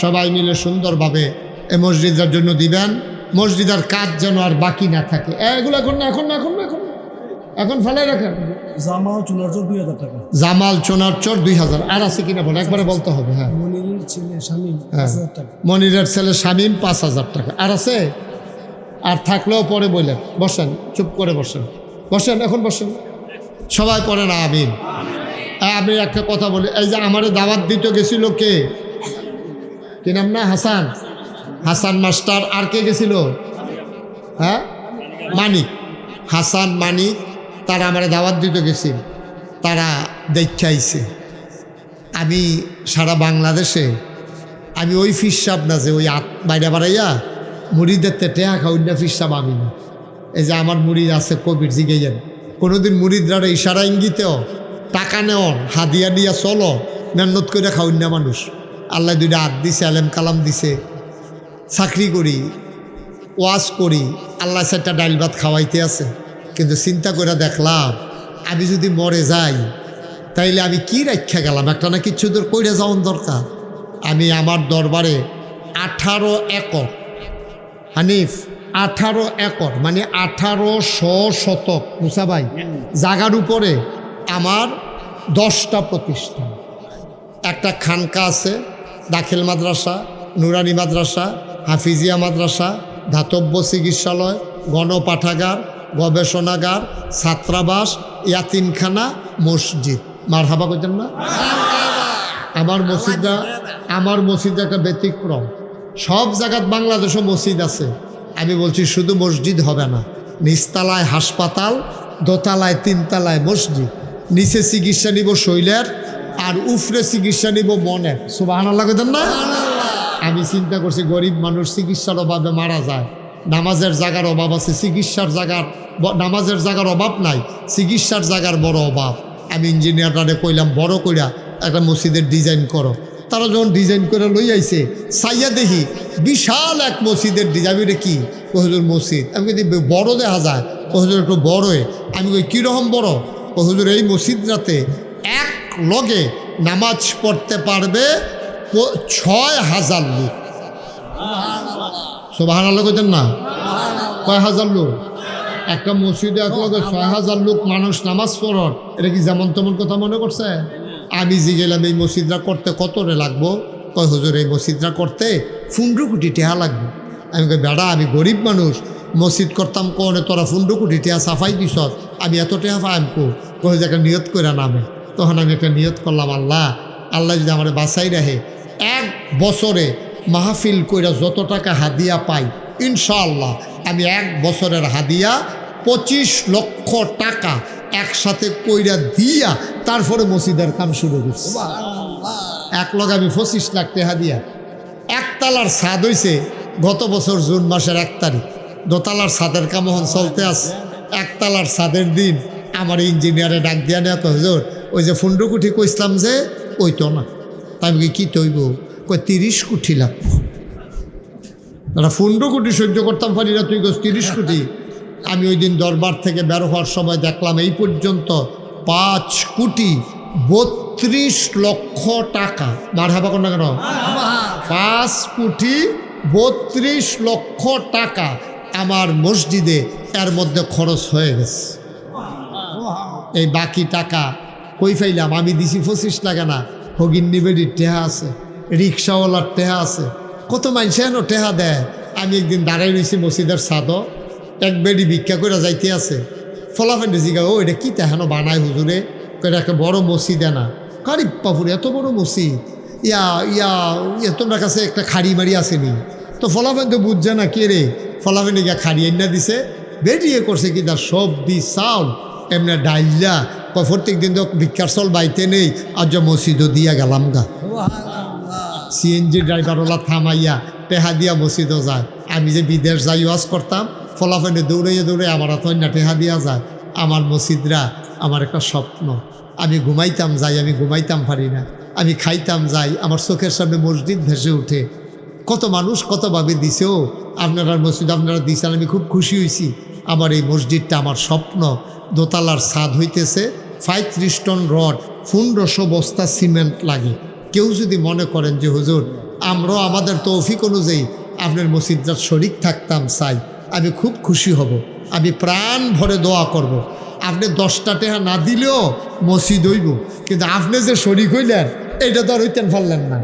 সবাই মিলে সুন্দরভাবে এই মসজিদের জন্য দিবেন। মসজিদের কাজ যেন আর বাকি না থাকে। এগুলো এখন না, এখন না, এখন না, এখন না, এখন ফেলে রাখেন। জামাল চুনারচর 2,000 টাকা। জামাল চোনারচর 2,000। আর আছে কিনা বলে একবারে বলতে হবে। হ্যাঁ, মনিরের ছেলে শামীম হ্যাঁ, 5,000 টাকা। মনিরের ছেলে শামীম 5,000 টাকা। আর আছে? আর থাকলেও পরে বললেন। বসেন, চুপ করে বসেন, বসেন, এখন বসেন। সবাই পড়ে না আমিন। আমি একটা কথা বলি, এই যে আমারে দাওয়াত দিতে গেছিল কে, কি নাম না, হাসান, হাসান মাস্টার। আর কে গেছিল? হ্যাঁ, মানিক, হাসান মানিক। তারা আমারে দাওয়াত দিতে গেছিল, তারা দেখে আইছে। আমি সারা বাংলাদেশে আমি ওই ফিরসাব না যে ওই বাইরে বাড়াইয়া মুড়িদের টেহা খাউন্না ফিরসাব আমি না। এই যে আমার মুড়িদ আছে কবির জিগেইয়েন, কোনোদিন মুড়িদরা ইশারা ইঙ্গিতেও টাকা নেওয়ার হাদিয়া দিয়া চলো, মেহনত করে খাউন্না মানুষ। আল্লাহ 2টা হাত দিছে, আলেম কালাম দিছে, চাকরি করি, ওয়াজ করি, আল্লাহ 4টা ডাইল ভাত খাওয়াইতে আছে। কিন্তু চিন্তা করে দেখলাম, আমি যদি মরে যাই তাইলে আমি কি রাখা গেলাম? একটা না কিছু দূর কইরা যাওয়ার দরকার। আমি আমার দরবারে 18 একর, হানিফ 18 একর মানে 1800 শতক মুসা ভাই জায়গার উপরে আমার 10টা প্রতিষ্ঠান। একটা খানকা আছে, দাখিল মাদ্রাসা, নুরানি মাদ্রাসা, হাফিজিয়া মাদ্রাসা, ধাতব্য চিকিৎসালয়, গণপাঠাগার, গবেষণাগার, ছাত্রাবাস, ইয়াতিমখানা, মসজিদ। মার হাবা করছেন না? আমার মসজিদটা একটা ব্যতিক্রম। সব জায়গায় বাংলাদেশও মসজিদ আছে। আমি বলছি শুধু মসজিদ হবে না, নিচতলায় হাসপাতাল, দোতলায় 3তলায় মসজিদ, নিচে চিকিৎসা নিব শৈলের, আর উপরে চিকিৎসা নিব মনের। সুবহানাল্লাহ কইতেন না? আমি চিন্তা করছি, গরিব মানুষ চিকিৎসার অভাবে মারা যায়, নামাজের জায়গার অভাব আছে, চিকিৎসার জায়গার, নামাজের জায়গার অভাব নাই, চিকিৎসার জায়গার বড় অভাব। আমি ইঞ্জিনিয়ারটারে কইলাম বড় কইরা একটা মসজিদের ডিজাইন করো। তারা যখন ডিজাইন করে লই আইছে, সাইয়া দেখি বিশাল এক মসজিদের ডিজাইন। এটা কি? হুজুর মসজিদ। আমি যদি বড় দেখা যায়, হুজুর একটু বড়ই। আমি কই কীরকম বড়? হুজুর এই মসজিদটাতে এক লগে নামাজ পড়তে পারবে 6,000 লোক। সুবহানাল্লাহ কইতেন না? কয় হাজার লোক? একটা মসজিদে এক লগে 6,000 লোক মানুষ নামাজ পড়ন, এটা কি যেমন তেমন কথা মনে করছে? আমি জিগেলাম এই মসজিদটা করতে কত রে লাগবো? কয় হুজুর এই মসজিদটা করতে 15 কোটি টাকা লাগবে। আমি কই বেড়া, আমি গরিব মানুষ, মসজিদ করতাম কোনে, তোরা 15 কোটি টাকা সাফাই দিস, আমি এত টাকা পাইম কই যে একটা নিয়ত করে নামে। তখন আমি একটা নিয়ত করলাম, আল্লাহ যদি আমার বাঁচাই রাখে, 1 বছরে মাহফিল কইরা যত টাকা হাদিয়া পাই, ইনশাআল্লাহ আমি 1 বছরের হাদিয়া 25 লক্ষ টাকা একসাথে কইরা দিয়া তারপরে মসজিদের কাম শুরু করছি। এক লগে আমি 25 লাখ টাকা দিয়া। একতলার ছাদ হইছে গত বছর জুন মাসের 1 তারিখ। দোতলার ছাদের কাম এখন চলতে আছে। একতলার ছাদের দিন আমার ইঞ্জিনিয়ারে ডাক দিয়া নেওয়া হুজুর, ওই যে 15 কোটি কইসলাম যে ওই তো না। তাই আমি কি তৈব? কই 30 কোটি লাগবো। তারা 15 কোটি সহ্য করতাম পারি না, তুই কস 30 কোটি। আমি ওই দিন দরবার থেকে বের হওয়ার সময় দেখলাম এই পর্যন্ত 5 কোটি 32 লক্ষ টাকা। মারহাবা কোন না কেন? 5 কোটি 32 লক্ষ টাকা আমার মসজিদে এর মধ্যে খরচ হয়ে গেছে। এই বাকি টাকা কই ফাইলাম? আমি দিছি 25 টাকা না, হগিন নিবেডির টেহা আছে, রিক্সাওয়ালার টেহা আছে, কত মানুষ হেন টেহা দেয়। আমি একদিন দাঁড়াই রয়েছি মসজিদের ছাদও, এক বেডি ভিক্ষা করে যাইতে আছে। ফলাফেন্ডে জিগা, ও এটা কি তেহানো বানায় হুজুরে? এটা একটা বড় মসজিদে না? কারি বাপুরে এত বড় মসজিদ, ইয়া ইয়া ইয়া তোমার কাছে একটা খাড়ি মারি আসেনি, তো ফলাফেন তো বুঝছে না কে রে, ফলাফেন গিয়া খাড়ি এনে দিছে, বেরিয়ে করছে কি তার সবজি চাউল এমনি ডাইলা, প্রত্যেক দিন তো ভিক্ষার চল বাইতে নেই, আর যে মসজিদও দিয়া গেলাম গা। সিএনজি ড্রাইভারওয়ালা থামাইয়া টেহা দিয়া মসজিদও যায়। আমি যে বিদেশ যাই ওয়াজ করতাম, ফলাফেনে দৌড়াইয়া দৌড়ে আমার না টেহা দিয়া যায়। আমার মসজিদরা আমার একটা স্বপ্ন, আমি ঘুমাইতাম যাই, আমি ঘুমাইতাম পারি না, আমি খাইতাম যাই, আমার চোখের সামনে মসজিদ ভেসে ওঠে। কত মানুষ কতভাবে দিছেও, আপনারা মসজিদ আপনারা দিছেন, আমি খুব খুশি হয়েছি। আমার এই মসজিদটা আমার স্বপ্ন। দোতলার ছাদ হইতেছে 35 টন রড, 1500 বস্তা সিমেন্ট লাগে। কেউ যদি মনে করেন যে হুজুর আমরাও আমাদের তৌফিক অনুযায়ী আপনার মসজিদটার শরিক থাকতাম চাই, আমি খুব খুশি হব, আমি প্রাণ ভরে দোয়া করব। আপনি 10টা টাকা না দিলেও মসজিদ হইব, কিন্তু আপনি যে শরিক হইলেন এটা তো আর হইতেন পারলেন না।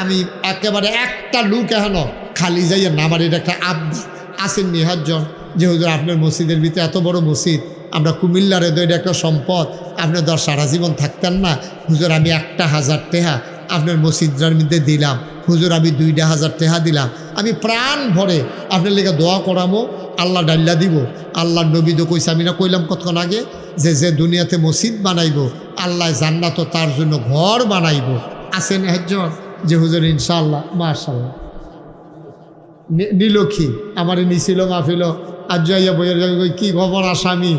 আমি একেবারে একটা লুক এখনো খালি যাইয়া না, আমার এটা একটা আব্দি আসেন নিহাজন যে হুজুর আপনার মসজিদের ভিতরে এত বড় মসজিদ, আমরা কুমিল্লারে তো এটা একটা সম্পদ, আপনি তো আর সারা জীবন থাকতেন না। হুজুর আমি 1000 টাকা আপনার মসজিদটার মধ্যে দিলাম, হুজুর আমি 2000 টাকা দিলাম, আমি প্রাণ ভরে আপনার লেগে দোয়া করামো, আল্লাহ ডাল্লা দিব। আল্লাহ নবী তো কইছে, আমি না কইলাম কতক্ষণ আগে যে যে দুনিয়াতে মসজিদ বানাইব আল্লাহ জান্নাত তার জন্য ঘর বানাইব। আসেন একজন যে হুজুর ইনশাআল্লাহ মাশাআল্লাহ নীলক্ষী আমার নিছিল মাহফিল, আর যাইয়া বইয়ের কি খবর আসামি,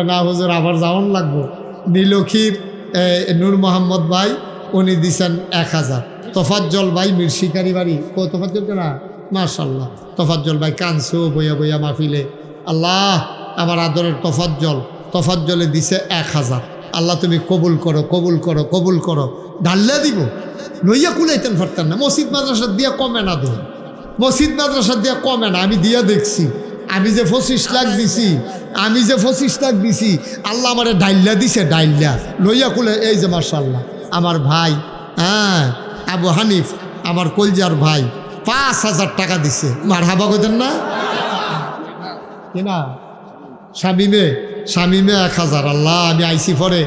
না হুজুর আবার যাওয়ান লাগবো। নীলক্ষীর নূর মোহাম্মদ ভাই উনি দিছেন 1000। তোফাজ্জল ভাই মির শিকারি বাড়ি, ও তোফাজ্জল কেনা মাশাআল্লাহ, তোফাজ্জল ভাই কানসু বইয়া বইয়া মাহফিলে। আল্লাহ আমার আদরের তোফাজ্জলে দিছে 1000। আল্লাহ তুমি কবুল করো, কবুল করো, কবুল করো। ঢাল্লা দিব, লইয়া কুলাইতেন পারতেন না। মসজিদ মাদ্রাসা দিয়া কমে না, দো মসজিদ মাদ্রাসা দিয়া কমে না, আমি দিয়া দেখছি। আমি যে 25 লাখ দিছি, আমি যে 25 লাখ দিছি, আল্লাহ আমার ডাইল্লা দিছে, ডাইল্লা লইয়া কুলে। এই যে মাশাআল্লাহ আমার ভাই, হ্যাঁ আবু হানিফ আমার কলজার ভাই 5000 টাকা দিছে, মারহাবা কইতেন না কিনা? শামিমে 1000। আল্লাহ আমি আইসি পরে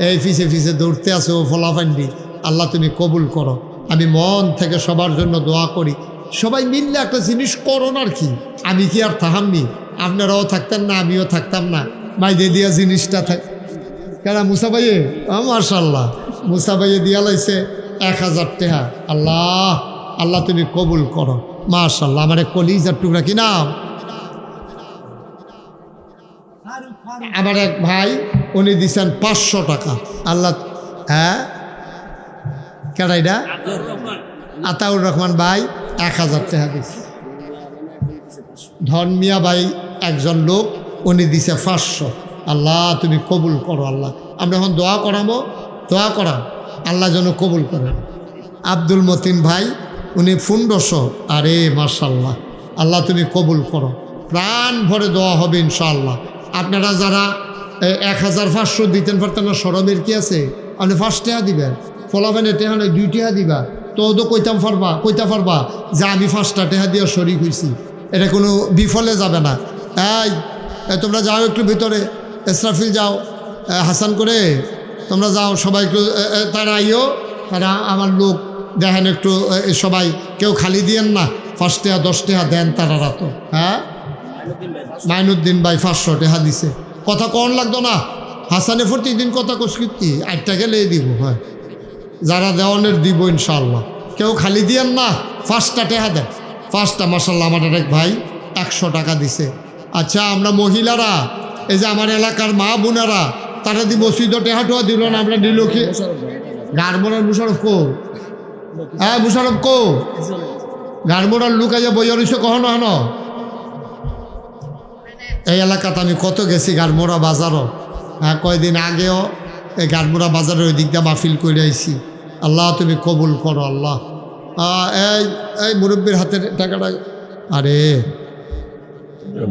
এই ফিসে ফিসে দৌড়তে আসে ও ফলাফান্ডি, আল্লাহ তুমি কবুল করো। আমি মন থেকে সবার জন্য দোয়া করি, সবাই মিললে একটা জিনিস করো না। আর কি আমি কি আর থাহামনি? আপনারাও থাকতেন না, আমিও থাকতাম না। মাইদে দিয়া জিনিসটা থাক কেনা মুসা ভাইয়ে, মাশাআল্লাহ মুসা ভাইয়ে দিয়া লাইছে 1000 টাকা। আল্লাহ আল্লাহ তুমি কবুল করো মাশাআল্লাহ। আমার এক কলিজার টুকরা, কি নাম? আমার এক ভাই উনি দিছেন 500 টাকা। আল্লাহ, হ্যাঁ কেডা এটা? আতাউর রহমান ভাই 1000 টাকা দিচ্ছে। ধর্মিয়া ভাই একজন লোক, উনি দিছে 500। আল্লাহ তুমি কবুল করো। আল্লাহ আমরা এখন দোয়া করাবো, দোয়া করা আল্লাহ যেন কবুল করে। আব্দুল মতিন ভাই উনি 1500। আরে মাশাআল্লাহ, আল্লাহ তুমি কবুল করো। প্রাণ ভরে দোয়া হবে ইনশাআল্লাহ। আপনারা যারা 1500 দিতেন পারতেন না, সরবের কি আছে? আপনি 5 টাকা দিবেন, ফলাফেন টেহা নয় 2 টাকা দিবা, তো কইতে পারবা যে আমি 5টা টাকা দিয়ে শরিক হয়েছি। এটা কোনো বিফলে যাবে না। এই তোমরা যাও একটু ভিতরে, ইসরাফিল যাও, হাসান করে তোমরা যাও, সবাই একটু তারা আইও, তারা আমার লোক দেখেন একটু সবাই, কেউ খালি দিয়েন না, 5 টাকা 10 টাকা দেন তারা তো। হ্যাঁ মাইনুদ্দিন ভাই 500 টাকা দিছে। কথা কন লাগতো না, হাসানে প্রতিদিন কথা কস্কৃতি 8 টাকা লেগে দিব। হ্যাঁ যারা দেওয়ানের দিব ইনশাআল্লাহ, কেউ খালি দিয়েন না, 5টা টাকা দেন, 5টা। মাশাআল্লাহ আমার এক ভাই 100 টাকা দিছে। আচ্ছা আমরা মহিলারা, এই যে আমার এলাকার মা বোনেরা, তারা দি মসজিদ টেহাটোয়া দিল না, আমরা নিল কি গারমোড়ার মুশারফ কো? হ্যাঁ মুশারফ কো? গারমোড়ার লুকা যে বইয়া রইছে কখনো হন? এই এলাকাতে আমি কত গেছি গারমোড়া বাজারও। হ্যাঁ কয়দিন আগেও এই গারমোড়া বাজারের ওই দিকটা মাহফিল করে আইছি। আল্লাহ তুমি কবুল করো। আল্লাহ এই এই মুরব্বীর হাতের টাকাটা, আরে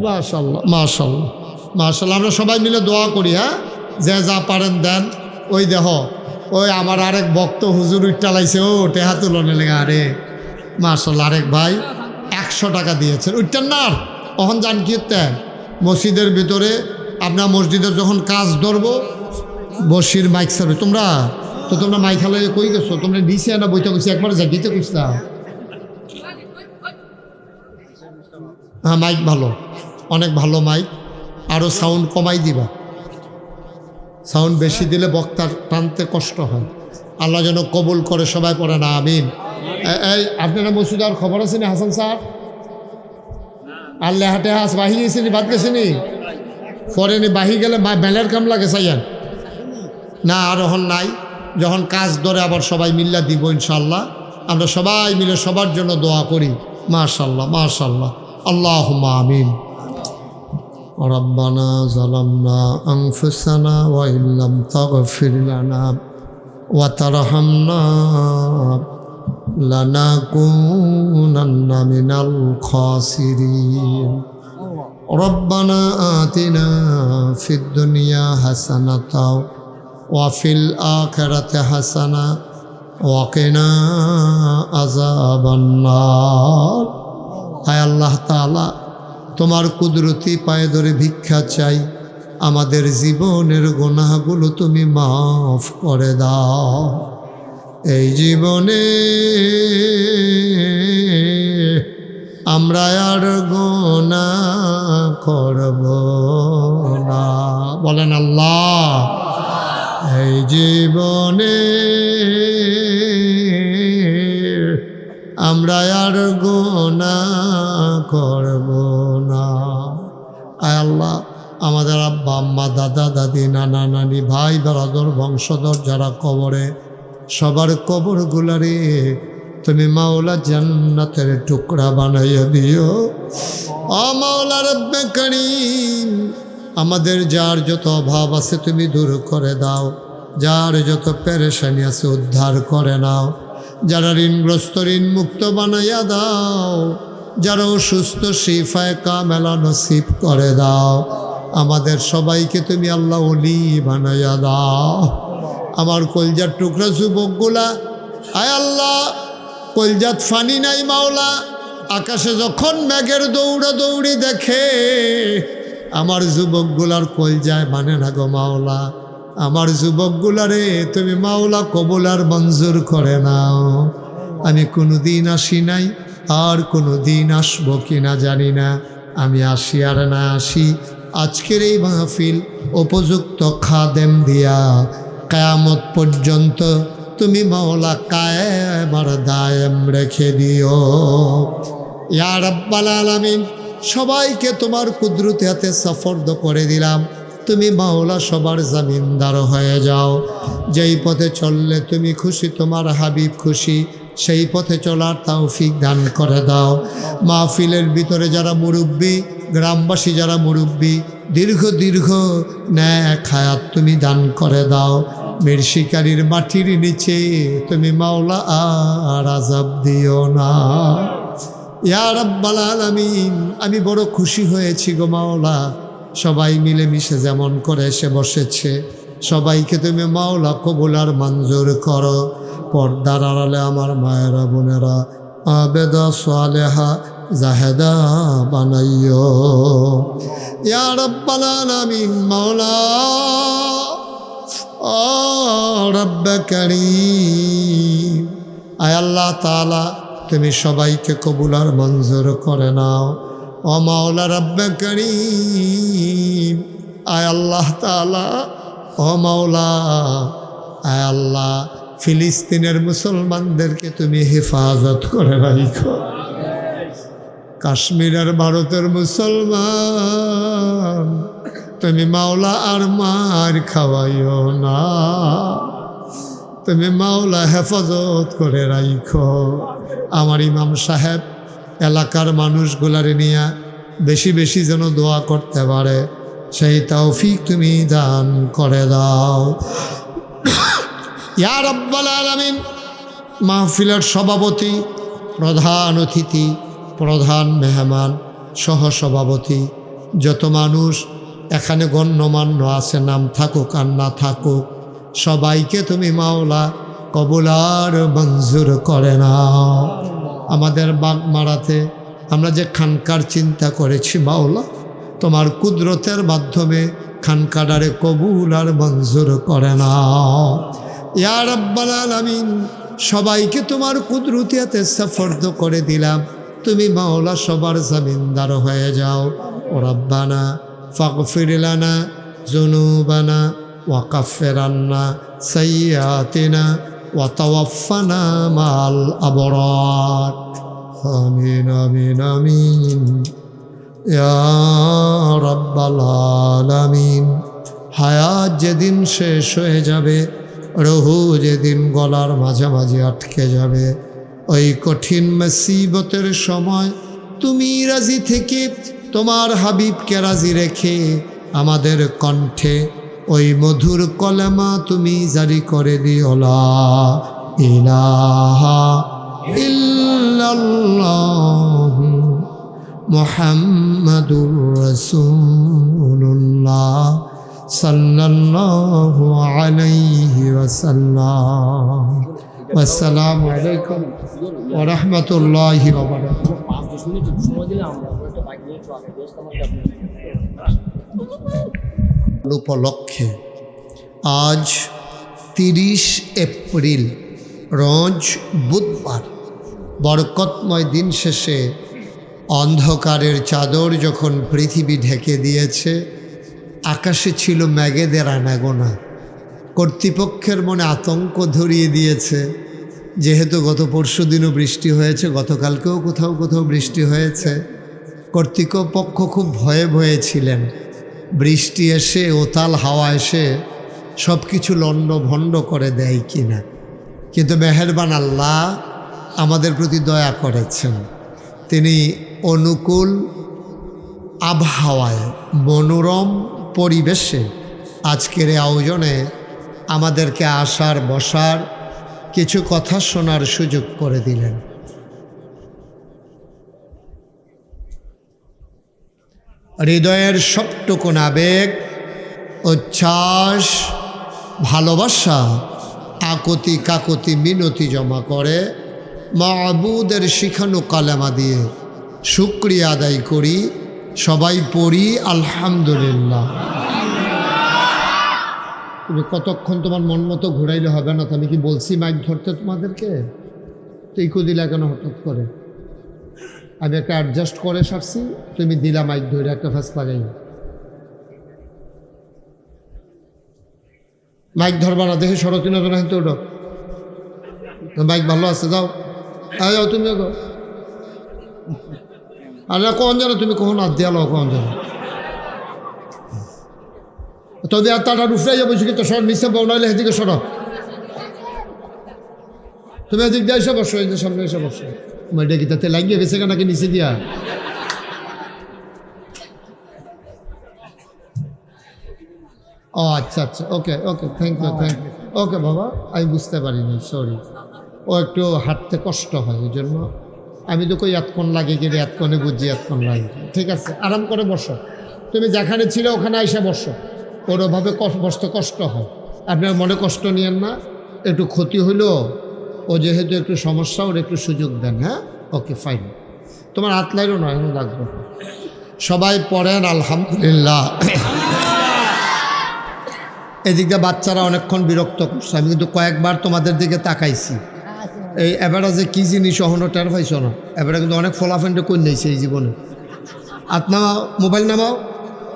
মাশাআল্লাহ মাশাআল্লাহ মাশাআল্লাহ। আমরা সবাই মিলে দোয়া করি। হ্যাঁ যে যা পারেন দেন। ওই দেহ ওই আমার আরেক ভক্ত হুজুর উঠটালাইছে, ও টেহা তুলনে লেগে। আরে মাশাআল্লাহ আরেক ভাই 100 টাকা দিয়েছেন। উঠতেন না তখন জান কি হতেন? মসজিদের ভিতরে আপনার মসজিদের যখন কাজ ধরবো, বসির মাইক সার্ভে তোমরা তো তোমরা মাইক হালাই কই গেছো, তোমরা নিচে না বইতে গেছি, একবার জাগিতে কইসা। হ্যাঁ মাইক ভালো, অনেক ভালো মাইক, আরও সাউন্ড কমাই দিবা, সাউন্ড বেশি দিলে বক্তার টানতে কষ্ট হয়। আল্লাহ যেন কবুল করে, সবাই পড়ে না আমিন। এই আপনারা মসজিদার খবর আছে নি হাসান স্যার? আল্লাহ হাটে হাস বাহি গেছিনি, বাদ গেছিনি, পরেনি বাহি গেলে বেলের কাম লাগে চাইয়ান না, আর এখন নাই, যখন কাজ ধরে আবার সবাই মিল্লা দিব ইনশাল্লাহ। আমরা সবাই মিলে সবার জন্য দোয়া করি। মাশাল্লাহ মাশাল্লাহ, আল্লাহুম্মা আমিন। রব্বানা যালামনা আনফুসানা ওয়া ইল্লাম তাগফির লানা ওয়া তারহামনা লানাকুনান্না মিনাল খাসিরিন। রব্বানা আতিনা ফিদ দুনিয়া হাসানাতাও ওয়া ফিল আখিরাতি হাসানা ওয়া কিনা আযাবান নার। হায় আল্লাহ তাআলা, তোমার কুদরতি পায়ে ধরে ভিক্ষা চাই, আমাদের জীবনের গুনাহগুলো তুমি মাফ করে দাও। এই জীবনে আমরা আর গুনাহ করব না, বলেন আল্লাহ। এই জীবনে আমরা আর গুনাহ করব না। আয় আল্লাহ, আমাদের আব্বা আম্মা, দাদা দাদি, নানা নানি, ভাই বরাদর, বংশধর যারা কবরে, সবার কবরগুলারে তুমি মাওলা জান্নাতের টুকরা বানাইয়া দিও। ও মাওলা রব্বে কারীম, আমাদের যার যত অভাব আছে তুমি দূর করে দাও, যার যত পেরেশানি আছে উদ্ধার করে নাও, যারা ঋণগ্রস্ত ঋণ মুক্ত বানাইয়া দাও, যারা অসুস্থ শিফায়ে কামেলা নসিব করে দাও। আমাদের সবাইকে তুমি আল্লাহ ওলি বানাইয়া দাও। আমার কলজার টুকরা যুবকগুলা, আয় আল্লাহ, কলজাত ফানি নাই মাওলা, আকাশে যখন মেঘের দৌড়া দৌড়ি দেখে আমার যুবকগুলার কলজায় মানে না গো মাওলা। আমার যুবকগুলারে তুমি মাওলা কবুলার মঞ্জুর করে নাও। আমি কোনো দিন আসি নাই, আর কোনো দিন আসবো কিনা জানি না। আমি আসি আর না আসি, আজকের এই মাহফিল উপযুক্ত খাদেম দিয়া কিয়ামত পর্যন্ত তুমি মাওলা কায়েম আর দায়েম রেখে দিও। ইয়া রাব্বাল আলামিন, সবাইকে তোমার কুদরতি হাতে সাফর্দ করে দিলাম। তুমি মাওলা সবার জামিনদার হয়ে যাও। যেই পথে চললে তুমি খুশি, তোমার হাবিব খুশি, সেই পথে চলার তৌফিক দান করে দাও। মাহফিলের ভিতরে যারা মুরব্বী, গ্রামবাসী যারা মুরব্বী, দীর্ঘ দীর্ঘ নেক হায়াত তুমি দান করে দাও। মিরশিকারির মাটির নিচে তুমি মাওলা আর আযাব দিও না। ইয়া রাব্বাল আলামিন, আমি বড় খুশি হয়েছি গো মাওলা। সবাই মিলেমিশে যেমন করে এসে বসেছে, সবাইকে তুমি মাওলা কবুল আর মঞ্জুর করো। পর্দার আড়ালে আমার মায়েরা বোনেরা আবেদা সালেহা জাহেদা বানাইও ইয়া রাব্বাল আলামিন। মাওলা ও রব্বে কারীম, আয় আল্লাহ তাআলা, তুমি সবাইকে কবুল আর মঞ্জুর করে নাও। ও মাওলা রব্বে কারীম, আয় আল্লাহ তাআলা, ও মাওলা, আয় আল্লাহ, ফিলিস্তিনের মুসলমানদেরকে তুমি হেফাজত করে রাখো। কাশ্মীরের ভারতের মুসলমান তুমি মাওলা আর মার খাওয়াইও না, তুমি মাওলা হেফাজত করে রাখো। আমার ইমাম সাহেব এলাকার মানুষগুলারে নিয়ে বেশি বেশি যেন দোয়া করতে পারে, সেই তৌফিক তুমি দান করে দাও ইয়া রাব্বাল আলামিন। মাহফিলের সভাপতি, প্রধান অতিথি, প্রধান মেহমান, সহসভাপতি, যত মানুষ এখানে গণ্যমান্য আছে, নাম থাকুক আর না থাকুক, সবাইকে তুমি মাওলা কবুল আর মঞ্জুর করে নাও। আমাদের বাগমারাতে আমরা যে খানকার চিন্তা করেছি মাওলা, তোমার কুদরতের মাধ্যমে খানকাডারে কবুল আর মঞ্জুর করে নাও ইয়া রাব্বাল আলামিন, সবাইকে তোমার কুদরতিয়াতে সাফর্দ করে দিলাম, তুমি মাওলা সবার জমিনদার হয়ে যাও। ও রাব্বানা ফাগফির লানা যুনুবানা ওয়া কাফির আন্না সাইয়্যাতিনা ওয়া তাওয়াফানা মাল আবরার। আমিন আমিন আমিন ইয়া রাব্বাল আলামিন। হায়াত যেদিন শেষ হয়ে যাবে, রহু যেদিন গলার মাঝামাঝি আটকে যাবে, ওই কঠিন মুসিবতের সময় তুমি রাজি থেকে তোমার হাবিবকে রাজি রেখে আমাদের কণ্ঠে ওই মধুর কলেমা তুমি জারি করে দিও, লা ইলাহা ইল্লাল্লাহু মুহাম্মাদুর রাসূলুল্লাহ সাল্লাল্লাহু আলাইহি ওয়াসাল্লাম। আসসালামু আলাইকুম ওয়া রাহমাতুল্লাহি ওয়া বারাকাতুহু। উপলক্ষে আজ 30 এপ্রিল রোজ বুধবার, বরকতময় দিন শেষে অন্ধকারের চাদর যখন পৃথিবী ঢেকে দিয়েছে, আকাশে ছিল মেঘেদের আনাগোনা। কর্তৃপক্ষের মনে আতঙ্ক ধরিয়ে দিয়েছে, যেহেতু গত পরশু দিনও বৃষ্টি হয়েছে, গতকালকেও কোথাও কোথাও বৃষ্টি হয়েছে। কর্তৃপক্ষ খুব ভয়ে ভয়ে ছিলেন, বৃষ্টি এসে ওতাল হাওয়া এসে সব কিছু লণ্ডভণ্ড করে দেয় কিনা। কিন্তু মেহেরবান আল্লাহ আমাদের প্রতি দয়া করেছেন, তিনি অনুকূল আবহাওয়ায় মনোরম পরিবেশে আজকের এই আয়োজনে আমাদেরকে আসার বসার কিছু কথা শোনার সুযোগ করে দিলেন। হৃদয়ের সবটুকুন আবেগ, উচ্ছ্বাস, ভালোবাসা, আকুতি কাকুতি মিনতি জমা করে মাবুদের শিখানো কালেমা দিয়ে শুকরিয়া আদায় করি। সবাই পড়ি আলহামদুলিল্লাহ। তুমি কতক্ষণ তোমার মন মতো ঘুরাইলে হবে না তো? আমি কি বলছি মাইক ধরতে তোমাদেরকে? তো ইকো দিলা কেন হঠাৎ করে? আমি একটা অ্যাডজাস্ট করে সারছি, তুমি দিলা মাইক ধরে একটা ফাঁস লাগাই। মাইক ধরবা না, দেখে সরতি নজর হেঁটে ওঠো। মাইক ভালো আছে, যাও যাও তুমি গো। আর কখন জানো তুমি, কখন হাত দিয়ালো কখন জানো? তবে আর তাটা উফরাইয়া বসে কিন্তু সর নিচে বউ, নাইলে সেদিকে সর। তুমি এদিক দিয়ে এসে বসো, এই যে সামনে এসে বসো। মেয়েটা কি তাতে লাগিয়ে গেছে নাকি নিচে দিয়া? ও আচ্ছা আচ্ছা, ওকে ওকে, থ্যাংক ইউ থ্যাংক ইউ। ওকে বাবা, আমি বুঝতে পারিনি, সরি। ও একটু হাঁটতে কষ্ট হয়, এই জন্য আমি তো কই এতক্ষণ লাগে কিনে, এতক্ষণে বুঝি এতক্ষণ লাগে। ঠিক আছে, আরাম করে বসো। তুমি যেখানে ছিল ওখানে এসে বসো। ওর ওভাবে বসতে কষ্ট হয়, আপনার মনে কষ্ট নিয়েন না। একটু ক্ষতি হইলো, ও যেহেতু একটু সমস্যা, ওর একটু সুযোগ দেন। হ্যাঁ, ওকে ফাইন। তোমার হাত লাইরও নয়, এখন লাগবে। সবাই পড়েন আলহামদুলিল্লাহ। এদিকে বাচ্চারা অনেকক্ষণ বিরক্ত করছে, আমি কিন্তু কয়েকবার তোমাদের দিকে তাকাইছি। এই এবারে যে কী জিনিস অহনো টের পাইছ না, এবারে কিন্তু অনেক ফলাফেন্ডে কই নিয়েছে এই জীবনে। হাত নামাও, মোবাইল নামাও,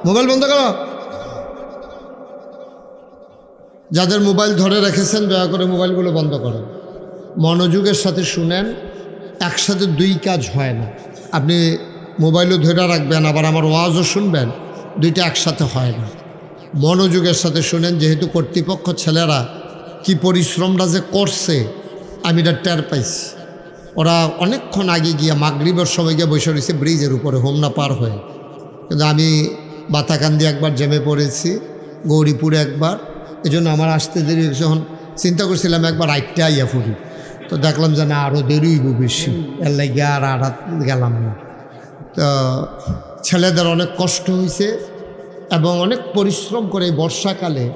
মোবাইল বন্ধ করো। যাদের মোবাইল ধরে রেখেছেন দয়া করে মোবাইলগুলো বন্ধ করেন, মনোযোগের সাথে শুনেন। একসাথে দুই কাজ হয় না। আপনি মোবাইলও ধরে রাখবেন, আবার আমার ওয়াজও শুনবেন, দুইটা একসাথে হয় না। মনোযোগের সাথে শুনেন, যেহেতু কর্তৃপক্ষ ছেলেরা কি পরিশ্রমটা যে করছে আমি এটা টের পাইছি। ওরা অনেকক্ষণ আগে গিয়ে মাগরিবের সময় গিয়ে বসে রয়েছে ব্রিজের উপরে, হোমনা পার হয়ে। কিন্তু আমি বাতাকান্দি একবার জেমে পড়েছি, গৌরীপুরে একবার, এই জন্য আমার আসতে দেরি হয়েছে। যখন চিন্তা করছিলাম একবার আইটটা আইয়া ফুরি, তো দেখলাম যে না, আরও দেরি হইব বেশি, এর লাগে আর হাত গেলাম না। তো ছেলেদের অনেক কষ্ট হয়েছে এবং অনেক পরিশ্রম করে এই বর্ষাকালে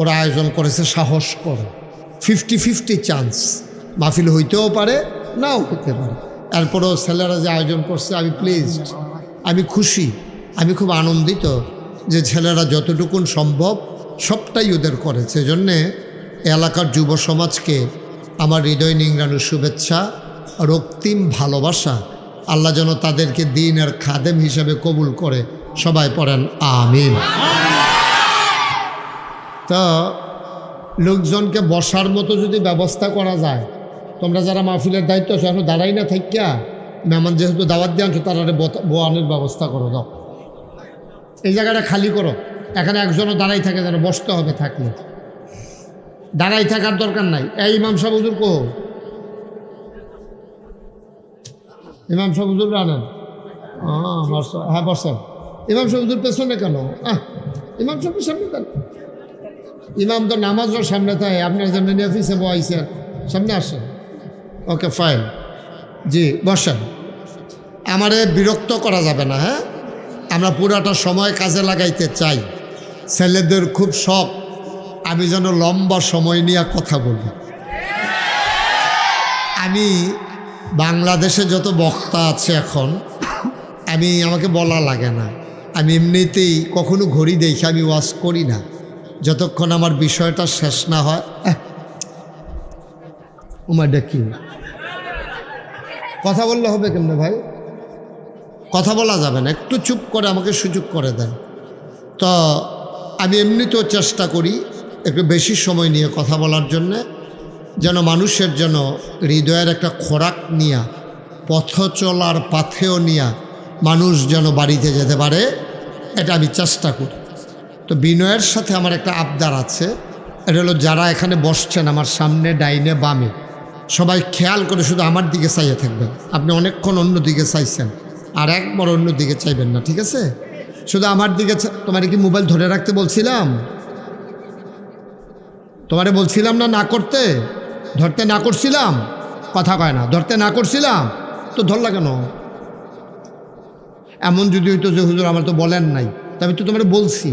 ওরা আয়োজন করেছে। সাহস করে 50-50 চান্স, মাহফিল হইতেও পারে নাও হইতে পারে। এরপরেও ছেলেরা যে আয়োজন করছে, আমি প্লিজড, আমি খুশি, আমি খুব আনন্দিত যে ছেলেরা যতটুকুন সম্ভব সবটাই ওদের করেছে। জন্যে এলাকার যুব সমাজকে আমার হৃদয় নিংড়ানো শুভেচ্ছা, রক্তিম ভালোবাসা। আল্লাহ যেন তাদেরকে দ্বীনের খাদেম হিসেবে কবুল করে। সবাই পড়েন আমিন। তো লোকজনকে বসার মতো যদি ব্যবস্থা করা যায়, তোমরা যারা মাহফিলের দায়িত্ব আছে এখন দাঁড়াই না থাকিয়া, মেহমান যেহেতু দাওয়াত দিয়ে আনছো তারা বোয়ানের ব্যবস্থা করো, দাও এই জায়গাটা খালি করো। এখানে একজনও দাঁড়াই থাকে, যেন বসতে হবে, থাকলে দাঁড়াই থাকার দরকার নাই। এই ইমাম সাহেব হুজুর কো, ইমাম সাহেব হুজুর আনেন। হ্যাঁ বসেন। ইমাম সাহেব হুজুর পেছনে কেন? ইমাম সাহেবের সামনে কেন? ইমাম তো নামাজের সামনে থাকে, আপনার জন্য অফিসে বসাইছেন, সামনে আসেন। ওকে ফাইন, জি বসেন। আমারে বিরক্ত করা যাবে না, হ্যাঁ? আমরা পুরাটা সময় কাজে লাগাইতে চাই। ছেলেদের খুব শখ আমি যেন লম্বা সময় নিয়ে কথা বলি। আমি বাংলাদেশে যত বক্তা আছে এখন, আমাকে বলা লাগে না, আমি এমনিতেই কখনো ঘড়ি দেখে আমি ওয়াজ করি না যতক্ষণ আমার বিষয়টা শেষ না হয়। উমারটা কি কথা বললে হবে কেমনে ভাই? কথা বলা যাবে না, একটু চুপ করে আমাকে সুযোগ করে দেন। তো আমি এমনিতেও চেষ্টা করি একটু বেশি সময় নিয়ে কথা বলার জন্যে, যেন মানুষের জন্য হৃদয়ের একটা খোরাক নিয়া, পথ চলার পাথেও নিয়া মানুষ যেন বাড়িতে যেতে পারে, এটা আমি চেষ্টা করি। তো বিনয়ের সাথে আমার একটা আবদার আছে, এটা হলো যারা এখানে বসছেন আমার সামনে ডাইনে বামে, সবাই খেয়াল করে শুধু আমার দিকে চাইয়ে থাকবেন। আপনি অনেকক্ষণ অন্য দিকে চাইছেন, আর একবার অন্য দিকে চাইবেন না, ঠিক আছে? শুধু আমার দিকে। তোমার কি মোবাইল ধরে রাখতে বলছিলাম? তোমারে বলছিলাম না করতে? ধরতে না করছিলাম? কথা কয় না, ধরতে না করছিলাম তো ধরলা কেন? এমন যদি হইতো যে হুজুর আমার তো বলেন নাই, তবে তো তোমারে বলছি।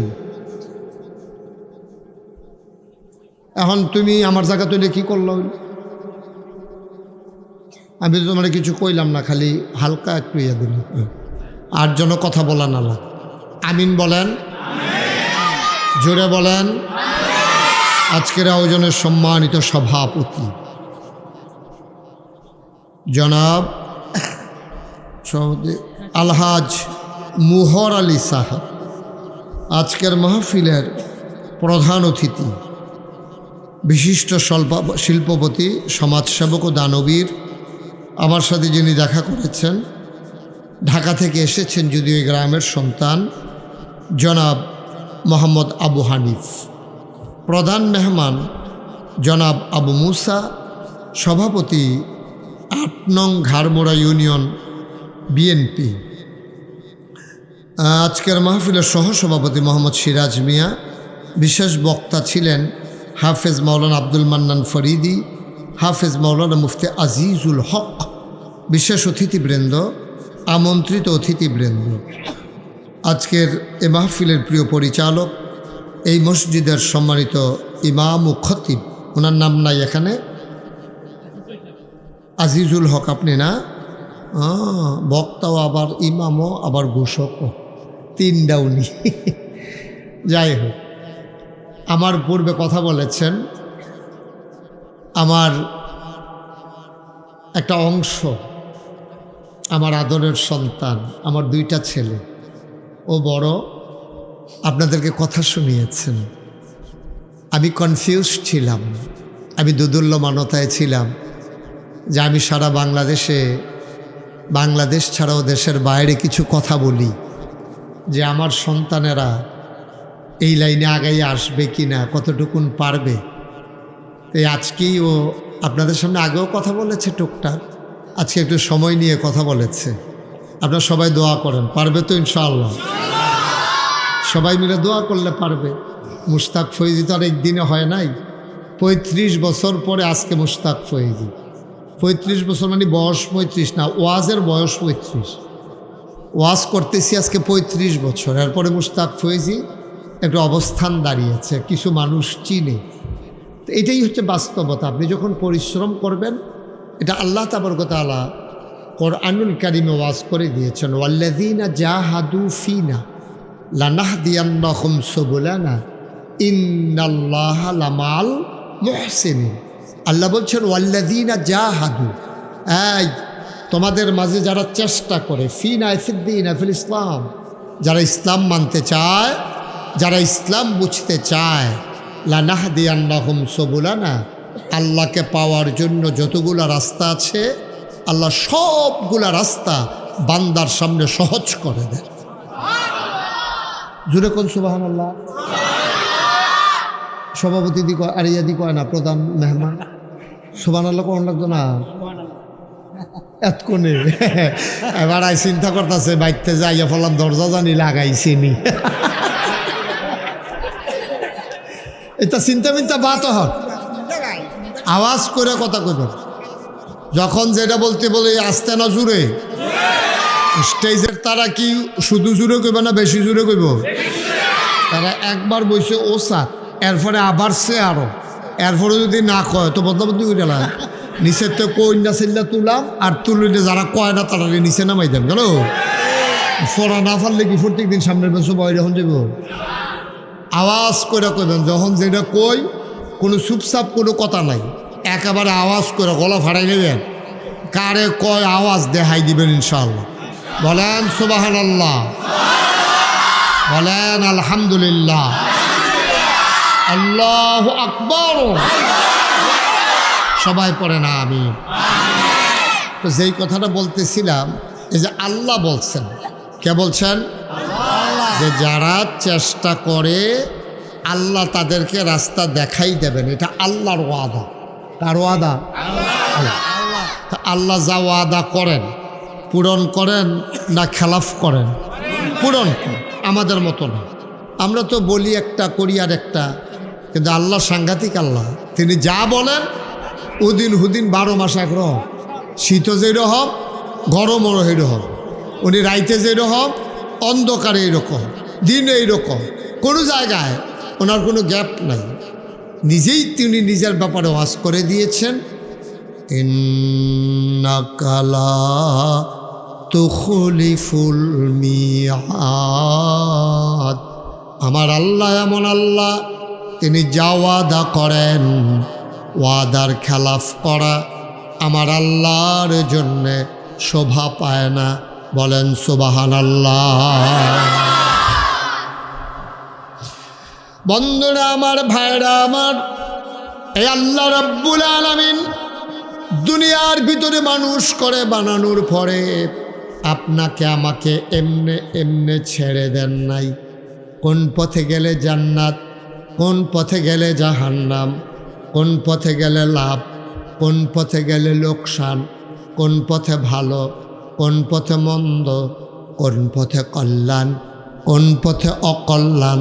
এখন তুমি আমার জায়গা তুলে কি করলো? আমি তো তোমার কিছু কইলাম না, খালি হালকা একটু ইয়ে দিল। আর জন্য কথা বলা না। আমিন বলেন, জোরে বলেন। আজকের আয়োজনের সম্মানিত সভাপতি জনাব আলহাজ মুহর আলী সাহেব, আজকের মাহফিলের প্রধান অতিথি, বিশিষ্ট শিল্পপতি, সমাজসেবক ও দানবীর, আমার সাথে যিনি দেখা করেছেন, ঢাকা থেকে এসেছেন যদিও এই গ্রামের সন্তান, জনাব মোহাম্মদ আবু হানিফ। প্রধান মেহমান জনাব আবু মুসা, সভাপতি ৮ নং ঘাড়মোড়া ইউনিয়ন বিএনপি। আজকের মাহফিলের সহসভাপতি মোহাম্মদ সিরাজ মিয়া। বিশেষ বক্তা ছিলেন হাফেজ মাওলানা আব্দুল মান্নান ফরিদি, হাফেজ মাওলানা মুফতি আজিজুল হক। বিশেষ অতিথিবৃন্দ, আমন্ত্রিত অতিথিবৃন্দ, আজকের এ মাহফিলের প্রিয় পরিচালক, এই মসজিদের সম্মানিত ইমাম ও খতিব, ওনার নাম নাই এখানে, আজিজুল হক। আপনি না? বক্তাও আবার ইমামও আবার ঘোষকও, তিনটা উনি। যাই হোক, আমার পূর্বে কথা বলেছেন, আমার একটা অংশ, আমার আদরের সন্তান, আমার 2টা ছেলে, ও বড়, আপনাদেরকে কথা শুনিয়েছেন। আমি কনফিউজ ছিলাম, আমি দুদুল্যমানতায় ছিলাম যে আমি সারা বাংলাদেশ ছাড়াও দেশের বাইরে কিছু কথা বলি, যে আমার সন্তানেরা এই লাইনে আগাইয়ে আসবে কি না, কতটুকুন পারবে। তাই আজকেই ও আপনাদের সামনে আগেও কথা বলেছে টুকটাক, আজকে একটু সময় নিয়ে কথা বলেছে। আপনারা সবাই দোয়া করেন, পারবে তো ইনশাআল্লাহ? সবাই মিলে দোয়া করলে পারবে। মুশতাক ফৈজি তো আর একদিনে হয় নাই, 35 বছর পরে আজকে মুশতাক ফৈজি। 35 বছর মানে বয়স 35 না, ওয়াজের বয়স 35। ওয়াজ করতেছি আজকে 35 বছর, এরপরে মুশতাক ফৈজি একটু অবস্থান দাঁড়িয়েছে, কিছু মানুষ চিনে। তো এটাই হচ্ছে বাস্তবতা। আপনি যখন পরিশ্রম করবেন, এটা আল্লাহ তাবারক ওয়া তাআলা কোরআনুল কারীমে ওয়াজ করে দিয়েছেন, ওয়াল্লাযীনা জাহাদু ফীনা লানাহদিয়ান্নাহুম সুবুলানা ইন্নাল্লাহা লামাল মুহসিনিন। আল্লাহ বলছেন ওয়াল্লাযীনা জাহাদু, এই তোমাদের মাঝে যারা চেষ্টা করে, ফিনা ফিদ্দিন ফিল ইসলাম, যারা ইসলাম মানতে চায়, যারা ইসলাম বুঝতে চায়, লানাহদিয়ান্নাহুম সুবুলানা, আল্লাহকে পাওয়ার জন্য যতগুলা রাস্তা আছে আল্লাহ সবগুলা রাস্তা বান্দার সামনে সহজ করে দেন। জুড়ে কোন সুবহানাল্লাহ। সভাপতি দি কয় আর ইয়া দি কয় না, প্রধান মেহমান সুবহানাল্লাহ কোন লাগতো না এতক্ষণে। এবার আই চিন্তা করতেছে বাইতে যাইয়া ফেলাম, দরজা জানি লাগাইছিনি। এটা চিন্তা মিন্তা বাত হন, আওয়াজ করে কথা কইবেন। যখন যেটা বলতে বলে আসতে না জুড়ে, স্টেজের তারা কি শুধু জুড়ে কইবে না বেশি জুড়ে কইব? তারা একবার বইছে ও স্যার, এরপরে আবার সে আরো, এরপরে যদি না কয় তো বদলাবদলি করে গেলাম। নিচের তো কইনা চিল্লা তুলাম, আর তুলিলে যারা কয় না তারা নিচে নামাই দেন গেল। ফোরা না ফারলে কি প্রত্যেক দিন সামনের বছর বয় যখন যাব আওয়াজ করে কইবেন। যখন যেটা কই কোনো চুপচাপ কোনো কথা নাই, একেবারে আওয়াজ করে গলা ফাড়াই নেবেন। কারে কয় আওয়াজ দেখাই দিবেন ইনশাআল্লাহ। বলেন সুবহানাল্লাহ, বলেন আলহামদুলিল্লাহ, আল্লাহু আকবার। সবাই পড়ে না আমি। তো যেই কথাটা বলতেছিলাম, এই যে আল্লাহ বলছেন, কে বলছেন? যে যারা চেষ্টা করে আল্লাহ তাদেরকে রাস্তা দেখাই দেবেন, এটা আল্লাহর ওয়াদা। কার ওয়াদা? আল্লাহ। তা আল্লাহ যা ওয়াদা করেন পূরণ করেন না খেলাফ করেন? পূরণ করেন। আমাদের মতো না, আমরা তো বলি একটা করি আর একটা, কিন্তু আল্লাহ সাংঘাতিক আল্লাহ। তিনি যা বলেন উদিন হুদিন 12 মাস একরকম। শীতও যেরকম, গরমও এইরকম। উনি রাইতে যেরকম, অন্ধকারে এইরকম, দিন এইরকম। কোনো জায়গায় ওনার কোনো গ্যাপ নাই। নিজেই তিনি নিজের ব্যাপারে ওয়াজ করে দিয়েছেন, ইন্নাকা লা তুখলিফুল মিআদ। আমার আল্লাহ এমন আল্লাহ, তিনি যা ওয়াদা করেন, ওয়াদার খেলাফ করা আমার আল্লাহর জন্যে শোভা পায় না। বলেন সুবহানাল্লাহ। বন্ধুরা আমার, ভাইরা আমার, এই আল্লাহ রাব্বুল আলামিন দুনিয়ার ভিতরে মানুষ করে বানানোর পরে আপনাকে আমাকে এমনে এমনে ছেড়ে দেন নাই। কোন পথে গেলে জান্নাত, কোন পথে গেলে জাহান্নাম, কোন পথে গেলে লাভ, কোন পথে গেলে লোকসান, কোন পথে ভালো, কোন পথে মন্দ, কোন পথে কল্যাণ, কোন পথে অকল্যাণ,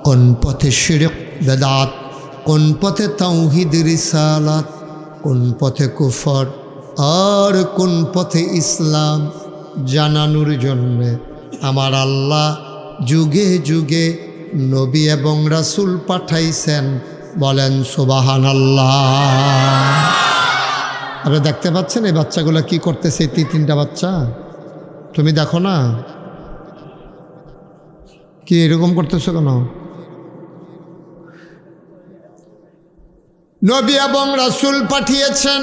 কোন পথে শিরক বেদাত, কোন পথে তাওহীদ রিসালাত, কোন পথে কুফর, আর কোন পথে ইসলাম জানানোর জন্যে আমার আল্লাহ যুগে যুগে নবী এবং রাসূল পাঠাইছেন। বলেন সুবহানাল্লাহ। আপনি দেখতে পাচ্ছেন এই বাচ্চাগুলো কি করতেছে? তিনটা বাচ্চা, তুমি দেখো না কি এরকম করতেছো কেন? নবী এবং রাসূল পাঠিয়েছেন,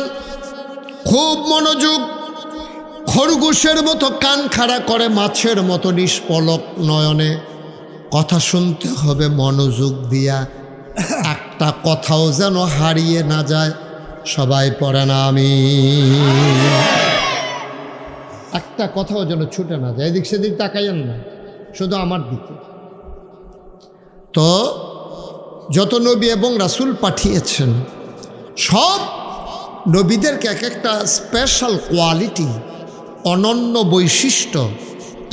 খুব মনোযোগ, খরগোশের মতো কান খাড়া করে, মাছের মতো নিষ্পলক নয়নে কথা শুনতে হবে মনোযোগ দিয়া, একটা কথাও যেন হারিয়ে না যায়। সবাই পড়ে না আমি। একটা কথাও যেন ছুটে না যায়। এদিক সেদিক তাকাইয়েন না, শুধু আমার দিকে। তো যত নবী এবং রাসূল পাঠিয়েছেন, সব নবীদেরকে এক একটা স্পেশাল কোয়ালিটি, অনন্য বৈশিষ্ট্য,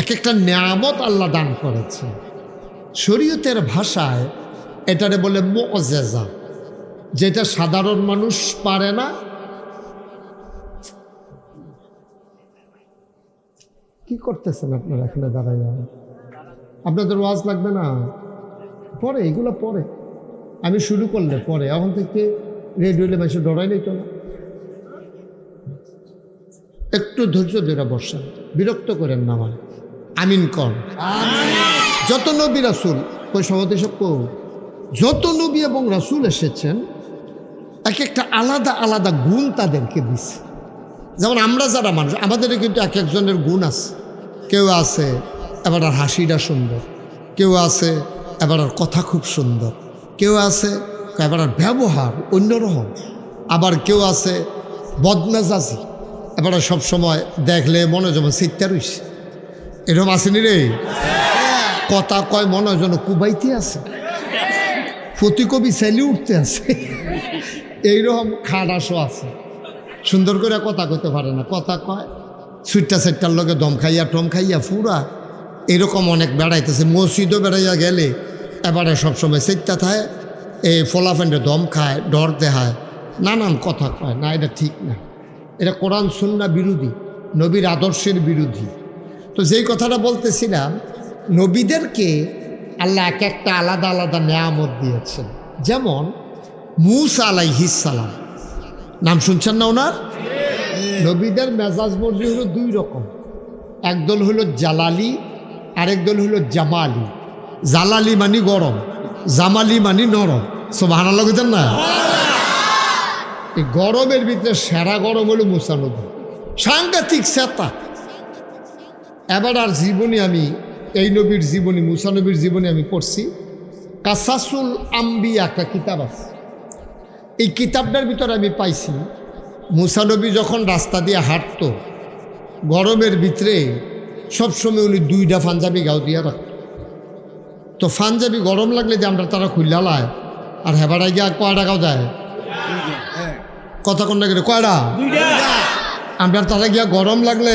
এক একটা নিয়ামত আল্লাহ দান করেছে। শরীয়তের ভাষায় এটারে বলে মুআজিজা, যেটা সাধারণ মানুষ পারে না। কি করতেছেন আপনারা এখানে দাঁড়াইয়া? আপনাদের ওয়াজ লাগবে না? পরে এগুলো পরে, আমি শুরু করলে পরে, এখন থেকে রেডিওলে মাসে ডরাই নিত না। একটু ধৈর্য ধরে বসেন, বিরক্ত করেন না আমার। আমিন কর। যত নবী রাসূল, ওই সভাপতি সব যত নবী এবং রাসূল এসেছেন, এক একটা আলাদা আলাদা গুণ তাদেরকে দিছে। যেমন আমরা যারা মানুষ, আমাদেরও কিন্তু এক একজনের গুণ আছে। কেউ আছে এবার আর হাসিটা সুন্দর, কেউ আছে এবার আর কথা খুব সুন্দর, কেউ আছে এবার আর ব্যবহার অন্যরকম, আবার কেউ আছে বদমেজাজি, এবার সবসময় দেখলে মনে যেমন চিত্তা রইছে, এরকম আসেনি রে। কথা কয় মনে যেন কুবাইতে আছে, ফতিকবি চাইলে উঠতে আছে, এইরকম খাডাসও আছে। সুন্দর করে কথা কইতে পারে না, কথা কয় সুইটটা সেটটার লগে দম খাইয়া টম খাইয়া ফুরা। এরকম অনেক বেড়াইতেছে, মসজিদও বেড়াইয়া গেলে এবারে সবসময় সেটটা থাকে, এই ফলাফেন্ডে দম খায়, ডর দেখায়, নানান কথা কয়। না, এটা ঠিক না, এটা কোরআন সুন্নাহ বিরোধী, নবীর আদর্শের বিরোধী। তো যেই কথাটা বলতেছিলাম, নবীদেরকে আল্লাহ এক একটা আলাদা আলাদা নেয়ামত দিয়েছেন। যেমন মূসা আলাইহিস সালাম, নাম শুনছেন না ওনার? নবীদের মেজাজ মর্জি হলো দুই রকম, একদল হলো জালালি, আরেক দল হলো জামালি। জালালি মানি গরম, জামালি মানি নরম। সুবহানাল্লাহ কইতেন না? এই গরমের ভিতরে সেরা গরম হলো মূসা নবী, সাংঘাতিক সেতা। এবার আর জীবনী আমি এই নবীর জীবনী, মূসা নবীর জীবনী আমি পড়ছি। কাসাসুল আম্বিয়া একটা কিতাব আছে, এই কিতাবটার ভিতরে আমি পাইছি মূসা নবী যখন রাস্তা দিয়ে হাঁটতো গরমের ভিতরে সবসময় উনি দুইটা পাঞ্জাবি গাও দিয়া রাখত। তো পাঞ্জাবি গরম লাগলে যে আমরা তারা খুললা লায়, আর হেবাড়াই গিয়া কয়টা গাও দেয়, কথা কোনটা গেলে কয়টা, আমরা তারা গিয়া গরম লাগলে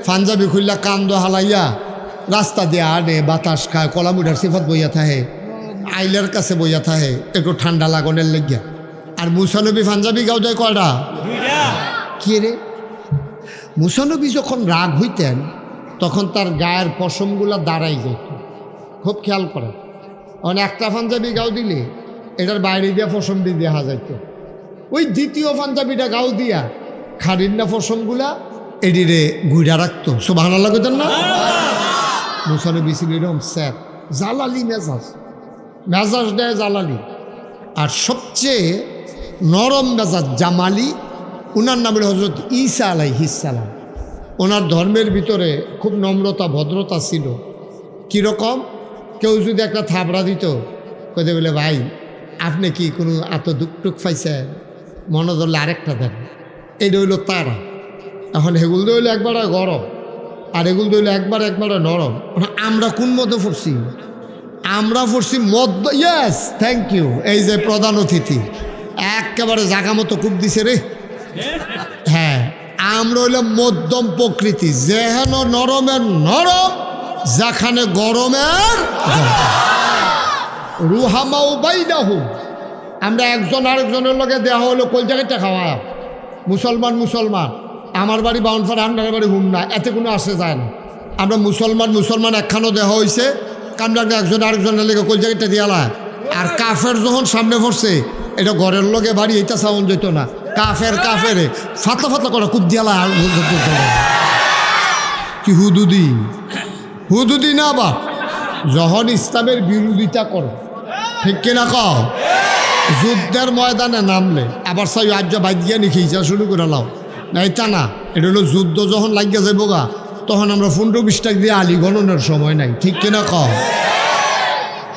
পাঞ্জাবি খুললা কান্দ হালাইয়া রাস্তা দিয়ে আডে বাতাস খায়, কলামুডার সিফাত বইয়া থাহে, আইলের কাছে বইয়া থাহে একটু ঠান্ডা লাগনের লেগিয়া। আর মূসা নবী পাঞ্জাবি গাও দেয় কয়টা, কে রে? মূসা নবী যখন রাগ হইতেন তখন তার গায়ের পশমগুলা দাঁড়াই যেত, খুব খেয়াল করে। মানে একটা পাঞ্জাবি গাও দিলে এটার বাইরে দিয়া পশম দিয়ে দেখা যাইত, ওই দ্বিতীয় পাঞ্জাবিটা গাও দিয়া খারিন্না পশমগুলা এডিরে গুইরা রাখতো। সুবহানাল্লাহ কইতেন না? মূসা নবী ছিল এরকম স্যার, জালালি মেজাজ, মেজাজ দেয় জালালি। আর সবচেয়ে নরম মেজাজ জামালি, ওনার নাম হলো হজরত ঈসা আলাইহিস সালাম। ওনার ধর্মের ভিতরে খুব নম্রতা ভদ্রতা ছিল। কীরকম? কেউ যদি একটা থাবড়া দিত, কইতে বলে ভাই আপনি কি কোনো এত দুঃখ টুক পাইছেন, মনে ধরলে আরেকটা দেন। এটা হইল তারা। এখন এগুলো হইলো একবারে গরম, আর এগুলো হইলো একবারে নরম। আমরা কোন মধ্যে পড়ছি? আমরা পড়ছি মধ্য। Yes, thank you. এই যে প্রধান অতিথি একেবারে জাগা মতো কূপ দিছে রে। হ্যাঁ, আমরা হইলাম মধ্যম প্রকৃতি, যেহেন নরমের নরম, যেখানে গরমের রুহামাউ বাইনাহুম। আমরা একজন আরেকজনের লগে দেওয়া হলো কোন জায়গাটা খাওয়া, মুসলমান মুসলমান, আমার বাড়ি বাউনফাড়া, আপনার বাড়ি হুমনা, এতে কোনো আসে যায় না। আমরা মুসলমান একখানো দেওয়া হয়েছে, কারণ একজন আরেকজনের লেগে কোন জায়গাটা দিয়ালা। আর কাফের যখন সামনে পড়ছে, এটা ঘরের লগে বাড়ি, এটা চাওন যেত না। কাফের ফাতলা ফাতলা করে কূপ দিয়ালা। কি হুদুদি না বা যখন ইসলামের বিরোধিতা করো, ঠিক কিনা কও, যুদ্ধের ময়দানে নামলে আবার চাই আজ বাইদিয়া নিখিয়েছে শুরু করে লাও না, এটা না। এটা হলো যুদ্ধ যখন লাগিয়া যাবো গা, তখন আমরা 15-20 টাকা দিয়ে আলী গণনের সময় নাই, ঠিক কিনা কও।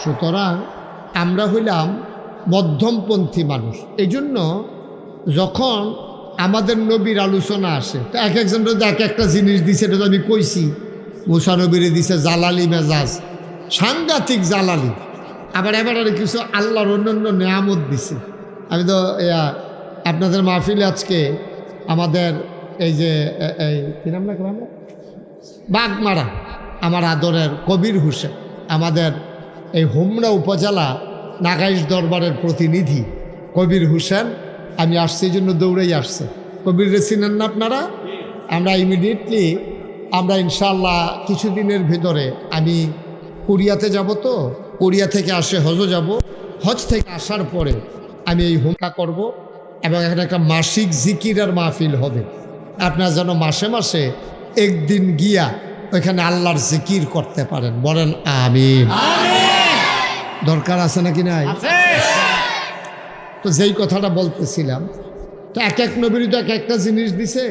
সুতরাং আমরা হইলাম মধ্যমপন্থী মানুষ। এই জন্য যখন আমাদের নবীর আলোচনা আসে, তো এক একজন এক একটা জিনিস দিছে, এটা তো আমি কইছি। মূসা নবীরে দিছে জালালি মেজাজ, সাংঘাতিক জালালি। আবার কিছু আল্লাহর অন্যান্য নেয়ামত দিছে। আমি তো আপনাদের মাহফিলে আজকে আমাদের এই যে কি নাম রাখলাম, বাগমারা, আমার আদরের কবির হোসেন, আমাদের এই হোমনা উপজেলা নাগাইশ দরবারের প্রতিনিধি কবির হোসেন, আমি আসছি এই জন্য দৌড়েই আসছে। কবির চিনেন না আপনারা? আমরা ইমিডিয়েটলি আমরা ইনশাল্লাহ কিছুদিনের ভিতরে আমি কোরিয়াতে যাব। তো কোরিয়া থেকে আসে হজ যাব, হজ থেকে আসার পরে আমি এই হোমকা করব, এবং এখানে একটা মাসিক জিকিরের মাহফিল হবে। আপনারা যেন মাসে মাসে একদিন গিয়া ওইখানে আল্লাহর জিকির করতে পারেন, বলেন আমিন। দরকার আছে নাকি নাই? তো যেই কথাটা বলতেছিলাম, তো এক এক নবীর তো এক একটা জিনিস দিছে।